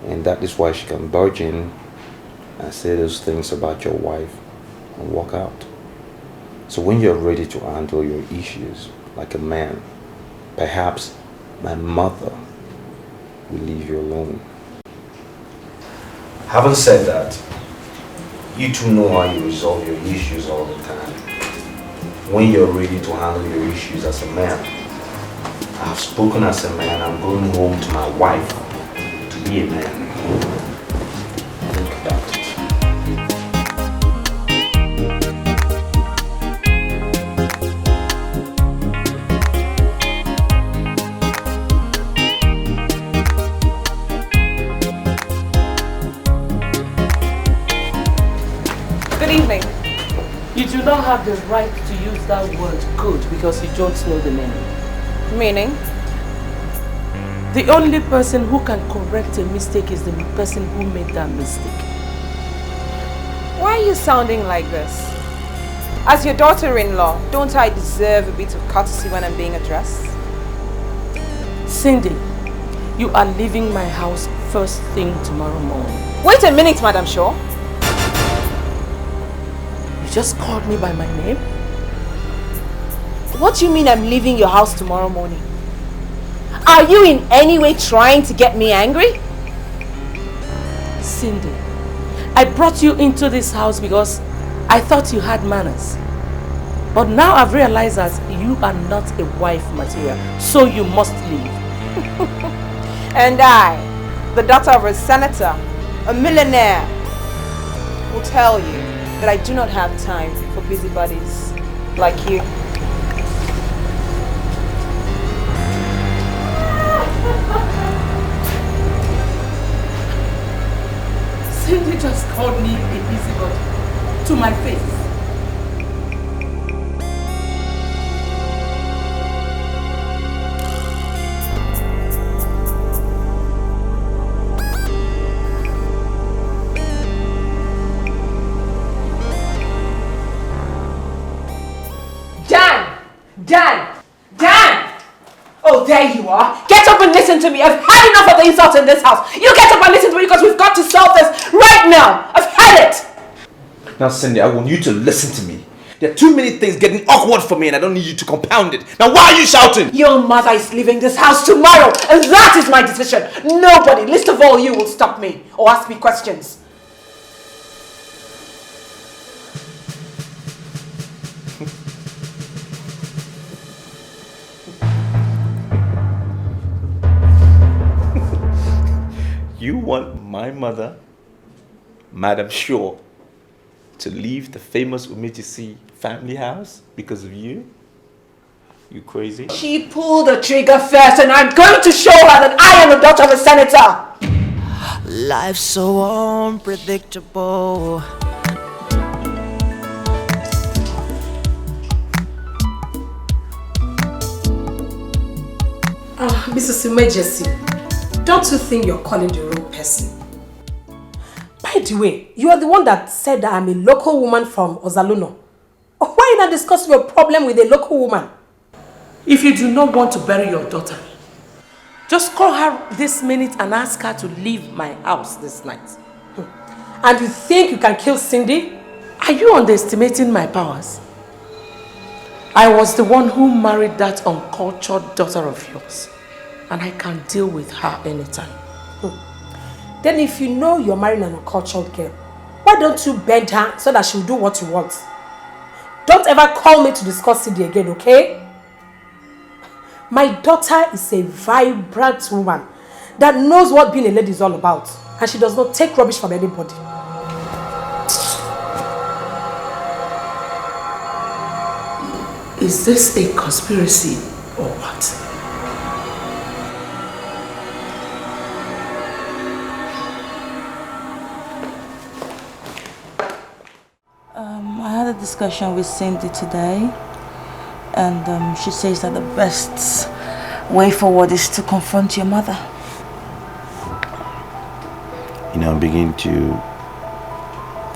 And that is why she can barge in and say those things about your wife and walk out. So when you're ready to handle your issues like a man, perhaps my mother will leave you alone. Having said that, you two know how you resolve your issues all the time. When you're ready to handle your issues as a man, I have spoken as a man. I'm going home to my wife to be a man. Think about it. Good evening. You do not have the right to use that word good because you don't know the meaning. Meaning? The only person who can correct a mistake is the person who made that mistake. Why are you sounding like this? As your daughter-in-law, don't I deserve a bit of courtesy when I'm being addressed? Cindy, you are leaving my house first thing tomorrow morning. Wait a minute, Madam Shaw. You just called me by my name? What do you mean I'm leaving your house tomorrow morning? Are you in any way trying to get me angry? Cindy, I brought you into this house because I thought you had manners. But now I've realized that you are not a wife material, so you must leave. And I, the daughter of a senator, a millionaire, will tell you that I do not have time for busybodies like you. Cindy just called me a busybody to my face. Dan! Oh, there you are. Get up and listen to me. I've had enough of the insults in this house. You get up and listen to me because we've got to solve this right now. I've had it. Now, Cindy, I want you to listen to me. There are too many things getting awkward for me and I don't need you to compound it. Now, why are you shouting? Your mother is leaving this house tomorrow and that is my decision. Nobody, least of all you, will stop me or ask me questions. You want my mother, Madam Shaw, to leave the famous Umejisi family house because of you? You crazy? She pulled the trigger first and I'm going to show her that I am the daughter of a senator. Life's so unpredictable. Mrs. Umejisi, don't you think you're calling the wrong person? By the way, you are the one that said that I'm a local woman from Ozaluno. Why are you not discussing your problem with a local woman? If you do not want to bury your daughter, just call her this minute and ask her to leave my house this night. And you think you can kill Cindy? Are you underestimating my powers? I was the one who married that uncultured daughter of yours. And I can deal with her anytime. Then if you know you're marrying an uncultured girl, why don't you bend her so that she'll do what you want? Don't ever call me to discuss Cindy again, okay? My daughter is a vibrant woman that knows what being a lady is all about. And she does not take rubbish from anybody. Is this a conspiracy or what? I had a discussion with Cindy today, and she says that the best way forward is to confront your mother. You know, I'm beginning to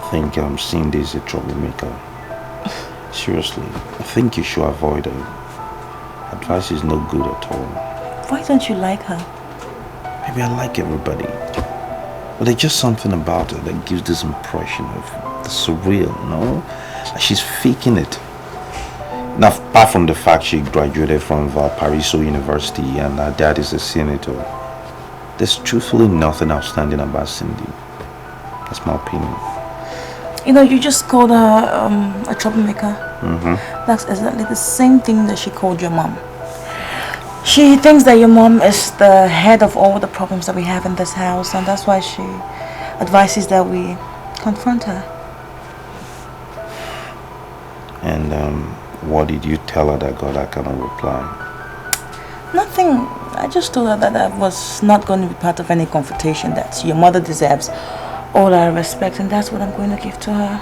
think Cindy is a troublemaker. Seriously, I think you should avoid her. Advice is no good at all. Why don't you like her? Maybe I like everybody. But there's just something about her that gives this impression of the surreal, no? Like she's faking it. Now, apart from the fact she graduated from Valparaiso University and her dad is a senator, there's truthfully nothing outstanding about Cindy. That's my opinion. You know, you just called her a troublemaker. That's exactly the same thing that she called your mom. She thinks that your mom is the head of all the problems that we have in this house, and that's why she advises that we confront her. And what did you tell her that got that kind of reply? Nothing. I just told her that I was not going to be part of any confrontation, that your mother deserves all our respect, and that's what I'm going to give to her.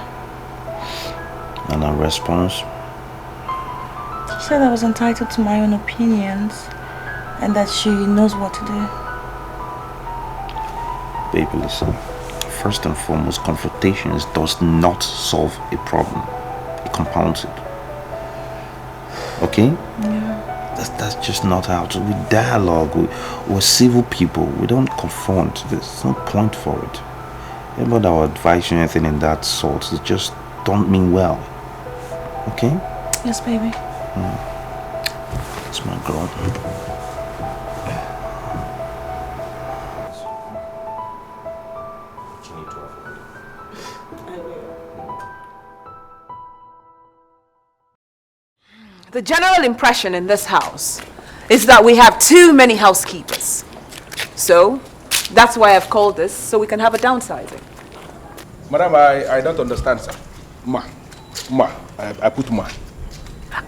And her response? She said I was entitled to my own opinions and that she knows what to do. Baby, listen. First and foremost, confrontations does not solve a problem. It compounds it. Okay? Yeah. That's just not how to. We dialogue. We're civil people. We don't confront. There's no point for it. Anybody that will advise you anything in that sort, it just don't mean well. Okay? Yes, baby. It's my girl. The general impression in this house is that we have too many housekeepers. So, that's why I've called this, so we can have a downsizing. Madam, I don't understand, sir. I put ma.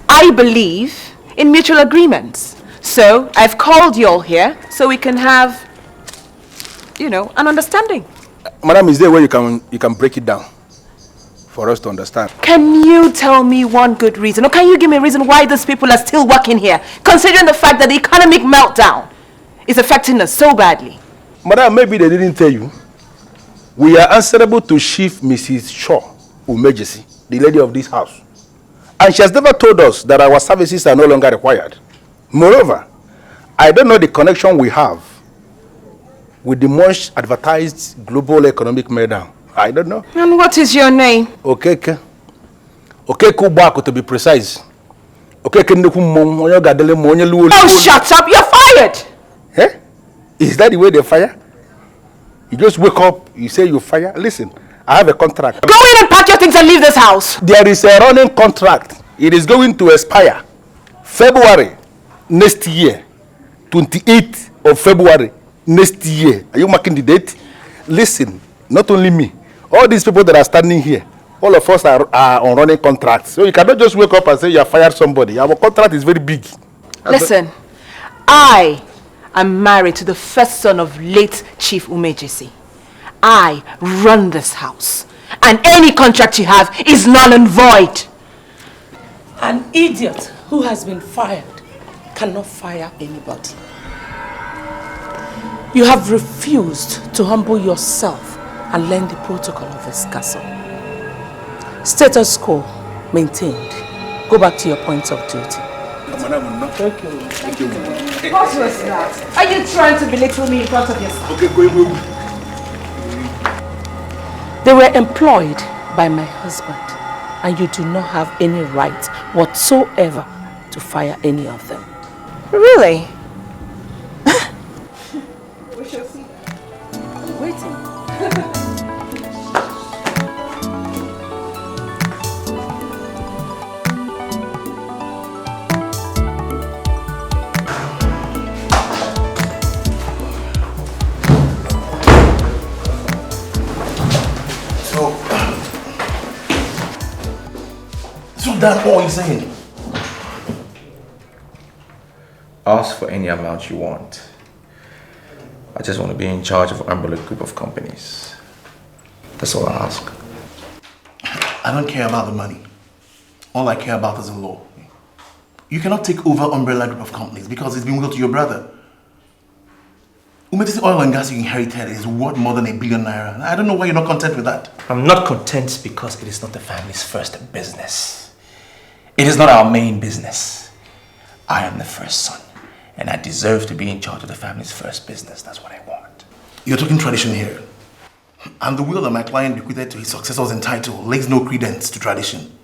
I believe in mutual agreements. So, I've called you all here so we can have, you know, an understanding. Madam, is there where you can break it down for us to understand? Can you tell me one good reason, or can you give me a reason why these people are still working here, considering the fact that the economic meltdown is affecting us so badly? Madam, maybe they didn't tell you. We are answerable to Chief Mrs. Shaw Umejesi, the lady of this house. And she has never told us that our services are no longer required. Moreover, I don't know the connection we have with the much advertised global economic meltdown. I don't know. And what is your name? Okeke. Okeke Ubako, to be precise. Okeke Ndukumo, Onyo Gadele Mo, Onyo Luo. Oh, shut up! You're fired! Eh? Is that the way they fire? You just wake up, you say you fire? Listen, I have a contract. Go in and pack your things and leave this house! There is a running contract. It is going to expire February next year. 28th of February next year. Are you marking the date? Listen, not only me. All these people that are standing here, all of us are on running contracts. So you cannot just wake up and say you have fired somebody. Our contract is very big. Listen, I am married to the first son of late Chief Umejesi. I run this house. And any contract you have is null and void. An idiot who has been fired cannot fire anybody. You have refused to humble yourself and learn the protocol of this castle. Status quo maintained. Go back to your points of duty. Thank you. Thank you. What was that? Are you trying to belittle me in front of yourself? Okay, go. They were employed by my husband, and you do not have any right whatsoever to fire any of them. Really? We shall see. I'm waiting. So that's all you're saying? Ask for any amount you want. I just want to be in charge of an umbrella group of companies. That's all I ask. I don't care about the money. All I care about is the law. You cannot take over umbrella group of companies because it's been willed to your brother. Umejesi Oil and Gas you inherited is worth more than ₦1 billion. I don't know why you're not content with that. I'm not content because it is not the family's first business. It is not our main business. I am the first son, and I deserve to be in charge of the family's first business. That's what I want. You're talking tradition here. And the will that my client bequeathed to his successors in title lays no credence to tradition.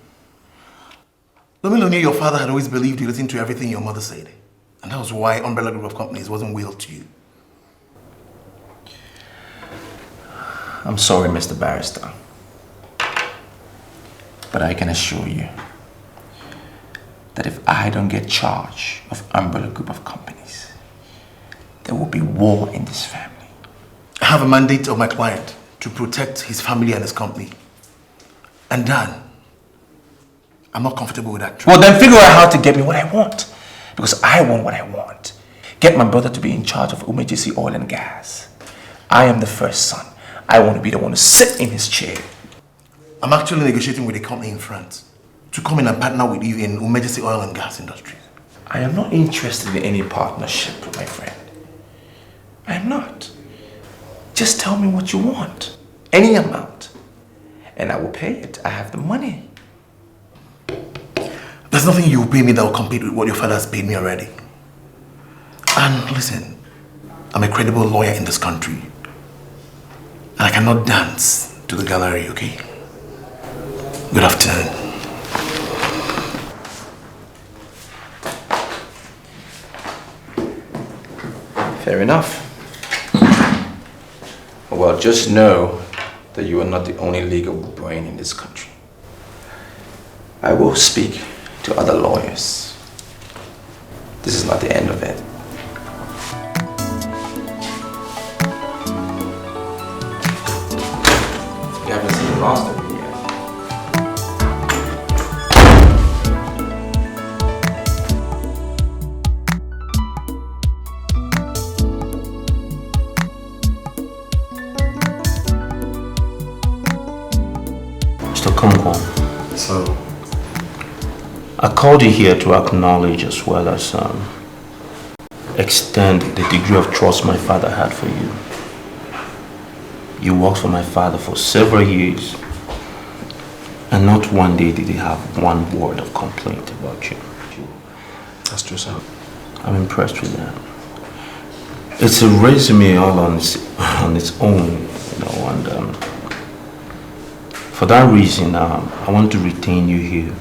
Lomi, your father had always believed you listened to everything your mother said. And that was why Umbrella Group of Companies wasn't willed to you. I'm sorry, Mr. Barrister. But I can assure you that if I don't get charge of Umbrella Group of Companies, there will be war in this family. I have a mandate of my client to protect his family and his company. And Dan, I'm not comfortable with that. Well, then figure out how to get me what I want. Because I want what I want. Get my brother to be in charge of Umejesi Oil and Gas. I am the first son. I want to be the one to sit in his chair. I'm actually negotiating with a company in France to come in and partner with you in Umejesi Oil and Gas industries. I am not interested in any partnership, my friend. I am not. Just tell me what you want. Any amount. And I will pay it. I have the money. There's nothing you will pay me that will compete with what your father has paid me already. And listen, I'm a credible lawyer in this country. And I cannot dance to the gallery, okay? Good afternoon. Fair enough. Well, just know that you are not the only legal brain in this country. I will speak to other lawyers. This is not the end of it. You haven't seen the last of me yet. Mr. Kongo. So, I called you here to acknowledge as well as extend the degree of trust my father had for you. You worked for my father for several years, and not one day did he have one word of complaint about you. That's true, sir. I'm impressed with that. It's a resume all on its own, you know, and for that reason, I want to retain you here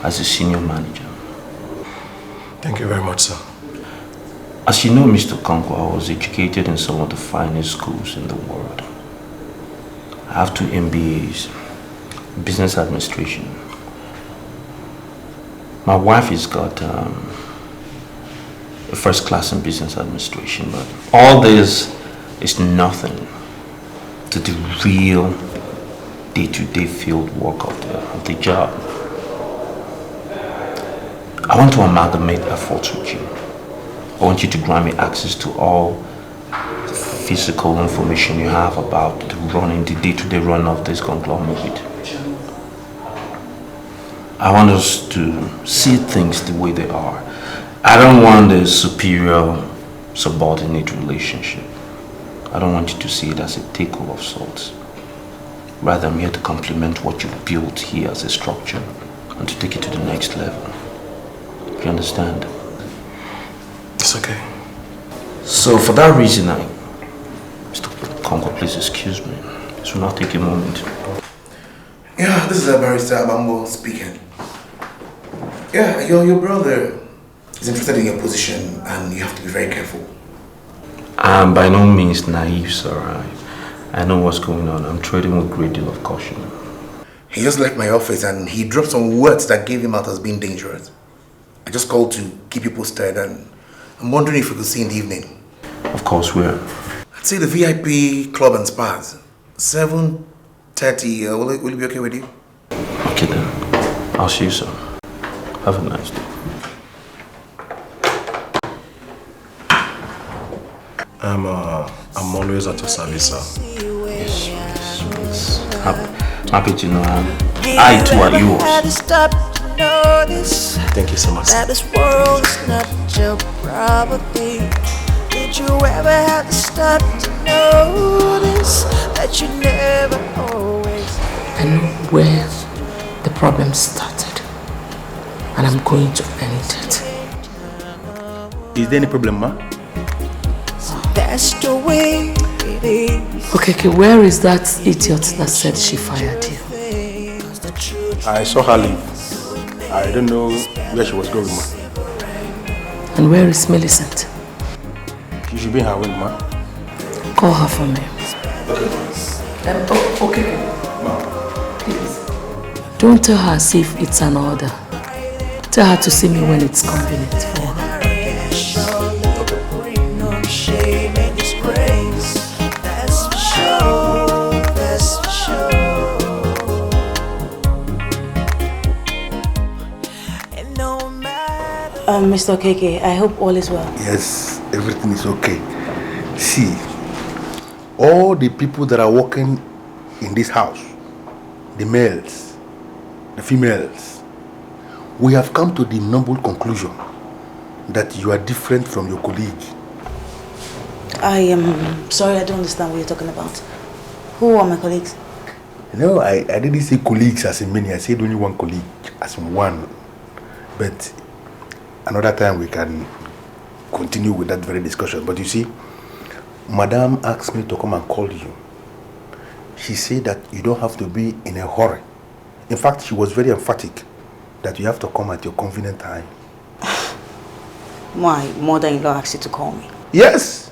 as a senior manager. Thank you very much, sir. As you know, Mr. Kongo, I was educated in some of the finest schools in the world. I have 2 MBAs, business administration. My wife has got a first class in business administration, but all this is nothing to the real day-to-day field work of the job. I want to amalgamate efforts with you. I want you to grant me access to all the physical information you have about the day-to-day run of this conglomerate. I want us to see things the way they are. I don't want a superior subordinate relationship. I don't want you to see it as a takeover of sorts. Rather, I'm here to complement what you've built here as a structure and to take it to the next level. You understand? It's okay. So for that reason, Mr. Kongo, please excuse me. This will not take a moment. Yeah, this is a barrister Abambo speaking. Yeah, your brother is interested in your position and you have to be very careful. I'm by no means naive, sir. I know what's going on. I'm trading with a great deal of caution. He just left my office and he dropped some words that gave him out as being dangerous. I just called to keep you posted and I'm wondering if we could see in the evening. Of course, where? I'd say the VIP Club and Spas. 7:30. Will it be okay with you? Okay then. I'll see you soon. Have a nice day. I'm always at your service, sir. Yes. Happy to know I too are yours. Thank you so much. That this world is not your property. Did you ever have to stop to notice that you never always? I know where the problem started, and I'm going to end it. Is there any problem, ma? That's the way it is. Okay, where is that idiot that said she fired you? I saw her leave. I don't know where she was going, ma. And where is Millicent? She should be in her wing, ma. Call her for me. Okay. Okay. Please. Don't tell her as if it's an order. Tell her to see me when it's convenient for her. Mr. KK, I hope all is well. Yes, everything is okay. See, all the people that are working in this house, the males, the females, we have come to the noble conclusion that you are different from your colleague. I am sorry, I don't understand what you're talking about. Who are my colleagues? No, I didn't say colleagues as in many. I said only one colleague as in one. But another time we can continue with that very discussion. But you see, Madame asked me to come and call you. She said that you don't have to be in a hurry. In fact, she was very emphatic that you have to come at your convenient time. My mother-in-law asked you to call me. Yes,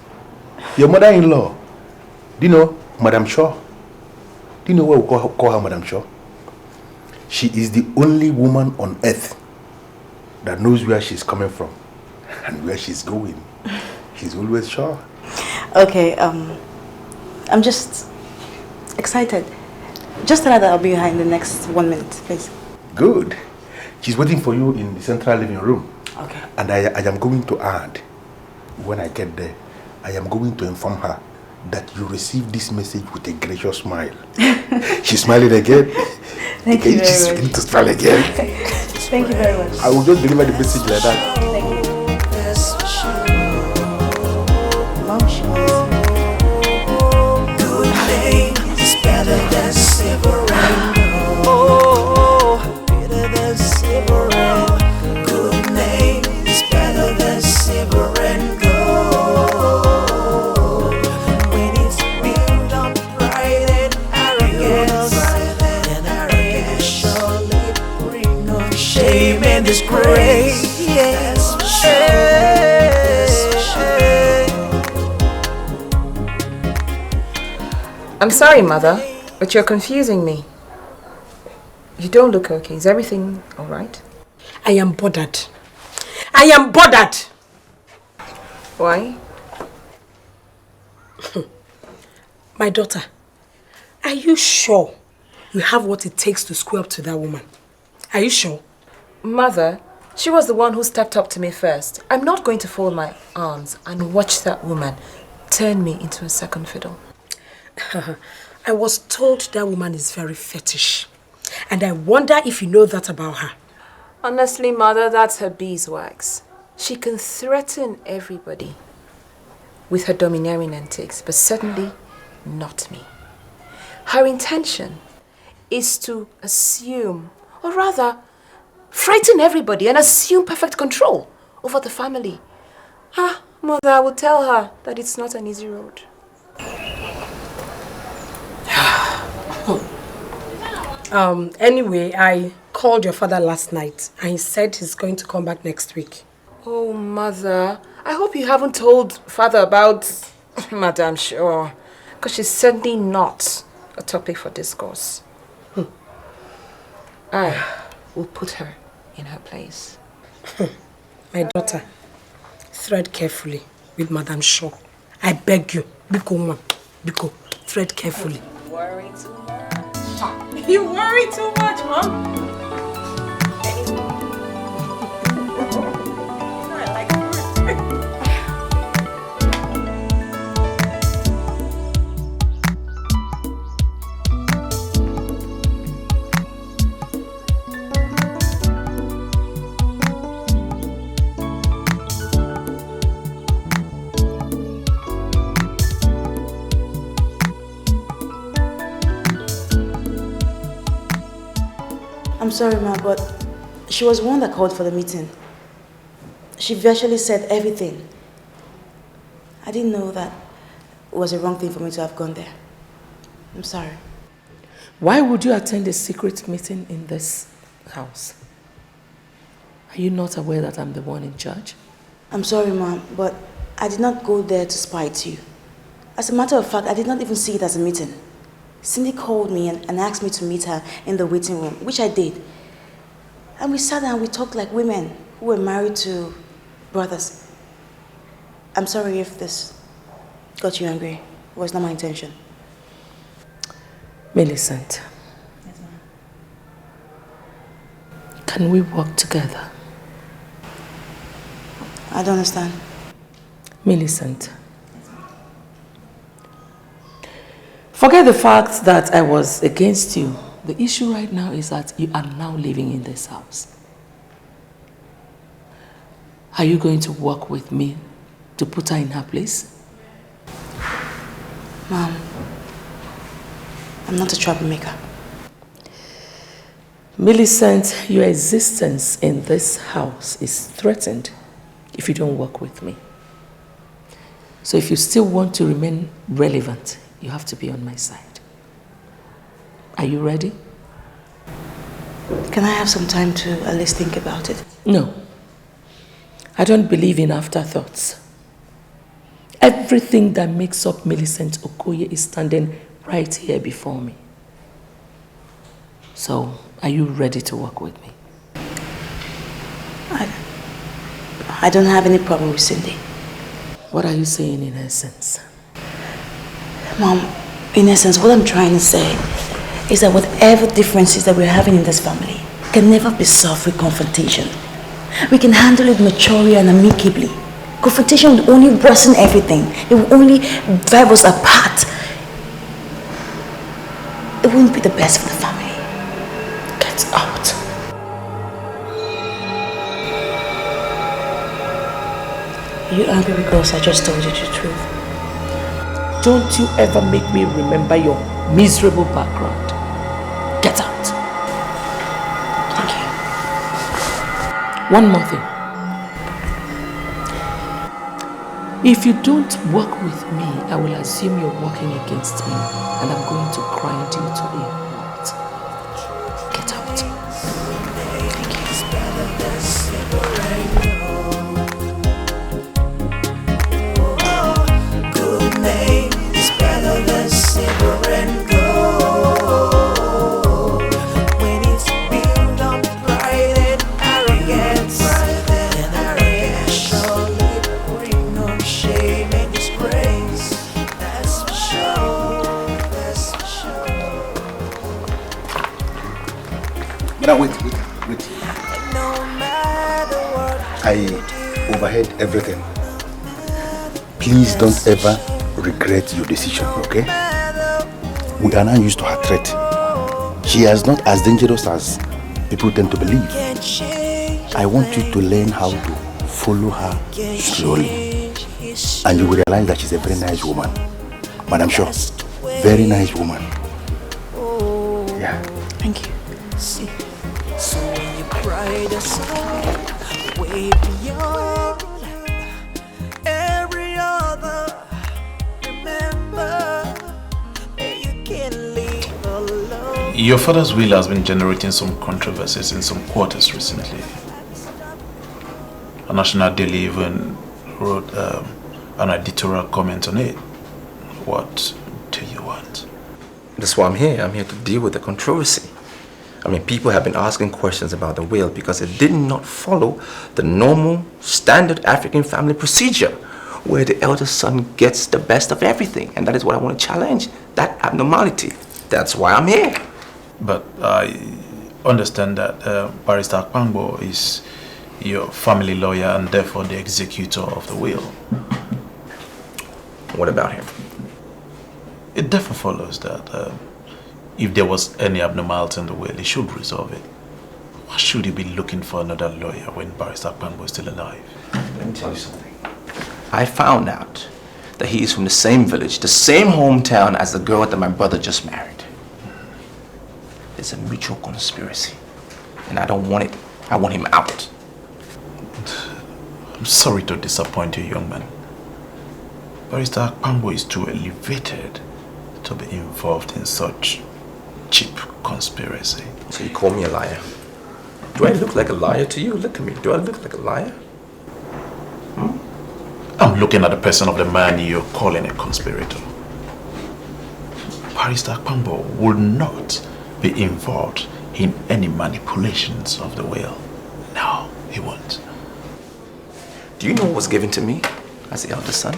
your mother-in-law. Do you know Madame Shaw? Do you know why we call her Madame Shaw? She is the only woman on earth that knows where she's coming from and where she's going. She's always sure. Okay, I'm just excited. Just tell her that I'll be behind the next 1 minute, please. Good. She's waiting for you in the central living room. Okay. And I am going to add, when I get there, I am going to inform her that you received this message with a gracious smile. She's smiling again. Thank you very much. Begin to smile again. Thank you very much. I will just deliver the message like that. Thank you. Good name is better than silver and gold. Oh, better than silver and good name is better than silver and gold. When it's built on pride and arrogance, then arrogance surely bring on shame and disgrace. Yes, I'm sorry, Mother, but you're confusing me. You don't look okay. Is everything all right? I am bothered. I am bothered! Why? My daughter, are you sure you have what it takes to square up to that woman? Are you sure? Mother, she was the one who stepped up to me first. I'm not going to fold my arms and watch that woman turn me into a second fiddle. I was told that woman is very fetish. And I wonder if you know that about her. Honestly, Mother, that's her beeswax. She can threaten everybody with her domineering antics, but certainly not me. Her intention is to assume, or rather, frighten everybody and assume perfect control over the family. Mother, I will tell her that it's not an easy road. Anyway, I called your father last night and he said he's going to come back next week. Oh, Mother, I hope you haven't told Father about Madame Shaw, because she's certainly not a topic for discourse. I will put her in her place. My daughter, thread carefully with Madame Shaw. I beg you, Biko, thread carefully. Worry too much. You worry too much, Mom. I'm sorry, Ma, but she was the one that called for the meeting. She virtually said everything. I didn't know that it was a wrong thing for me to have gone there. I'm sorry. Why would you attend a secret meeting in this house? Are you not aware that I'm the one in charge? I'm sorry, Mom, but I did not go there to spite you. As a matter of fact, I did not even see it as a meeting. Cindy called me and asked me to meet her in the waiting room, which I did. And we sat down and we talked like women who were married to brothers. I'm sorry if this got you angry. It was not my intention. Millicent. Yes, ma'am. Can we work together? I don't understand. Millicent. Forget the fact that I was against you. The issue right now is that you are now living in this house. Are you going to work with me to put her in her place? Mom, I'm not a troublemaker. Millicent, your existence in this house is threatened if you don't work with me. So if you still want to remain relevant, you have to be on my side. Are you ready? Can I have some time to at least think about it? No. I don't believe in afterthoughts. Everything that makes up Millicent Okoye is standing right here before me. So, are you ready to work with me? I don't have any problem with Cindy. What are you saying in essence? Mom, in essence, what I'm trying to say is that whatever differences that we're having in this family can never be solved with confrontation. We can handle it maturely and amicably. Confrontation will only worsen everything. It will only drive us apart. It wouldn't be the best for the family. Get out. Are you angry because I just told you the truth? Don't you ever make me remember your miserable background. Get out. Thank you. One more thing. If you don't work with me, I will assume you're working against me, and I'm going to grind you to a halt. Get out. Good name is better than silver and gold. When it's built on pride and arrogance, surely bring no shame and disgrace. That's for sure. That's for sure. Now wait. I overheard everything. Please don't ever regret your decision, okay? We are now used to her threat. She is not as dangerous as people tend to believe. I want you to learn how to follow her slowly. And you will realize that she's a very nice woman. Madam Shaw, very nice woman. Yeah. Thank you. So when you cry the song, way beyond every other, remember that you can live alone. Your father's will has been generating some controversies in some quarters recently. A national daily even wrote an editorial comment on it. What do you want? That's why I'm here. I'm here to deal with the controversy. I mean, people have been asking questions about the will because it did not follow the normal, standard African family procedure where the eldest son gets the best of everything. And that is what I want to challenge, that abnormality. That's why I'm here. But I understand that Barrister Akpangbo is your family lawyer and therefore the executor of the will. What about him? It therefore follows that if there was any abnormality in the will, he should resolve it. Why should he be looking for another lawyer when Barrister Akpangbo is still alive? Let me tell you something. I found out that he is from the same village, the same hometown as the girl that my brother just married. It's a mutual conspiracy. And I don't want it. I want him out. I'm sorry to disappoint you, young man. Barrister Akpangbo is too elevated to be involved in such cheap conspiracy. So you call me a liar? Do I look like a liar to you? Look at me. Do I look like a liar? I'm looking at the person of the man you're calling a conspirator. Barrister Akpangbo would not be involved in any manipulations of the will. No, he won't. Do you know what was given to me as the eldest son?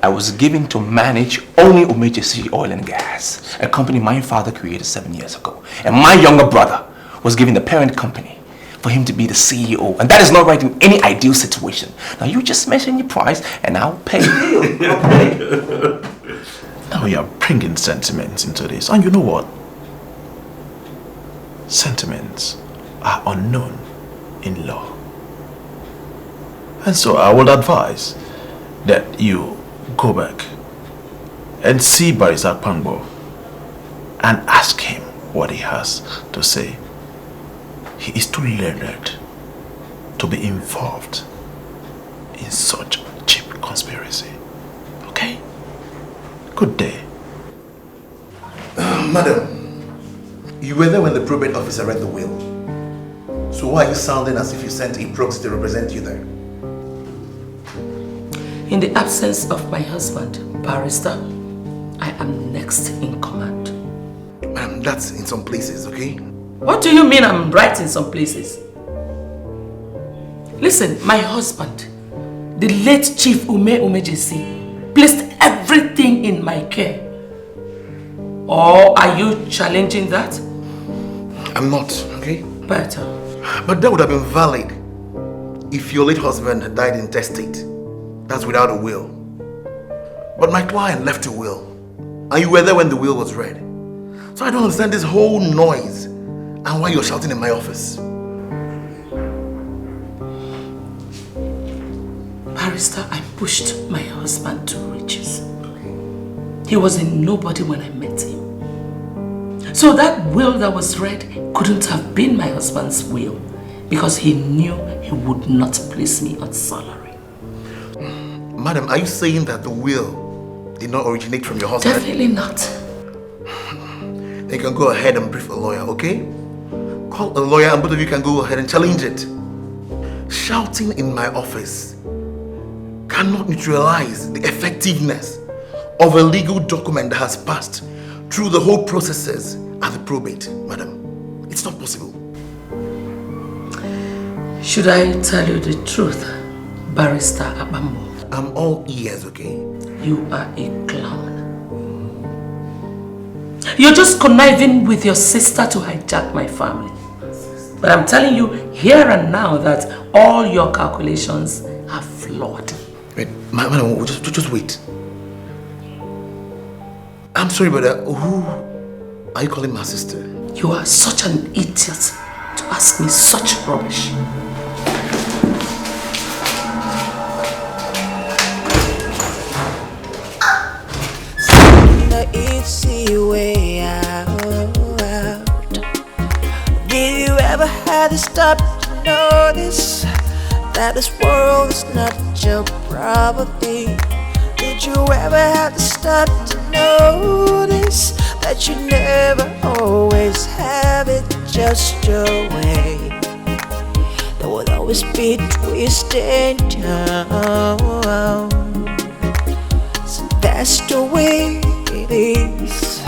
I was given to manage only Umejesi Oil and Gas, a company my father created 7 years ago. And my younger brother was given the parent company for him to be the CEO. And that is not right in any ideal situation. Now you just mention your price and I'll pay. I'll pay. Now you're bringing sentiments into this. And you know what? Sentiments are unknown in law. And so I would advise that you go back and see Barrister Akpangbo and ask him what he has to say. He is too learned to be involved in such cheap conspiracy. Okay? Good day. Madam, you were there when the probate officer read the will. So why are you sounding as if you sent a proxy to represent you there? In the absence of my husband, Barrister, I am next in command. Ma'am, that's in some places, okay? What do you mean I'm right in some places? Listen, my husband, the late Chief Umejesi, placed everything in my care. Or are you challenging that? I'm not, okay? Better. But that would have been valid if your late husband had died intestate. That's without a will. But my client left a will. And you were there when the will was read. So I don't understand this whole noise And why you're shouting in my office? Barrister, I pushed my husband to riches. He was a nobody when I met him. So that will that was read couldn't have been my husband's will because he knew he would not place me on salary. Madam, are you saying that the will did not originate from your husband? Definitely not. Then you can go ahead and brief a lawyer, okay? Call a lawyer and both of you can go ahead and challenge it. Shouting in my office cannot neutralize the effectiveness of a legal document that has passed through the whole processes at the probate, madam. It's not possible. Should I tell you the truth, Barrister Abambo? I'm all ears, okay? You are a clown. You're just conniving with your sister to hijack my family. But I'm telling you here and now that all your calculations are flawed. Wait, madam, just wait. I'm sorry, but who are you calling my sister? You are such an idiot to ask me such rubbish. The easy way out. Did you ever have to stop to notice that this world is not your property? Did you ever have to stop to notice that you never always have it just your way? There will always be twists and turns. So that's the way it is,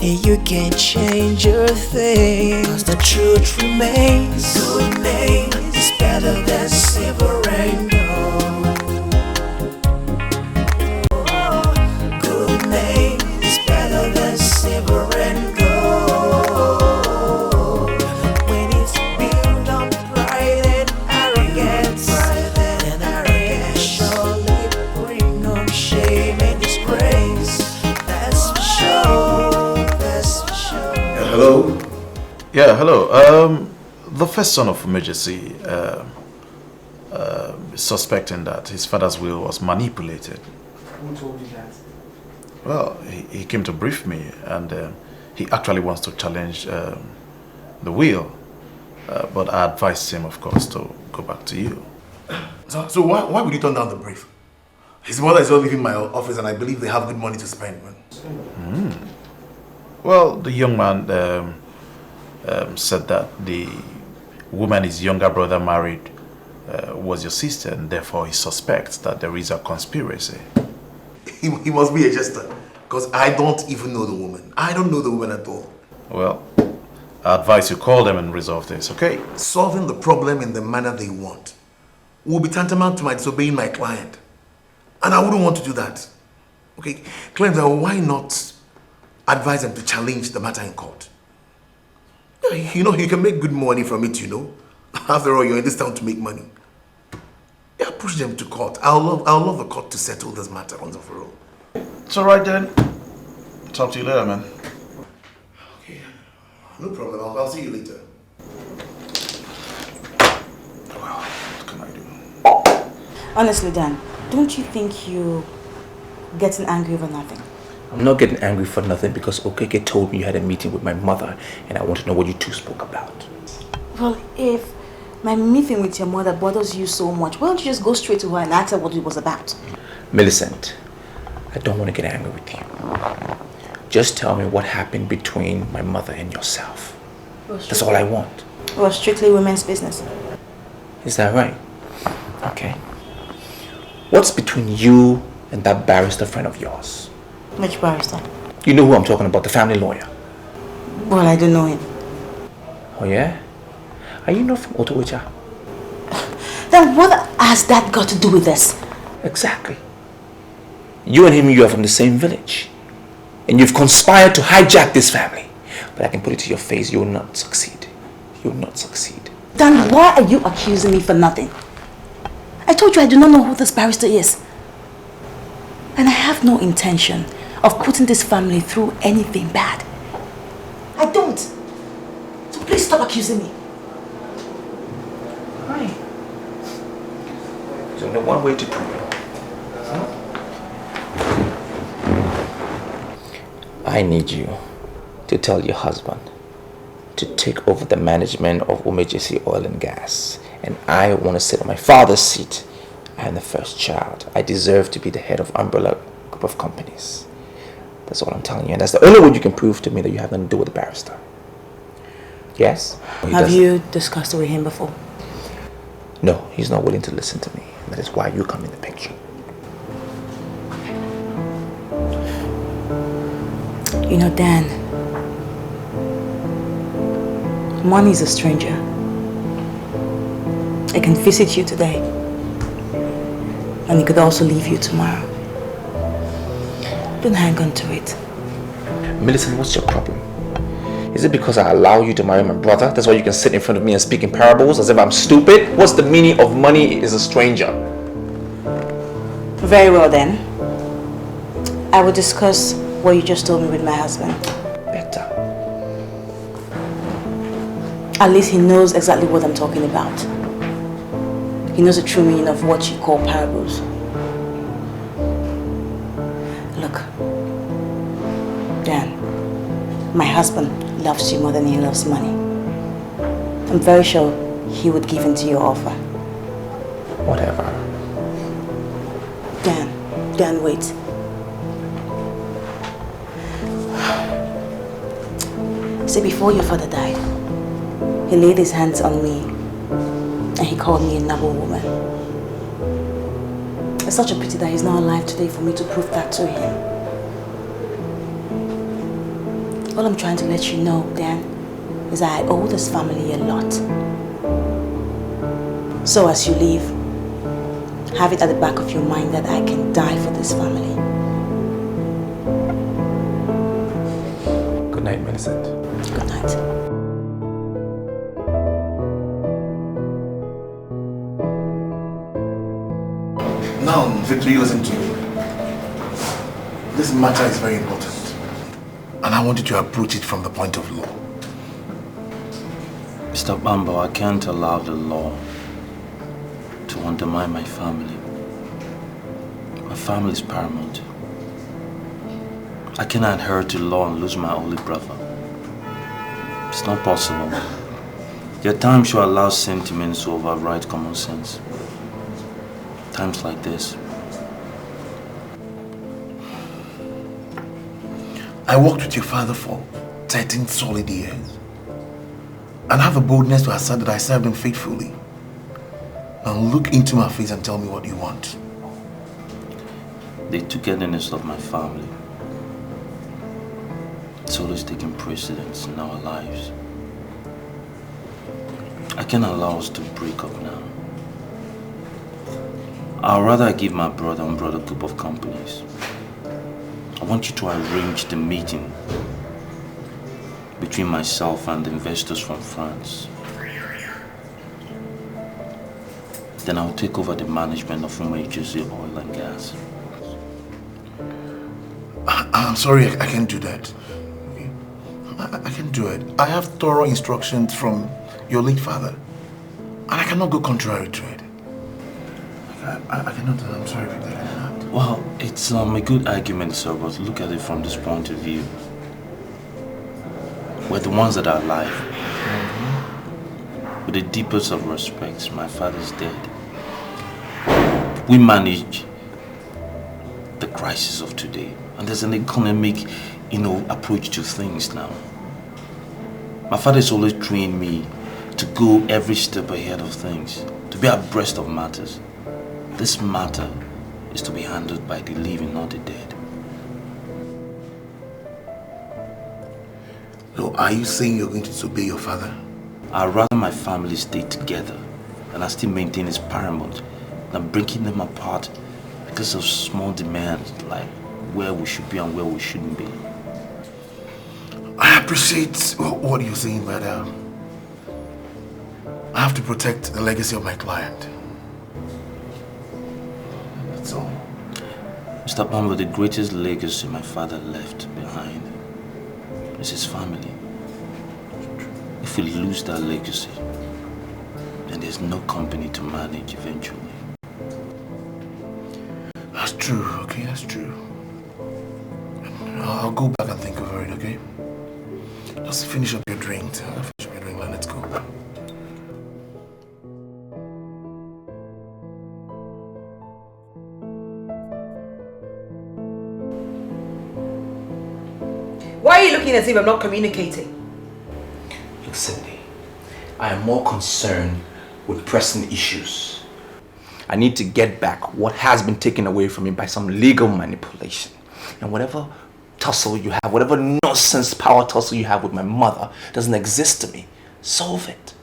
and you can't change your thing. 'Cause the truth remains. Good name is better than silver and gold. Good name is better than silver and gold. When it's built on pride and arrogance, then arrogance surely bring on shame and disgrace. That's for sure. That's for sure. Hello? Yeah, hello. The first son of emergency suspecting that his father's will was manipulated. Who told you that? Well, he came to brief me, and he actually wants to challenge the will. But I advised him, of course, to go back to you. So why would you turn down the brief? His mother is not leaving my office and I believe they have good money to spend, man. Well, the young man said that the woman his younger brother married was your sister, and therefore he suspects that there is a conspiracy. He must be a jester, because I don't even know the woman. I don't know the woman at all. Well, I advise you call them and resolve this, okay? Solving the problem in the manner they want will be tantamount to my disobeying my client. And I wouldn't want to do that. Okay, Cleanser, why not advise them to challenge the matter in court? You know, you can make good money from it, you know. After all, you're in this town to make money. Yeah, push them to court. I'll love the court to settle this matter once and for all. It's alright then. Talk to you later, man. Okay, no problem. I'll see you later. Well, what can I do? Honestly, Dan, don't you think you're getting angry over nothing? I'm not getting angry for nothing because Okeke told me you had a meeting with my mother and I want to know what you two spoke about. Well, if my meeting with your mother bothers you so much, why don't you just go straight to her and ask her what it was about? Millicent, I don't want to get angry with you. Just tell me what happened between my mother and yourself. That's all I want. It was strictly women's business. Is that right? Okay. What's between you and that barrister friend of yours? Which barrister? You know who I'm talking about, the family lawyer. Well, I don't know him. Oh yeah? Are you not from Otowecha? Then what has that got to do with this? Exactly. You and him, you are from the same village. And you've conspired to hijack this family. But I can put it to your face, you will not succeed. You will not succeed. Then why are you accusing me for nothing? I told you I do not know who this barrister is. And I have no intention of putting this family through anything bad. I don't. So please stop accusing me. Why? There's only one way to prove it. I need you to tell your husband to take over the management of Umejesi Oil and Gas. And I want to sit on my father's seat. I am the first child. I deserve to be the head of umbrella group of companies. That's all I'm telling you. And that's the only way you can prove to me that you have nothing to do with the barrister. Yes? Have you discussed it with him before? No, he's not willing to listen to me. That is why you come in the picture. You know, Dan, money is a stranger. It can visit you today, and it could also leave you tomorrow. Don't hang on to it. Millicent, what's your problem? Is it because I allow you to marry my brother? That's why you can sit in front of me and speak in parables as if I'm stupid? What's the meaning of money is a stranger? Very well then. I will discuss what you just told me with my husband. Better. At least he knows exactly what I'm talking about. He knows the true meaning of what you call parables. Look, Dan, my husband loves you more than he loves money. I'm very sure he would give in to your offer. Whatever. Dan, wait. See, before your father died, he laid his hands on me and he called me a noble woman. It's such a pity that he's not alive today for me to prove that to him. All I'm trying to let you know, Dan, is that I owe this family a lot. So as you leave, have it at the back of your mind that I can die for this family. Good night, Millicent. Good night. Now, Victor, you listen to me. This matter is very important. And I want you to approach it from the point of law. Mr. Bambo, I can't allow the law to undermine my family. My family is paramount. I cannot adhere to law and lose my only brother. It's not possible. There are times you allow sentiments to override common sense. Times like this. I worked with your father for 13 solid years. And I have the boldness to assert that I served him faithfully. Now look into my face and tell me what you want. The togetherness of my family. It's always taking precedence in our lives. I can't allow us to break up now. I'd rather give my brother and brother group of companies. I want you to arrange the meeting between myself and the investors from France. Then I'll take over the management of Umejesi Oil and Gas. I'm sorry, I can't do that. I can't do it. I have thorough instructions from your late father. And I cannot go contrary to it. I cannot do that. I'm sorry for that. Well, it's a good argument, sir, but look at it from this point of view. We're the ones that are alive. With the deepest of respects, my father's dead. We manage the crisis of today. And there's an economic, approach to things now. My father's always trained me to go every step ahead of things, to be abreast of matters. This matter is to be handled by the living, not the dead. So are you saying you're going to disobey your father? I'd rather my family stay together and I still maintain its paramount than breaking them apart because of small demands like where we should be and where we shouldn't be. I appreciate what you're saying, but I have to protect the legacy of my client. That's all. Mr. Bambo, the greatest legacy my father left behind is his family. The if we lose that legacy, then there's no company to manage eventually. That's true, okay, that's true. I'll go back and think over it, okay? Just finish up your drink. Finish up your drink, let's go. Why are you looking as if I'm not communicating? Look, Cindy, I am more concerned with pressing issues. I need to get back what has been taken away from me by some legal manipulation. And whatever tussle you have, whatever nonsense power tussle you have with my mother doesn't exist to me. Solve it.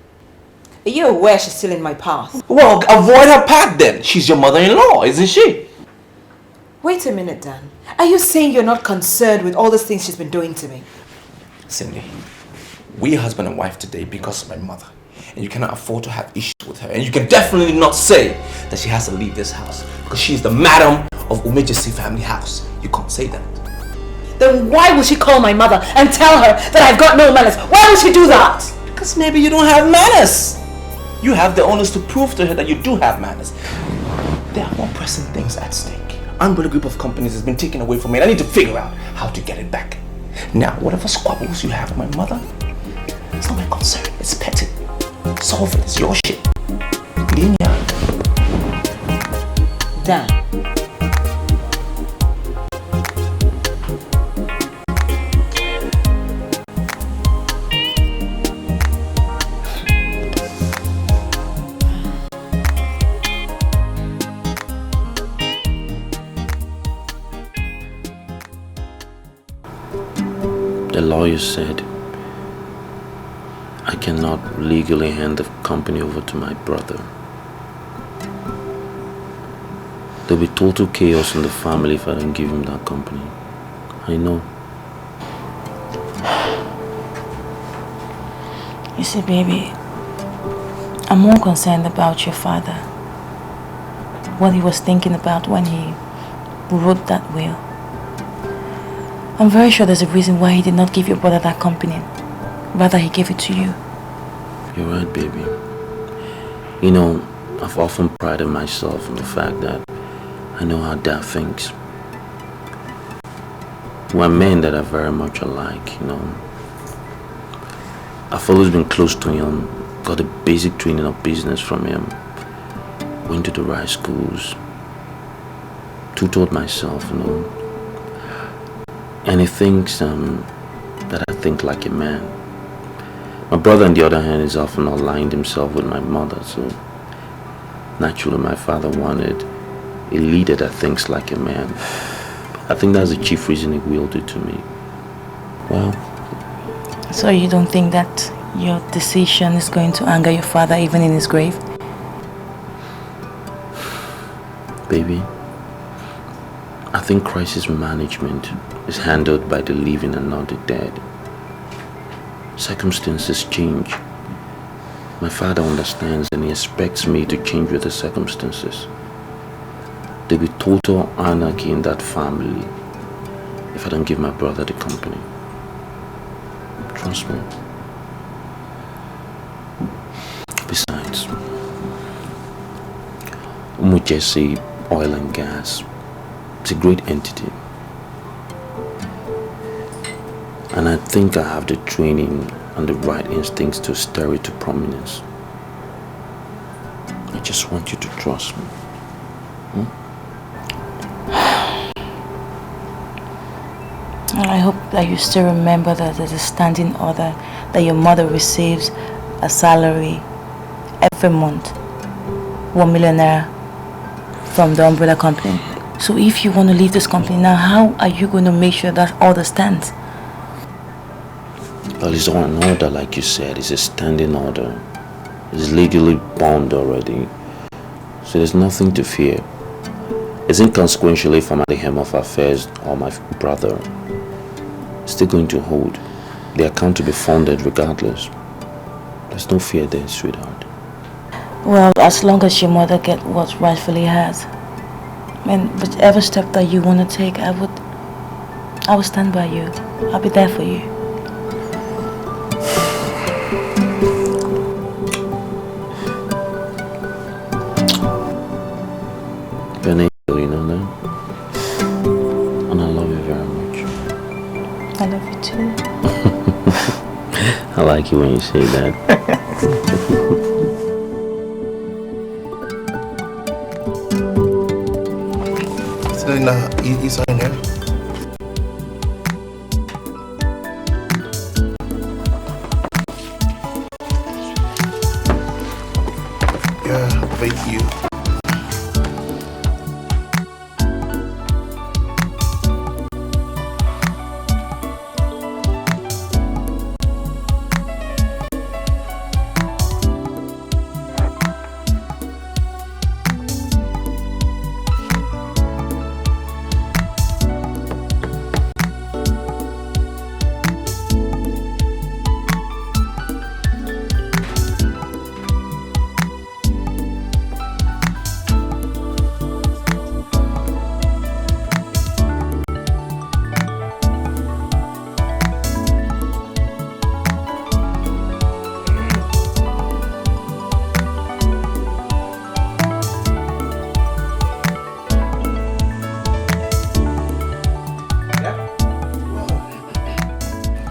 Are you aware she's still in my path? Well, avoid her path then. She's your mother-in-law, isn't she? Wait a minute, Dan. Are you saying you're not concerned with all those things she's been doing to me? Cindy, we are husband and wife today because of my mother. And you cannot afford to have issues with her. And you can definitely not say that she has to leave this house because she is the madam of Umejisi family house. You can't say that. Then why would she call my mother and tell her that I've got no manners? Why would she do that? Because maybe you don't have manners. You have the onus to prove to her that you do have manners. There are more pressing things at stake. Unbelievable group of companies has been taken away from me and I need to figure out how to get it back. Now, whatever squabbles you have with my mother, it's not my concern. It's petty. Solve it. It's your shit. Linear. Dan. The lawyer said I cannot legally hand the company over to my brother. There'll be total chaos in the family if I don't give him that company. I know. You see, baby, I'm more concerned about your father. What he was thinking about when he wrote that will. I'm very sure there's a reason why he did not give your brother that company. Rather, he gave it to you. You're right, baby. You know, I've often prided myself on the fact that I know how Dad thinks. We're men that are very much alike, you know. I've always been close to him, got a basic training of business from him, went to the right schools, tutored myself, you know. And he thinks that I think like a man. My brother, on the other hand, is often aligned himself with my mother, so naturally my father wanted a leader that thinks like a man. I think that's the chief reason he willed it to me. Well. So you don't think that your decision is going to anger your father even in his grave? Baby, I think crisis management is handled by the living and not the dead. Circumstances change. My father understands and he expects me to change with the circumstances. There'll be total anarchy in that family if I don't give my brother the company. Trust me. Besides, Umejisi Oil and Gas, it's a great entity. And I think I have the training and the right instincts to stir it to prominence. I just want you to trust me. I hope that you still remember that there's a standing order that your mother receives a salary every month, 1 million naira from the umbrella company. So if you want to leave this company now, how are you going to make sure that order stands? Well, it's on order, like you said. It's a standing order. It's legally bound already. So there's nothing to fear. It's inconsequential if I'm at the helm of affairs or my brother. It's still going to hold. The account to be funded regardless. There's no fear there, sweetheart. Well, as long as your mother gets what rightfully has. And whichever step that you want to take, I will stand by you. I'll be there for you. I like it when you say that. Selena, you sign here? Yeah, thank you.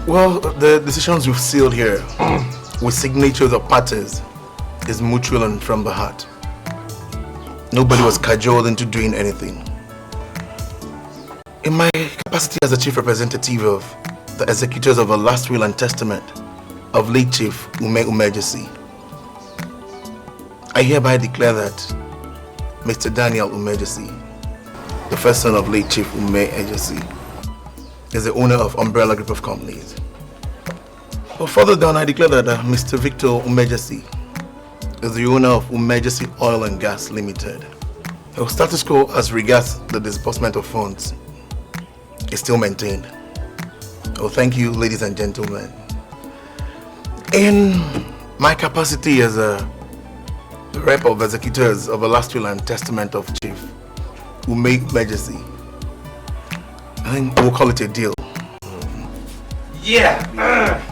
Well, the decisions we've sealed here, with signatures of parties, is mutual and from the heart. Nobody was cajoled into doing anything. In my capacity as the chief representative of the executors of the last will and testament of late Chief Ume Umejesi, I hereby declare that Mr. Daniel Umejesi, the first son of late Chief Ume Ejesi, is the owner of Umbrella Group of Companies. But further down, I declare that Mr. Victor Umejesi is the owner of Umejesi Oil and Gas Limited. The status quo as regards the disbursement of funds is still maintained. Oh, thank you, ladies and gentlemen. In my capacity as a rep of executors of the last will and testament of Chief Ume Umejesi, I think we'll call it a deal. Yeah!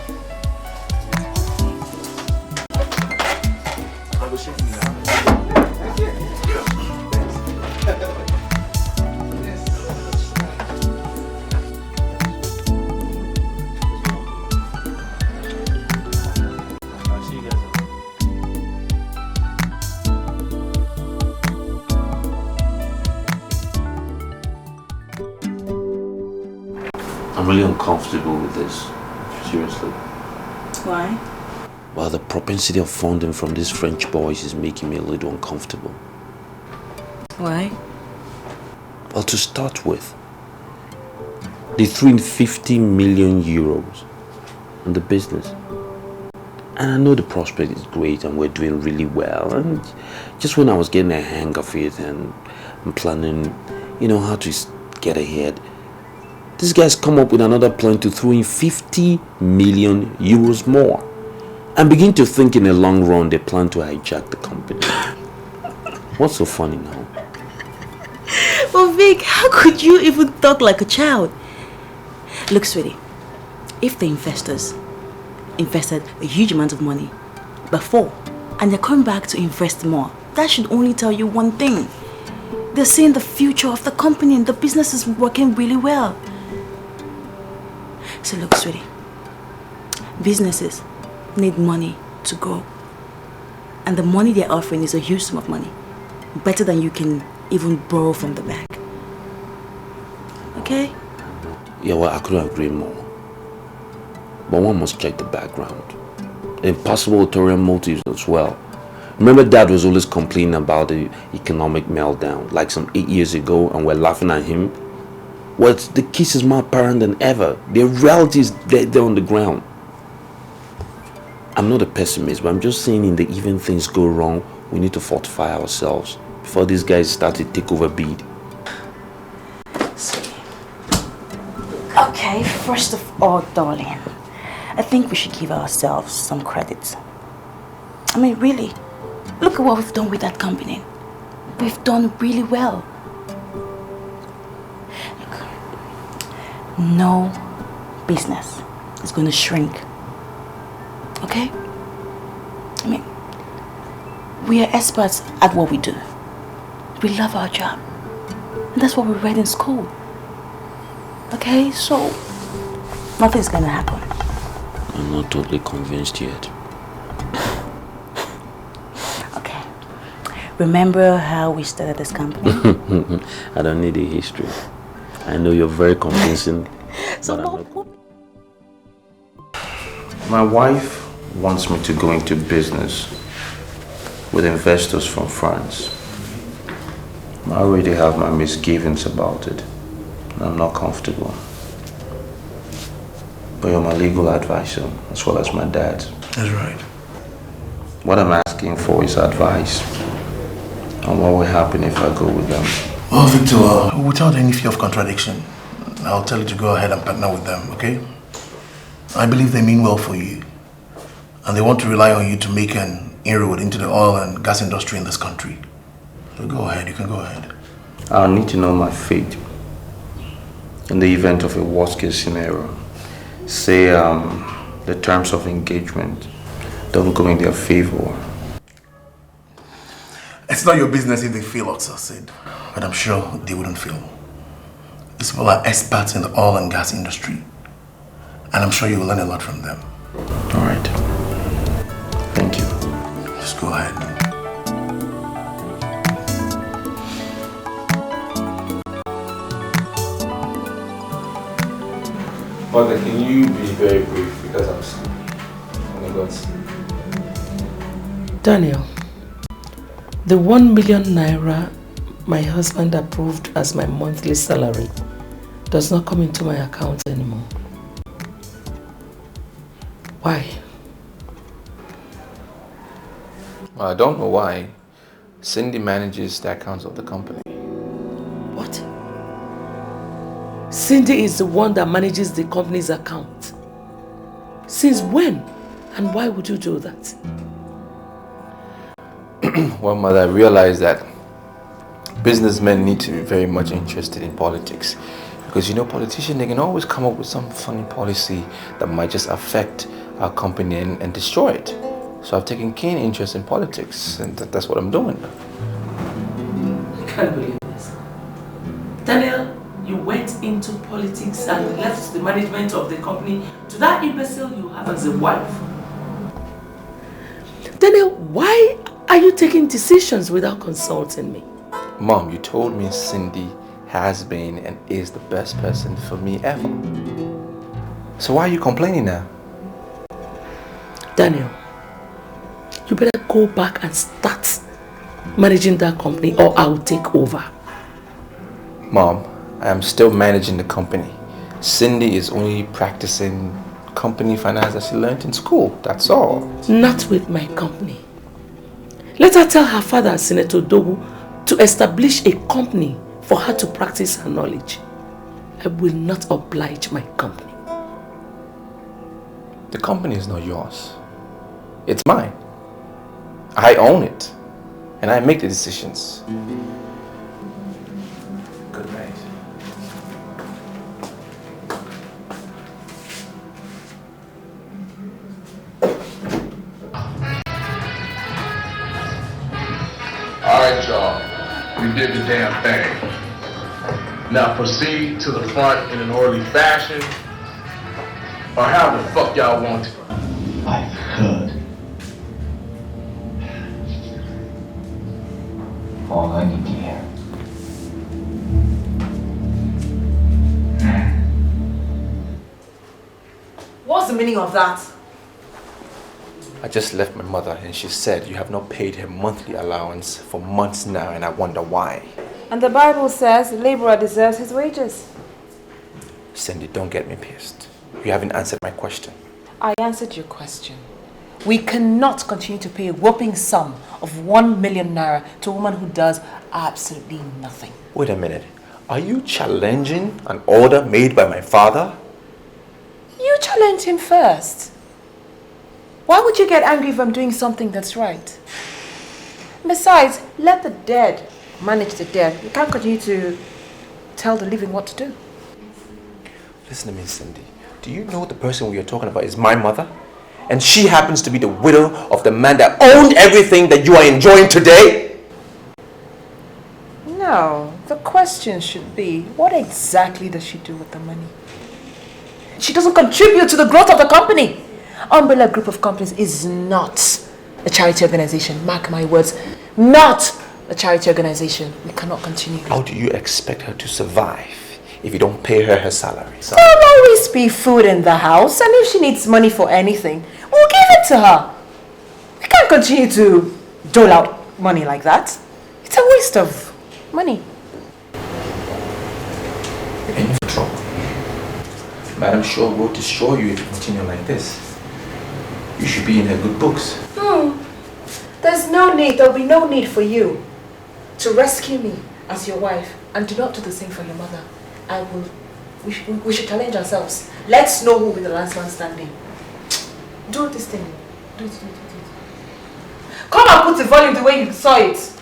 I'm really uncomfortable with this. Seriously. Why? Well, the propensity of funding from these French boys is making me a little uncomfortable. Why? Well, to start with, they threw in 50 million euros in the business. And I know the prospect is great and we're doing really well. And just when I was getting a hang of it and I'm planning, how to get ahead, these guys come up with another plan to throw in 50 million euros more. And begin to think in the long run they plan to hijack the company. What's so funny now? Well, Vic, how could you even talk like a child? Look, sweetie, if the investors invested a huge amount of money before and they're coming back to invest more, that should only tell you one thing. They're seeing the future of the company and the business is working really well. So look, sweetie, businesses need money to grow. And the money they're offering is a huge sum of money. Better than you can even borrow from the bank. Okay? Yeah, well, I couldn't agree more. But one must check the background. And possible ulterior motives as well. Remember, Dad was always complaining about the economic meltdown, like some 8 years ago, and we're laughing at him. Well, the case is more apparent than ever. The reality is there on the ground. I'm not a pessimist, but I'm just saying in the event things go wrong, we need to fortify ourselves before these guys start to take over bid. Okay, first of all, darling, I think we should give ourselves some credit. I mean, really, look at what we've done with that company. We've done really well. Look, no business is going to shrink. Okay? I mean, we are experts at what we do. We love our job. And that's what we read in school. Okay? So, nothing's gonna happen. I'm not totally convinced yet. Okay. Remember how we started this company? I don't need a history. I know you're very convincing. So but I'm not... My wife wants me to go into business with investors from France. I already have my misgivings about it. I'm not comfortable. But you're my legal advisor, as well as my dad. That's right. What I'm asking for is advice on what will happen if I go with them. Well, Victor, without any fear of contradiction, I'll tell you to go ahead and partner with them, okay? I believe they mean well for you. And they want to rely on you to make an inroad into the oil and gas industry in this country. So go ahead, you can go ahead. I'll need to know my fate in the event of a worst case scenario. Say the terms of engagement don't go in their favor. It's not your business if they fail or succeed, but I'm sure they wouldn't fail. These people are experts in the oil and gas industry, and I'm sure you will learn a lot from them. All right. Thank you. Just go ahead. Mother, can you be very brief because I'm going to sleep. Daniel, the 1 million naira my husband approved as my monthly salary does not come into my account anymore. Why? Well, I don't know why. Cindy manages the accounts of the company. What? Cindy is the one that manages the company's account. Since when? And why would you do that? Well, Mother, I realize that businessmen need to be very much interested in politics. Because, you know, politicians, they can always come up with some funny policy that might just affect our company and destroy it. So I've taken keen interest in politics, and that's what I'm doing. I can't believe this. Daniel, you went into politics and left the management of the company to that imbecile you have as a wife. Daniel, why are you taking decisions without consulting me? Mom, you told me Cindy has been and is the best person for me ever. So why are you complaining now? Daniel, you better go back and start managing that company or I'll take over. Mom, I am still managing the company. Cindy is only practicing company finance that she learned in school, that's all. Not with my company. Let her tell her father, Senator Dogu, to establish a company for her to practice her knowledge. I will not oblige my company. The company is not yours. It's mine. I own it. And I make the decisions. Good night. Alright, y'all. We did the damn thing. Now proceed to the front in an orderly fashion. Or how the fuck y'all want to. I've heard. All I need to hear. What's the meaning of that? I just left my mother and she said you have not paid her monthly allowance for months now and I wonder why. And the Bible says the laborer deserves his wages. Cindy, don't get me pissed. You haven't answered my question. I answered your question. We cannot continue to pay a whopping sum of 1 million naira to a woman who does absolutely nothing. Wait a minute. Are you challenging an order made by my father? You challenge him first. Why would you get angry if I'm doing something that's right? Besides, let the dead manage the dead. You can't continue to tell the living what to do. Listen to me, Cindy. Do you know the person we are talking about is my mother? And she happens to be the widow of the man that owned everything that you are enjoying today? No, the question should be, what exactly does she do with the money? She doesn't contribute to the growth of the company. Umbrella Group of Companies is not a charity organization. Mark my words, not a charity organization. We cannot continue. How do you expect her to survive if you don't pay her salary? There'll always be food in the house, and if she needs money for anything, we'll give it to her. We can't continue to dole out money like that. It's a waste of money. You're in for trouble. Madam Shaw will destroy you if you continue like this. You should be in her good books. There'll be no need for you to rescue me as your wife, and do not do the same for your mother. We should challenge ourselves. Let's know who will be the last man standing. Do this thing. Do it. Come and put the volume the way you saw it.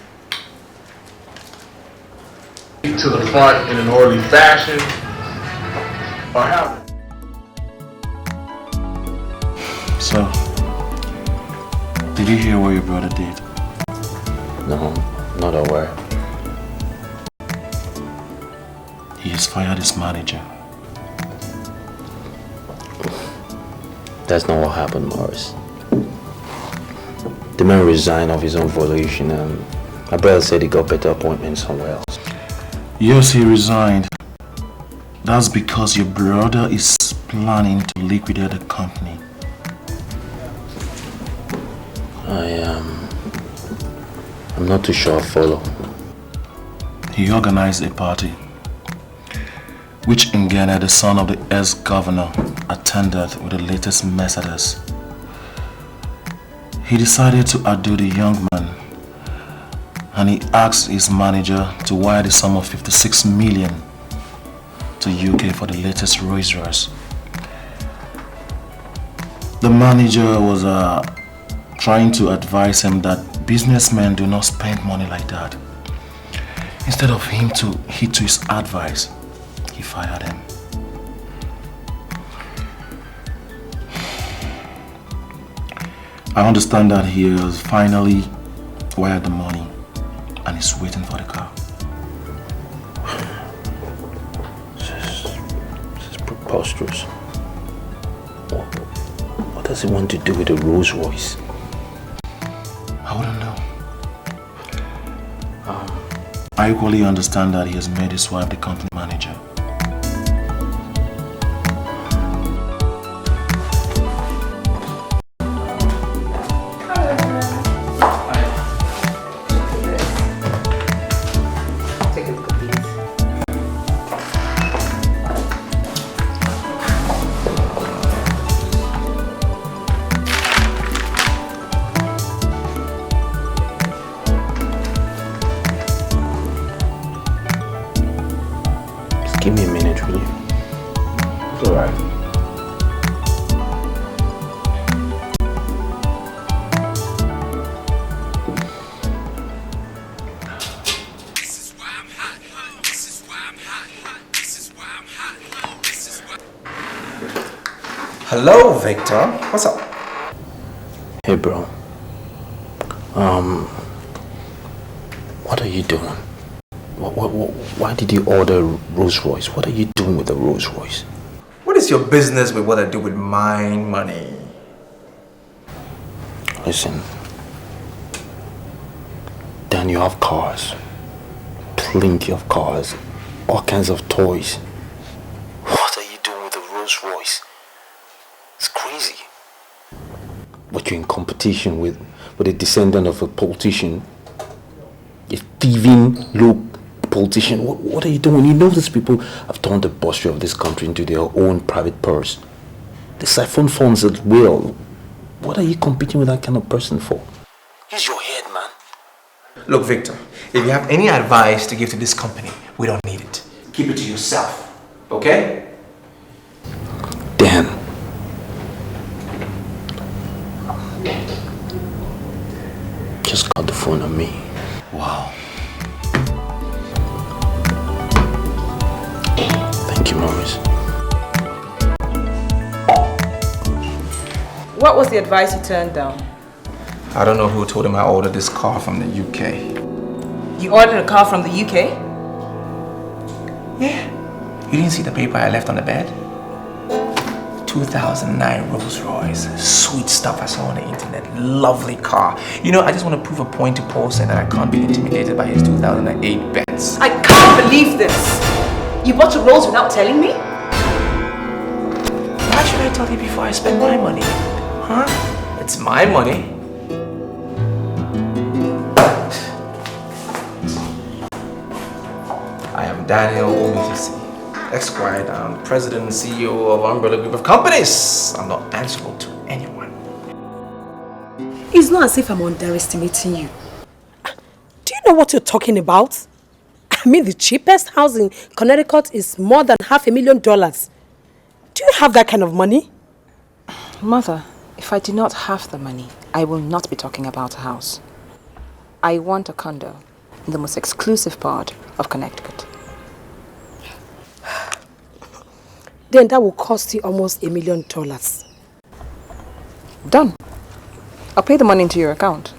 To the front in an orderly fashion, or have it. So, did you hear what your brother did? No, not aware. He has fired his manager. That's not what happened, Morris. The man resigned of his own volition, and my brother said he got better appointment somewhere else. Yes, he resigned. That's because your brother is planning to liquidate the company. I'm not too sure I follow. He organized a party, which Ngene, the son of the ex-governor, attended with the latest Mercedes. He decided to outdo the young man, and he asked his manager to wire the sum of 56 million to UK for the latest Rolls Royce. The manager was trying to advise him that businessmen do not spend money like that. Instead of him to heed to his advice, he fired him. I understand that he has finally wired the money and is waiting for the car. This is preposterous. What does he want to do with a Rolls Royce? I wouldn't know. I equally understand that he has made his wife the company manager. Give me a minute, will you? It's alright. Hello, Victor. What's up? Hey, bro. What are you doing? Why did you order a Rolls Royce? What are you doing with the Rolls Royce? What is your business with what I do with my money? Listen, Dan, you have cars. Plenty of cars. All kinds of toys. What are you doing with the Rolls Royce? It's crazy. But you're in competition with a descendant of a politician. A thieving low politician. What are you doing? You know these people have turned the bursary of this country into their own private purse. They siphon funds at will. What are you competing with that kind of person for? Use your head, man. Look, Victor, if you have any advice to give to this company, we don't need it. Keep it to yourself, okay? Dan. Just got the phone on me. Wow. Thank you, Morris. What was the advice you turned down? I don't know who told him I ordered this car from the UK. You ordered a car from the UK? Yeah. You didn't see the paper I left on the bed? 2009 Rolls Royce. Sweet stuff I saw on the internet. Lovely car. You know, I just want to prove a point to Paul saying that I can't be intimidated by his 2008 Benz. I can't believe this. You bought a Rolls without telling me? Why should I tell you before I spend my money? Huh? It's my money. I am Daniel Omidisi, Esquire. I'm president and CEO of Umbrella Group of Companies. I'm not answerable to anyone. It's not as if I'm underestimating you. Do you know what you're talking about? I mean, the cheapest house in Connecticut is more than $500,000. Do you have that kind of money? Mother, if I do not have the money, I will not be talking about a house. I want a condo in the most exclusive part of Connecticut. Then that will cost you almost $1 million. Done. I'll pay the money into your account.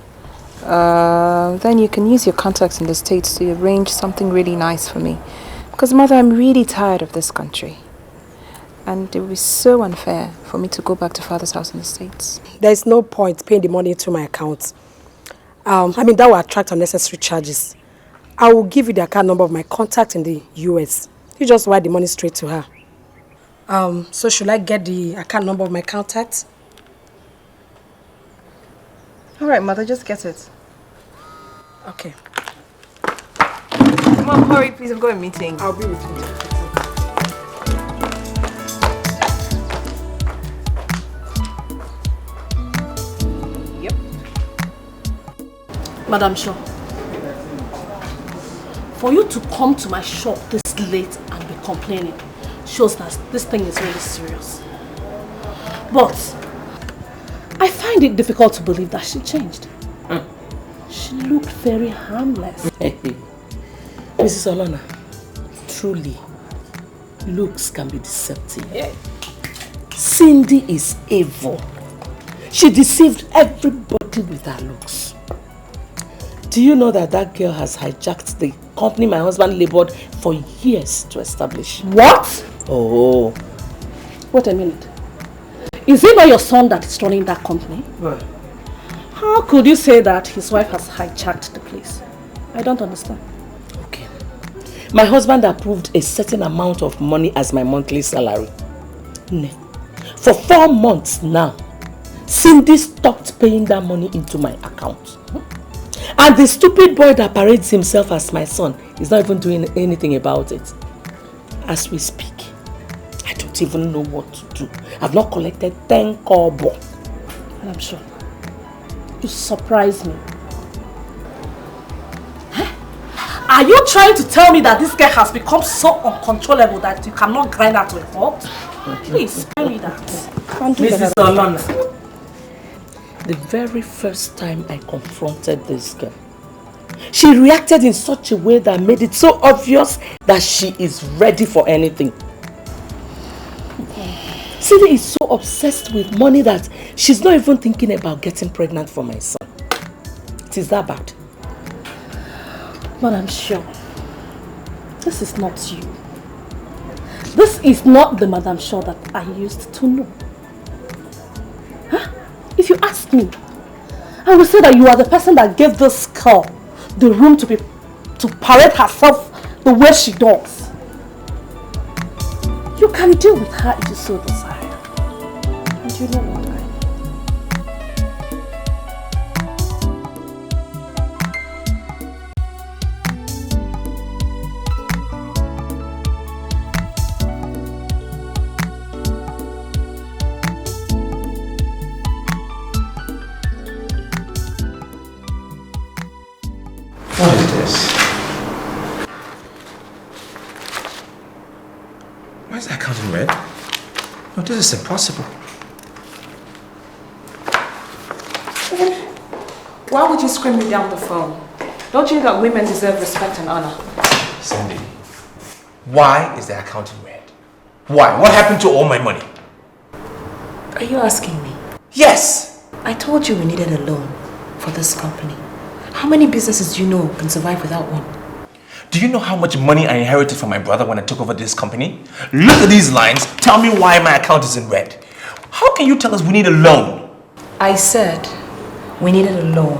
Then you can use your contacts in the States to arrange something really nice for me. Because, Mother, I'm really tired of this country. And it would be so unfair for me to go back to Father's house in the States. There's no point paying the money into my account. I mean, that will attract unnecessary charges. I will give you the account number of my contact in the US. You just wire the money straight to her. So should I get the account number of my contact? All right, Mother, just get it. Okay. Mom, hurry, please. I've got a meeting. I'll be with you. Yep. Madam Shaw, for you to come to my shop this late and be complaining shows that this thing is really serious. But I find it difficult to believe that she changed. She looked very harmless. Mrs. Olona, truly, looks can be deceptive. Cindy is evil. She deceived everybody with her looks. Do you know that that girl has hijacked the company my husband labored for years to establish? What? Oh. Wait a minute. Is it not your son that is running that company? What? How could you say that his wife has hijacked the place? I don't understand. Okay. My husband approved a certain amount of money as my monthly salary. For 4 months now, Cindy stopped paying that money into my account. And the stupid boy that parades himself as my son is not even doing anything about it. As we speak, I don't even know what to do. I've not collected 10 kobo. And I'm sure you surprise me. Are you trying to tell me that this girl has become so uncontrollable that you cannot grind her to a halt? Please, spare me that. Mrs. Olona, the very first time I confronted this girl, she reacted in such a way that made it so obvious that she is ready for anything. Cindy is so obsessed with money that she's not even thinking about getting pregnant for my son. It is that bad. But I'm sure this is not you. This is not the Madam Shaw that I used to know. Huh? If you ask me, I will say that you are the person that gave this girl the room to parade herself the way she does. You can deal with her if you so desire. And you know what? What is this? Why is that account in red? No, this is impossible. Why would you scream me down the phone? Don't you know that women deserve respect and honor? Cindy, why is the account in red? Why? What happened to all my money? Are you asking me? Yes! I told you we needed a loan for this company. How many businesses do you know can survive without one? Do you know how much money I inherited from my brother when I took over this company? Look at these lines. Tell me why my account is in red. How can you tell us we need a loan? I said we needed a loan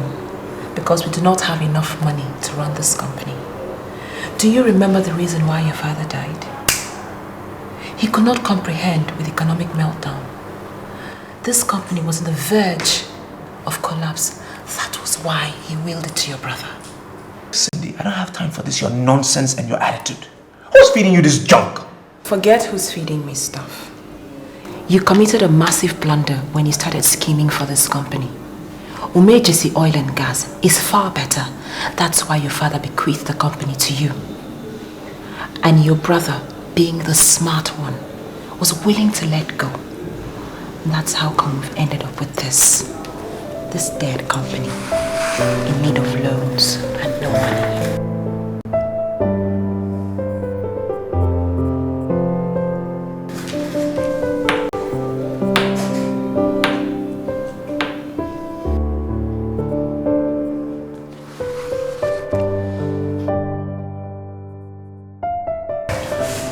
because we do not have enough money to run this company. Do you remember the reason why your father died? He could not comprehend with economic meltdown. This company was on the verge of collapse. That was why he willed it to your brother. Cindy, I don't have time for this, your nonsense and your attitude. Who's feeding you this junk? Forget who's feeding me stuff. You committed a massive blunder when you started scheming for this company. Umejesi Oil and Gas is far better. That's why your father bequeathed the company to you. And your brother, being the smart one, was willing to let go. And that's how come we've ended up with this dead company in need of loans and no money.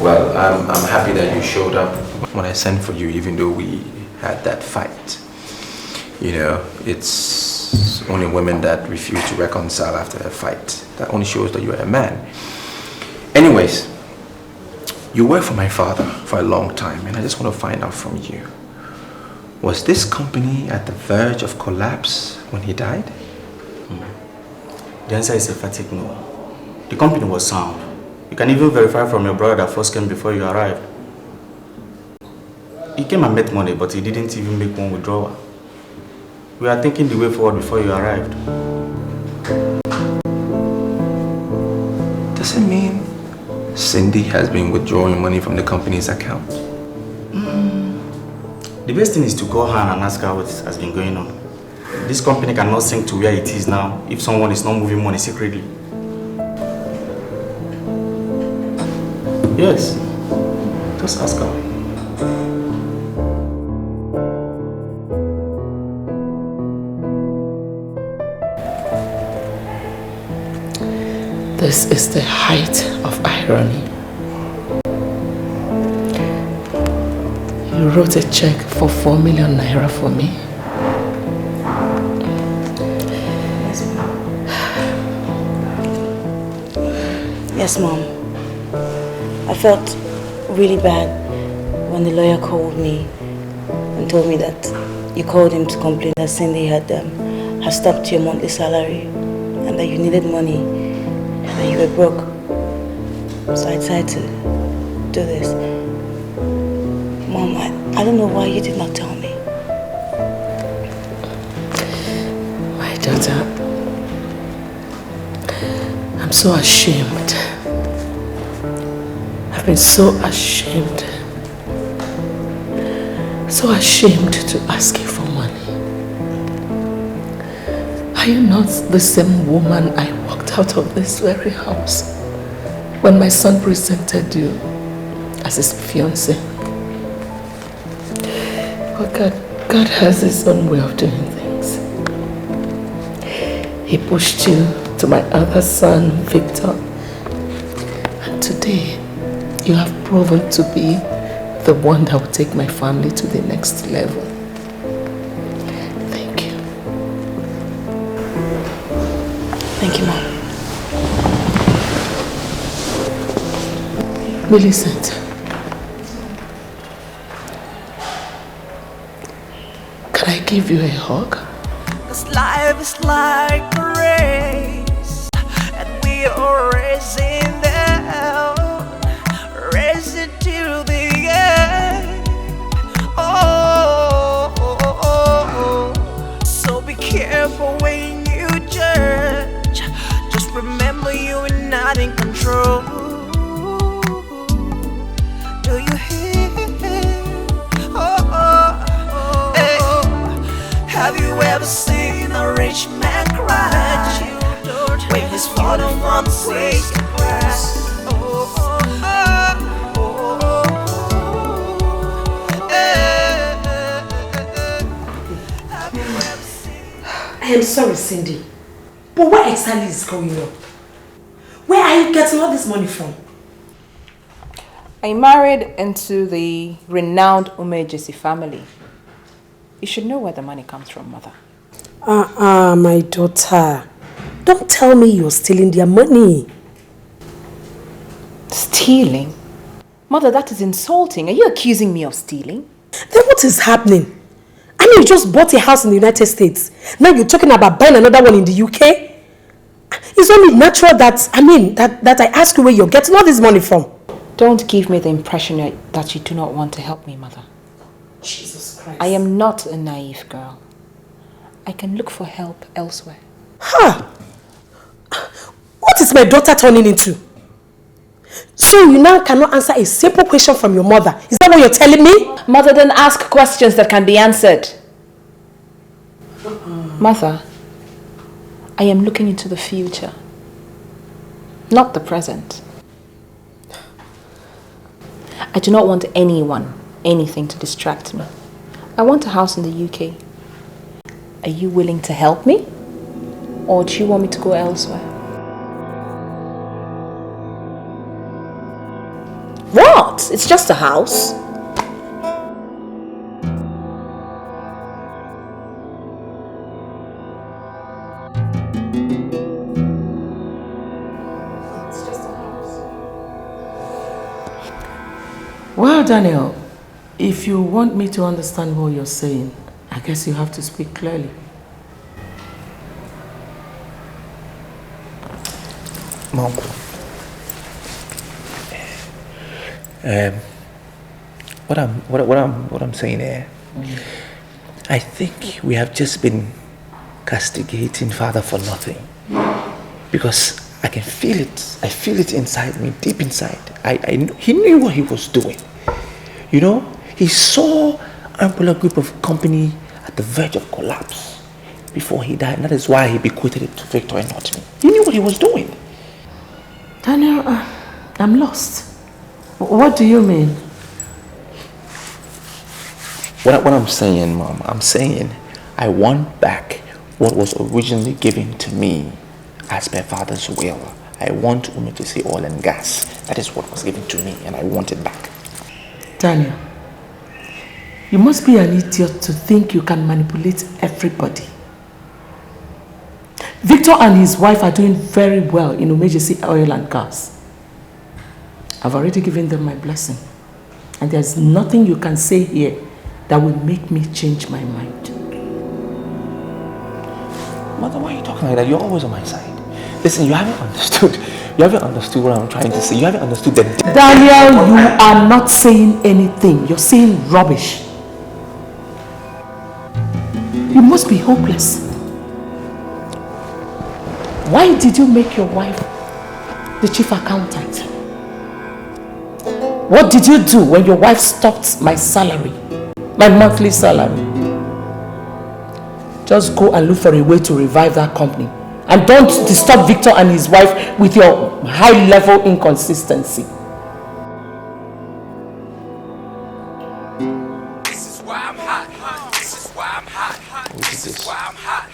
Well, I'm happy that you showed up when I sent for you, even though we had that fight. You know, it's only women that refuse to reconcile after a fight. That only shows that you're a man. Anyways, you worked for my father for a long time, and I just want to find out from you. Was this company at the verge of collapse when he died? The answer is emphatic no. The company was sound. You can even verify from your brother that first came before you arrived. He came and met money, but he didn't even make one withdrawal. We are thinking the way forward before you arrived. Does it mean Cindy has been withdrawing money from the company's account? The best thing is to call her and ask her what has been going on. This company cannot sink to where it is now if someone is not moving money secretly. Yes, just ask her. This is the height of irony. You wrote a check for 4 million naira for me. Yes, Mom. I felt really bad when the lawyer called me and told me that you called him to complain that Cindy had stopped your monthly salary and that you needed money and that you were broke. So I decided to do this. Mom, I don't know why you did not tell me. My daughter, I'm so ashamed. I've been so ashamed. So ashamed to ask you for money. Are you not the same woman I walked out of this very house when my son presented you as his fiancé? But God has his own way of doing things. He pushed you to my other son, Victor. And today, you have proven to be the one that will take my family to the next level. Thank you. Thank you, Mom. Millicent, can I give you a hug? This life is like a race, and we are racing down, racing to the end. So be careful when you judge. Just remember you are not in control. Do you hear? Have you ever seen a rich man cry when he's falling from the waist to grass? I am sorry, Cindy, but what exactly is going on? Where are you getting all this money from? I married into the renowned Umejesi family. You should know where the money comes from, Mother. My daughter. Don't tell me you're stealing their money. Stealing? Mother, that is insulting. Are you accusing me of stealing? Then what is happening? I mean, you just bought a house in the United States. Now you're talking about buying another one in the UK? It's only natural that I ask you where you're getting all this money from. Don't give me the impression that you do not want to help me, Mother. Jesus Christ. I am not a naive girl. I can look for help elsewhere. Huh? What is my daughter turning into? So you now cannot answer a simple question from your mother. Is that what you're telling me? Mother, then ask questions that can be answered. Mother, I am looking into the future, not the present. I do not want anything to distract me. I want a house in the UK. Are you willing to help me? Or do you want me to go elsewhere? What? It's just a house. Well, Daniel, if you want me to understand what you're saying, I guess you have to speak clearly. Mom. What I'm saying here, I think we have just been castigating Father for nothing, because I can feel it. I feel it inside me, deep inside. He knew what he was doing. You know, he saw Umbrella Group of Company at the verge of collapse before he died. And that is why he bequeathed it to Victor and not me. He knew what he was doing. Daniel, I'm lost. What do you mean? What I'm saying, Mom, I'm saying I want back what was originally given to me as per Father's will. I want Ume to see oil and gas. That is what was given to me, and I want it back. Daniel, you must be an idiot to think you can manipulate everybody. Victor and his wife are doing very well in emergency oil and gas. I've already given them my blessing. And there's nothing you can say here that will make me change my mind. Mother, why are you talking like that? You're always on my side. Listen, you haven't understood. You haven't understood what I'm trying to say. You haven't understood the depth. Daniel, you are not saying anything. You're saying rubbish. You must be hopeless. Why did you make your wife the chief accountant? What did you do when your wife stopped my salary, my monthly salary? Just go and look for a way to revive that company. And don't disturb Victor and his wife with your high-level inconsistency. This is why I'm hot. This is why I'm hot. This is why I'm hot.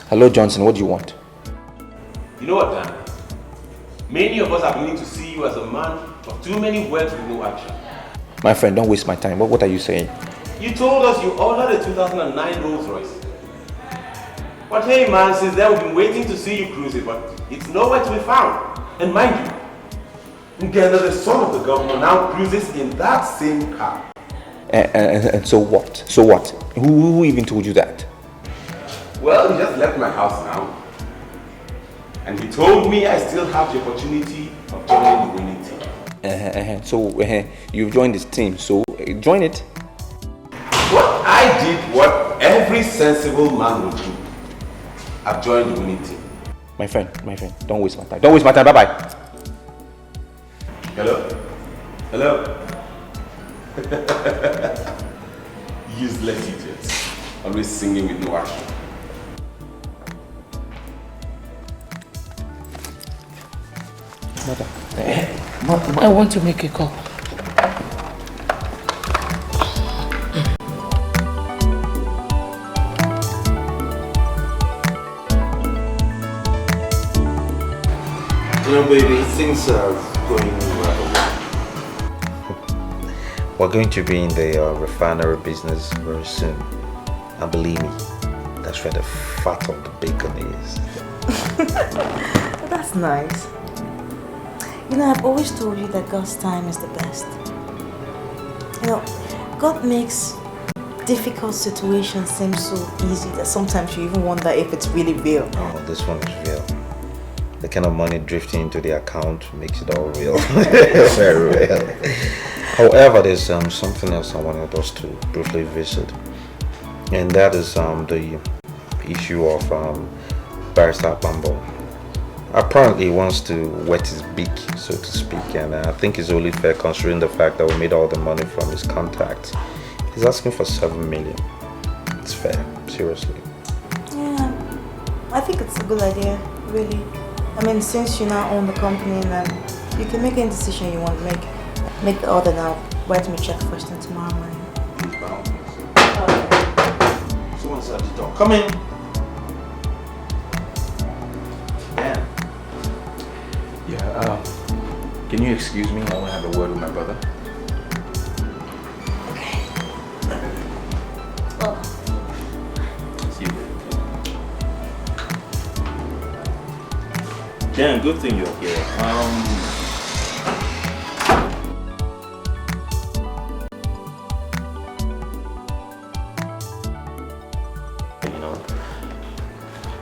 Hello, Johnson, what do you want? You know what, Dan? Many of us are beginning to see you as a man of too many words with no action. My friend, don't waste my time. What are you saying? You told us you ordered a 2009 Rolls Royce. But hey man, since then we've been waiting to see you cruise it, but it's nowhere to be found. And mind you, Ngenda, the son of the governor, now cruises in that same car. And so what? So what? Who even told you that? Well, he just left my house now. And he told me I still have the opportunity of joining the winning team. So you've joined this team, so join it. What I did, what every sensible man would do. I've joined the winning team. My friend, don't waste my time. Don't waste my time, bye-bye. Hello? Hello? Useless idiots. Always singing with no action. Mother. I want to make a call. You know, baby, things are going rather well. We're going to be in the refinery business very soon. And believe me, that's where the fat of the bacon is. That's nice. You know, I've always told you that God's time is the best. You know, God makes difficult situations seem so easy that sometimes you even wonder if it's really real. Oh, this one is real. The kind of money drifting into the account makes it all real. Very real. However, there's something else I wanted us to briefly visit. And that is the issue of Barrister Bambo. Apparently he wants to wet his beak, so to speak, and I think it's only fair considering the fact that we made all the money from his contacts. He's asking for 7 million. It's fair, seriously. Yeah, I think it's a good idea, really. I mean, since you now own the company, and you can make any decision you want to make. Make the order now. Write me a check first and tomorrow morning. Someone's at the door. Come in. Yeah, can you excuse me? I want to have a word with my brother. Okay. Oh. See you. Dan, good thing you're here.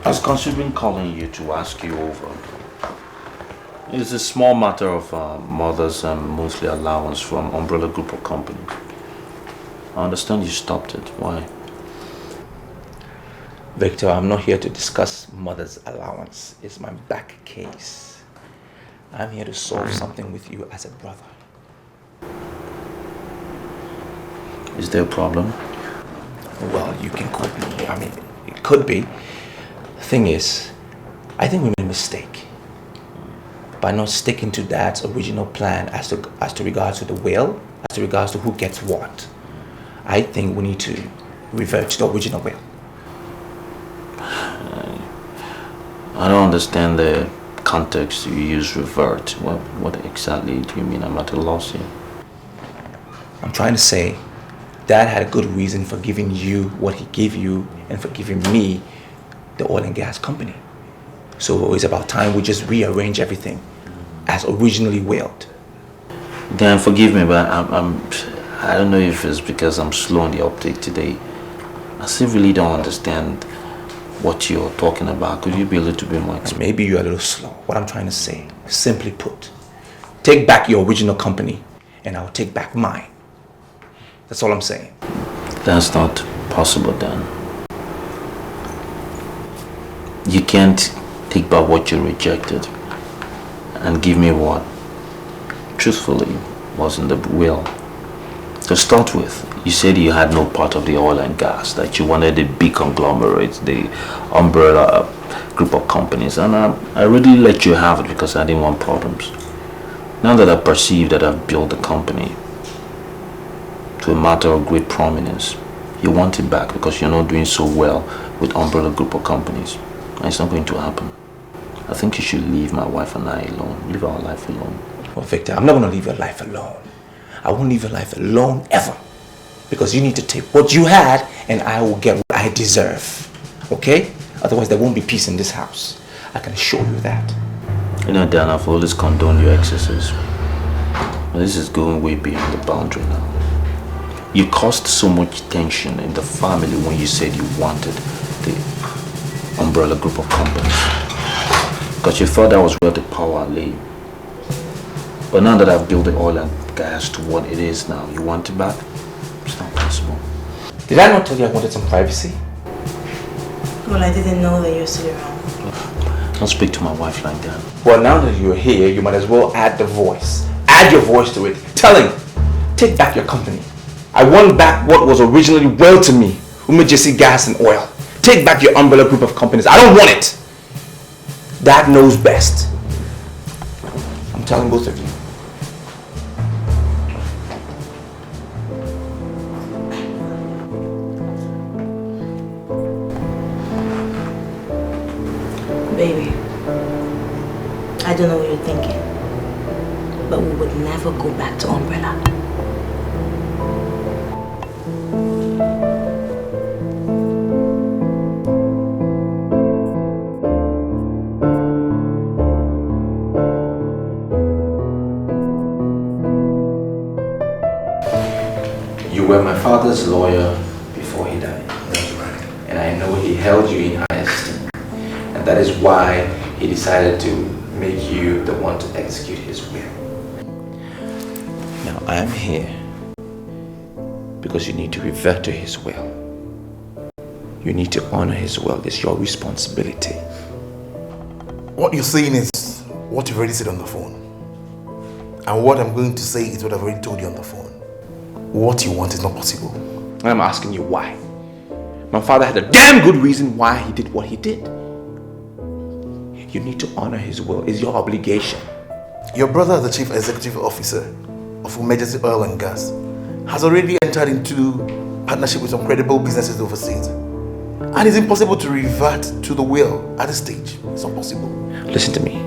I was considering calling you to ask you over. It's a small matter of mother's monthly allowance from Umbrella Group of Companies. I understand you stopped it. Why? Victor, I'm not here to discuss mother's allowance. It's my back case. I'm here to solve something with you as a brother. Is there a problem? Well, you can quote me. I mean, it could be. The thing is, I think we made a mistake by not sticking to Dad's original plan as to regards to the will, as to regards to who gets what. I think we need to revert to the original will. I don't understand the context you use, revert. What exactly do you mean? I'm at a loss here. I'm trying to say, Dad had a good reason for giving you what he gave you and for giving me the oil and gas company. So it's about time we just rearrange everything as originally willed. Dan, forgive me, but I don't know if it's because I'm slow on the uptake today. I still really don't understand what you're talking about. Could you be a little bit more explicit? Maybe you're a little slow. What I'm trying to say, simply put, take back your original company and I'll take back mine. That's all I'm saying. That's not possible, Dan. You can't take back what you rejected and give me what, truthfully, was in the will. To start with, you said you had no part of the oil and gas, that you wanted the big conglomerates, the umbrella group of companies, and I really let you have it because I didn't want problems. Now that I perceive that I've built the company to a matter of great prominence, you want it back because you're not doing so well with umbrella group of companies. And it's not going to happen. I think you should leave my wife and I alone. Leave our life alone. Well, Victor, I'm not going to leave your life alone. I won't leave your life alone ever. Because you need to take what you had and I will get what I deserve. Okay? Otherwise there won't be peace in this house. I can assure you that. You know, Dan, I've always condoned your excesses. But this is going way beyond the boundary now. You caused so much tension in the family when you said you wanted the umbrella group of companies. Because you thought that was where the power lay. But now that I've built the oil and gas to what it is now, you want it back? It's not possible. Did I not tell you I wanted some privacy? Well, I didn't know that you're still around. Don't speak to my wife like that. Well, now that you're here, you might as well add the voice. Add your voice to it. Tell him, take back your company. I want back what was originally well to me. Umejesi Gas and Oil. Take back your umbrella group of companies. I don't want it. Dad knows best. I'm telling both of you. Baby, I don't know what you're thinking, but we would never go back to umbrella. father's lawyer before he died. That's right. And I know he held you in high esteem. And that is why he decided to make you the one to execute his will. Now I am here because you need to revert to his will. You need to honor his will. It's your responsibility. What you're saying is what you've already said on the phone. And what I'm going to say is what I've already told you on the phone. What you want is not possible. And I'm asking you why. My father had a damn good reason why he did what he did. You need to honor his will. It's your obligation. Your brother, as the chief executive officer of Emergency Oil and Gas, has already entered into partnership with some credible businesses overseas. And it's impossible to revert to the will at this stage. It's not possible. Listen to me.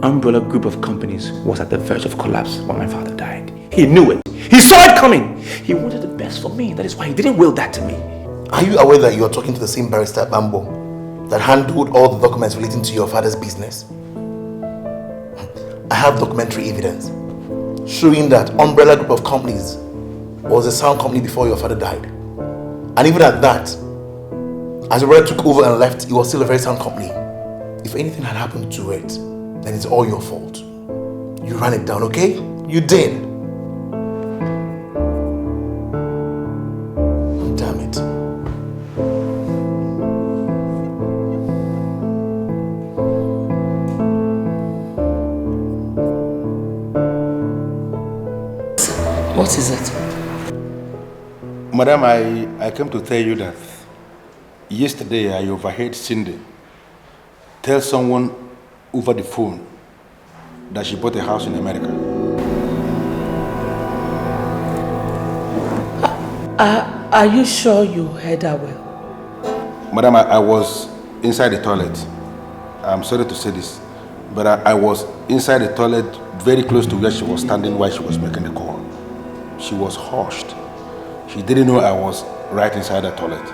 Umbrella Group of Companies was at the verge of collapse when my father died. He knew it. He saw it coming. He wanted the best for me. That is why he didn't will that to me. Are you aware that you are talking to the same barrister Bambo that handled all the documents relating to your father's business? I have documentary evidence showing that Umbrella Group of Companies was a sound company before your father died. And even at that, as your brother took over and left, it was still a very sound company. If anything had happened to it, then it's all your fault. You ran it down, okay? You did. Damn it. What is it? Madam, I came to tell you that yesterday I overheard Cindy tell someone over the phone that she bought a house in America. Are you sure you heard her well? Madam, I was inside the toilet. I'm sorry to say this, but I was inside the toilet very close to where she was standing while she was making the call. She was hushed. She didn't know I was right inside the toilet.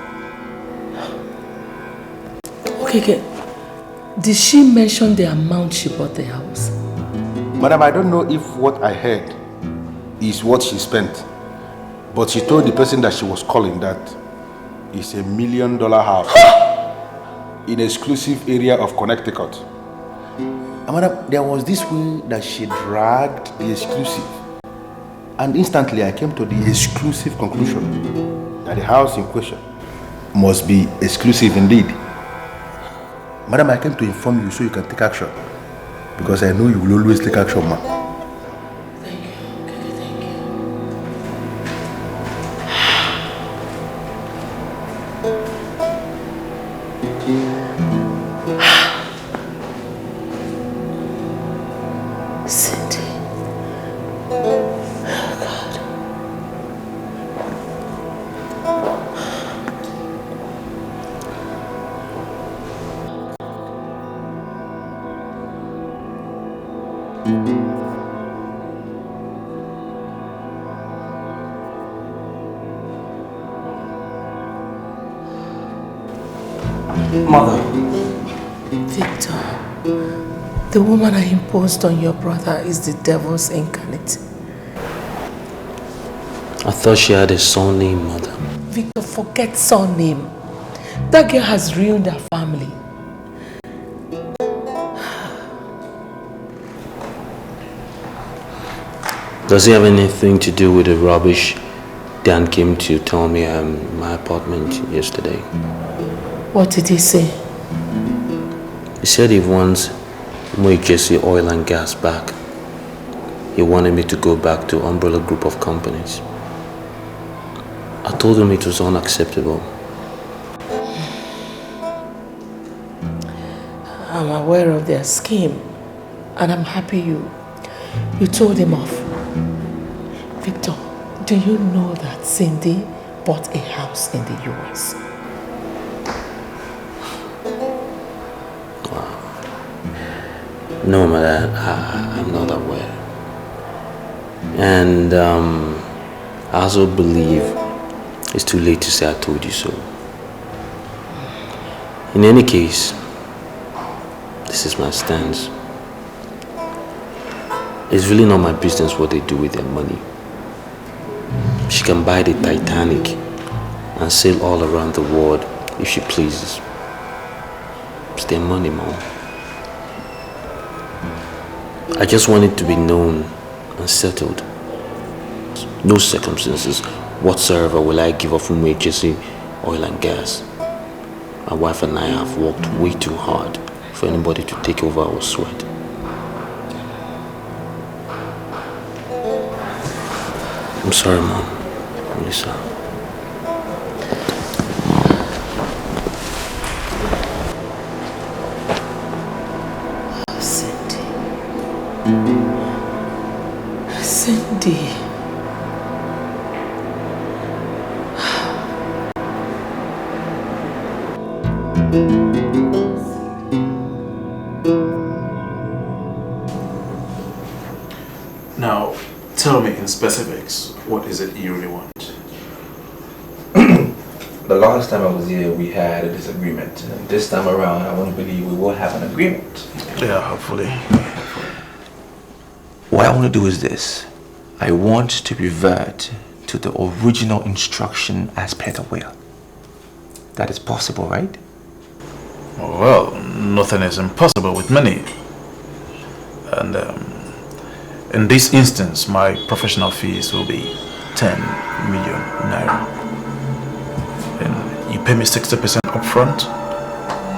Okay. Did she mention the amount she bought the house? Madam, I don't know if what I heard is what she spent, but she told the person that she was calling that it's $1 million house in an exclusive area of Connecticut. And madam, there was this way that she dragged the exclusive, and instantly I came to the exclusive conclusion that the house in question must be exclusive indeed. Madam, I came to inform you so you can take action. Because I know you will always take action, ma. Thank you. Okay, thank you. Cindy. Oh, God. Mother. Victor, the woman I imposed on your brother is the devil's incarnate. I thought she had a surname, Mother. Victor, forget surname. That girl has ruined her family. Does it have anything to do with the rubbish Dan came to tell me in my apartment yesterday? What did he say? He said he wants Nigerian Oil and Gas back. He wanted me to go back to Umbrella Group of Companies. I told him it was unacceptable. I'm aware of their scheme, and I'm happy you told him off. Victor, do you know that Cindy bought a house in the US? No, Mother, I'm not aware. And I also believe it's too late to say I told you so. In any case, this is my stance. It's really not my business what they do with their money. She can buy the Titanic and sail all around the world if she pleases. It's their money, Mom. I just want it to be known and settled. No circumstances whatsoever will I give up from HSC oil and gas. My wife and I have worked way too hard for anybody to take over our sweat. I'm sorry, Mom. I'm really sorry. Cindy. Now, tell me in specifics, what is it you really want? The last time I was here, we had a disagreement. And this time around, I want to believe we will have an agreement. Yeah, hopefully. What I want to do is this. I want to revert to the original instruction as per the will. That is possible, right? Well, nothing is impossible with money. And in this instance, my professional fees will be 10 million naira. And you pay me 60% upfront,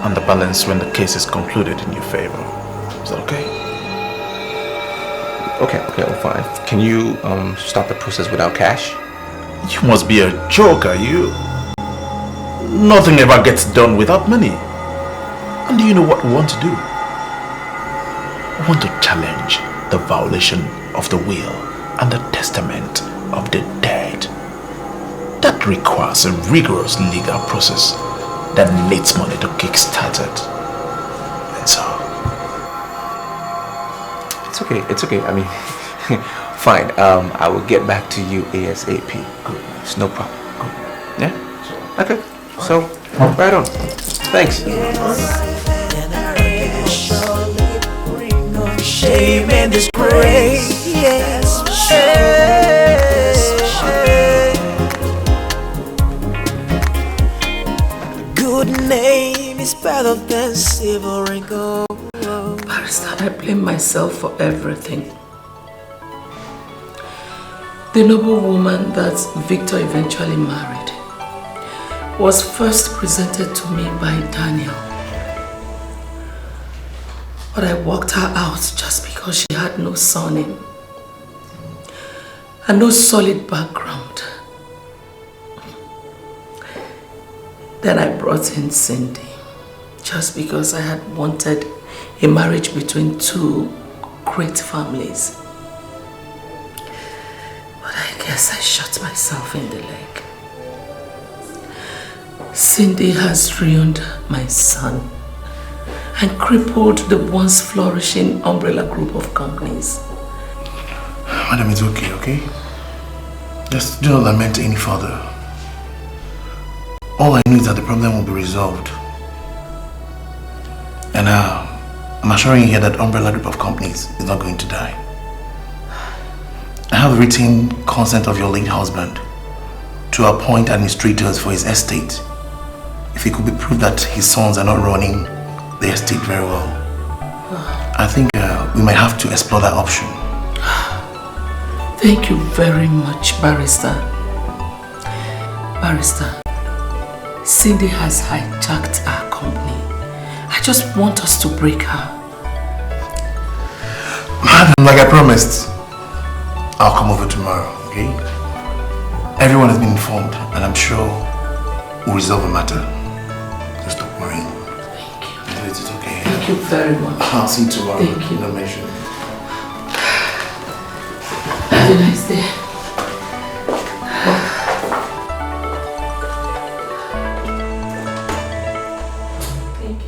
and the balance when the case is concluded in your favor. Is that okay? Okay, well, fine. Can you start the process without cash? You must be a joker, you. Nothing ever gets done without money. And do you know what we want to do? We want to challenge the violation of the will and the testament of the dead. That requires a rigorous legal process that needs money to kickstart it. And so... It's okay. I mean, fine. I will get back to you ASAP. Good. It's no problem. Good. Yeah? Okay. So, right on. Thanks. Shame and disgrace. Yes, good name is better than silver and gold. Barrister, I blame myself for everything. The noble woman that Victor eventually married was first presented to me by Daniel. But I walked her out just because she had no surname and no solid background. Then I brought in Cindy just because I had wanted a marriage between two great families. But I guess I shot myself in the leg. Cindy has ruined my son and crippled the once flourishing umbrella group of companies. Madam, it's okay? Just do not lament any further. All I know is that the problem will be resolved. And I'm assuring you here that umbrella group of companies is not going to die. I have written consent of your late husband to appoint administrators for his estate if it could be proved that his sons are not running the estate very well. I think we might have to explore that option. Thank you very much, Barrister. Barrister, Cindy has hijacked our company. I just want us to break her. Madam, like I promised, I'll come over tomorrow, okay? Everyone has been informed and I'm sure we'll resolve the matter. Just stop worrying. Thank you. It's okay. Thank you very much. I'll see you tomorrow. Thank you. No mention. Have a nice day. Thank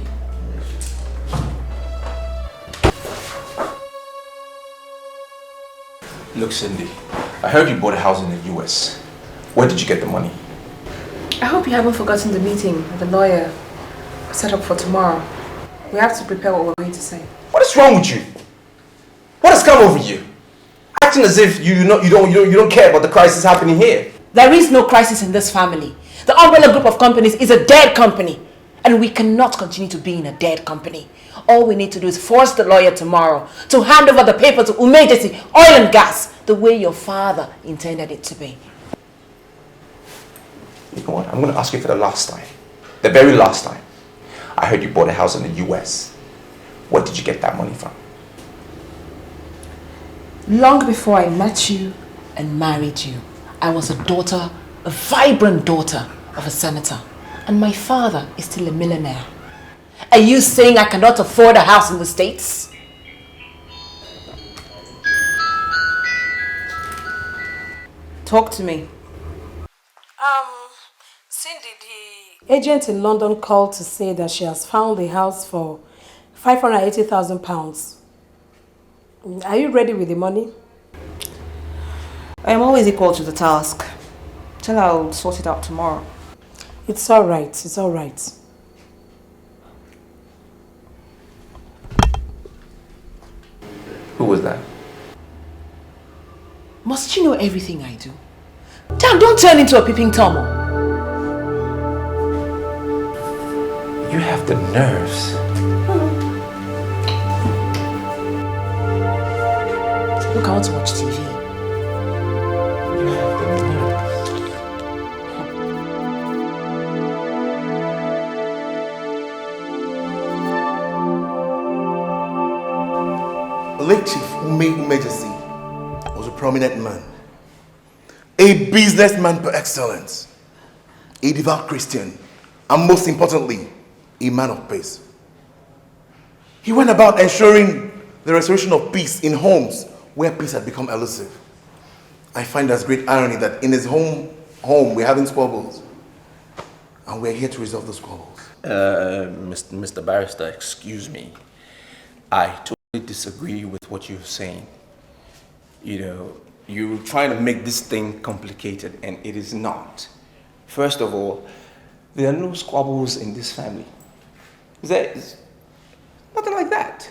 you. Look, Cindy, I heard you bought a house in the US. Where did you get the money? I hope you haven't forgotten the meeting with the lawyer set up for tomorrow. We have to prepare what we're going to say. What is wrong with you? What has come over you? Acting as if you don't care about the crisis happening here. There is no crisis in this family. The umbrella group of companies is a dead company. And we cannot continue to be in a dead company. All we need to do is force the lawyer tomorrow to hand over the paper to Umejesi Oil and Gas the way your father intended it to be. You know what? I'm going to ask you for the last time. The very last time. I heard you bought a house in the US. Where did you get that money from? Long before I met you and married you, I was a daughter, a vibrant daughter of a senator. And my father is still a millionaire. Are you saying I cannot afford a house in the States? Talk to me. Cindy, the agent in London called to say that she has found the house for £580,000. Are you ready with the money? I am always equal to the task. Tell her I'll sort it out tomorrow. It's all right. It's all right. Who was that? Must you know everything I do? Damn, don't turn into a peeping Tom. You have the nerves. Look, I want to watch TV. You have the nerves. Late Chief Umejesi was a prominent man, a businessman per excellence, a devout Christian, and most importantly, a man of peace. He went about ensuring the restoration of peace in homes where peace had become elusive. I find there's great irony that in his home we're having squabbles, and we're here to resolve the squabbles. Mr. Barrister, excuse me. I totally disagree with what you're saying. You know, you're trying to make this thing complicated, and it is not. First of all, there are no squabbles in this family. There's nothing like that.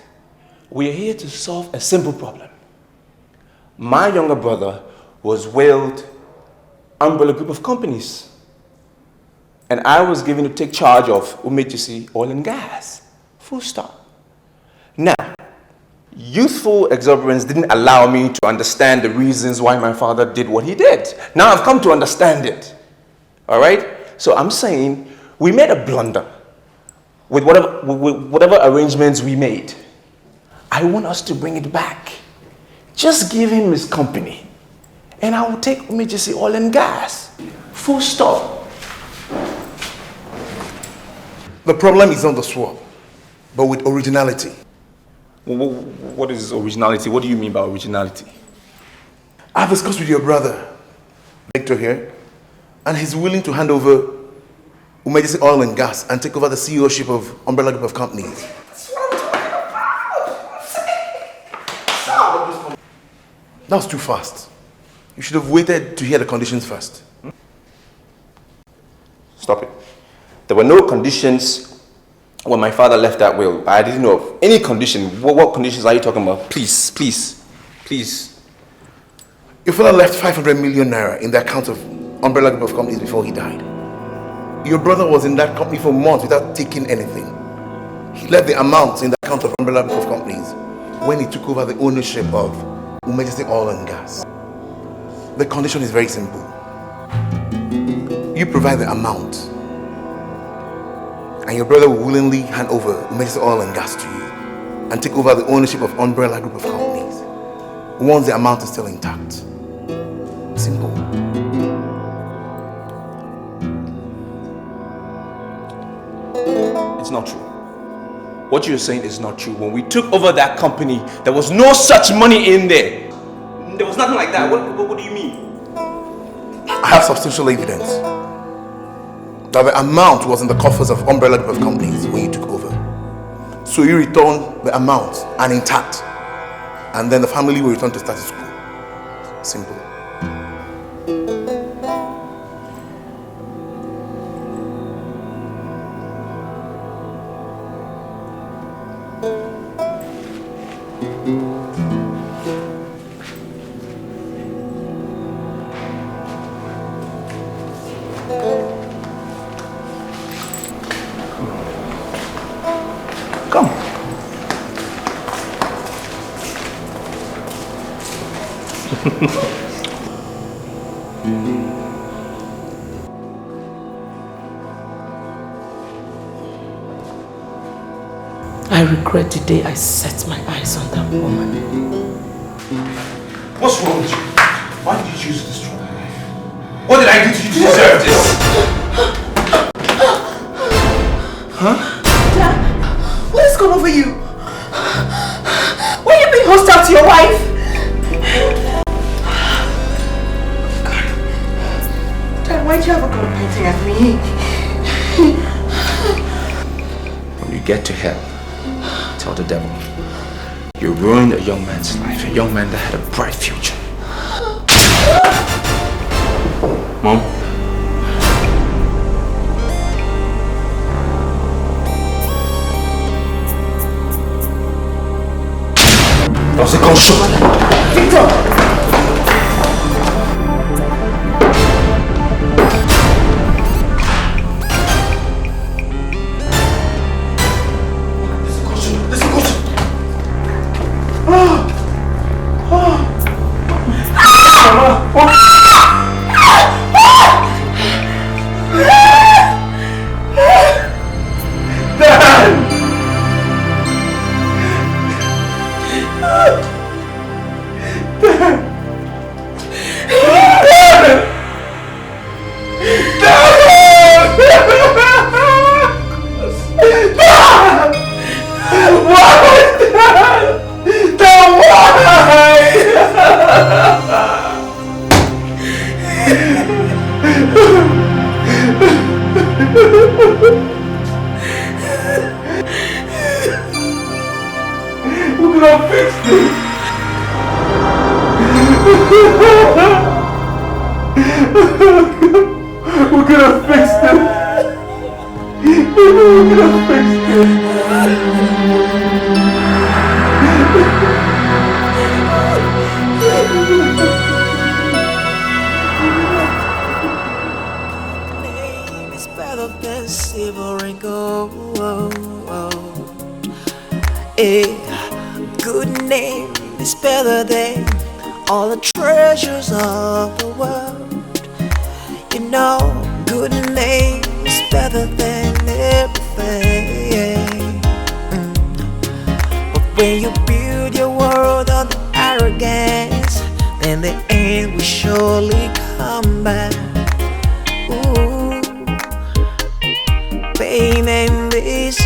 We are here to solve a simple problem. My younger brother was willed umbrella group of companies, and I was given to take charge of Umejesi Oil and Gas. Full stop. Now, youthful exuberance didn't allow me to understand the reasons why my father did what he did. Now I've come to understand it. All right? So I'm saying we made a blunder with whatever arrangements we made. I want us to bring it back. Just give him his company, and I will take Umejesi Oil and Gas. Full stop. The problem is not the swap, but with originality. What is originality? What do you mean by originality? I've discussed with your brother, Victor here, and he's willing to hand over Umejesi Oil and Gas and take over the CEO-ship of Umbrella Group of Companies. That's what I'm talking about. That was too fast. You should have waited to hear the conditions first. Stop it. There were no conditions when my father left that will. I didn't know of any condition. What conditions are you talking about? Please, please, please. Your father left 500 million naira in the account of Umbrella Group of Companies before he died. Your brother was in that company for months without taking anything. He left the amount in the account of Umbrella Group of Companies when he took over the ownership of Umejesi Oil and Gas. The condition is very simple. You provide the amount, and your brother will willingly hand over Umejesi Oil and Gas to you and take over the ownership of Umbrella Group of Companies once the amount is still intact. Simple. It's not true. What you're saying is not true. When we took over that company, there was no such money in there. There was nothing like that. What do you mean? I have substantial evidence that the amount was in the coffers of Umbrella Group of Companies when you took over. So you return the amount and intact, and then the family will return to status quo. Simple. I regret the day I set my eyes on that woman. What's wrong with you? Why did you choose to destroy my life? What did I do to you to deserve this? Huh? Dad, what has gone over you? Why are you being hostile to your wife? Dad, why did you have a gun pointing at me? When you get to hell, tell the devil, you ruined a young man's life, a young man that had a bright future. Mom? That was a gunshot. Victor! Pain and this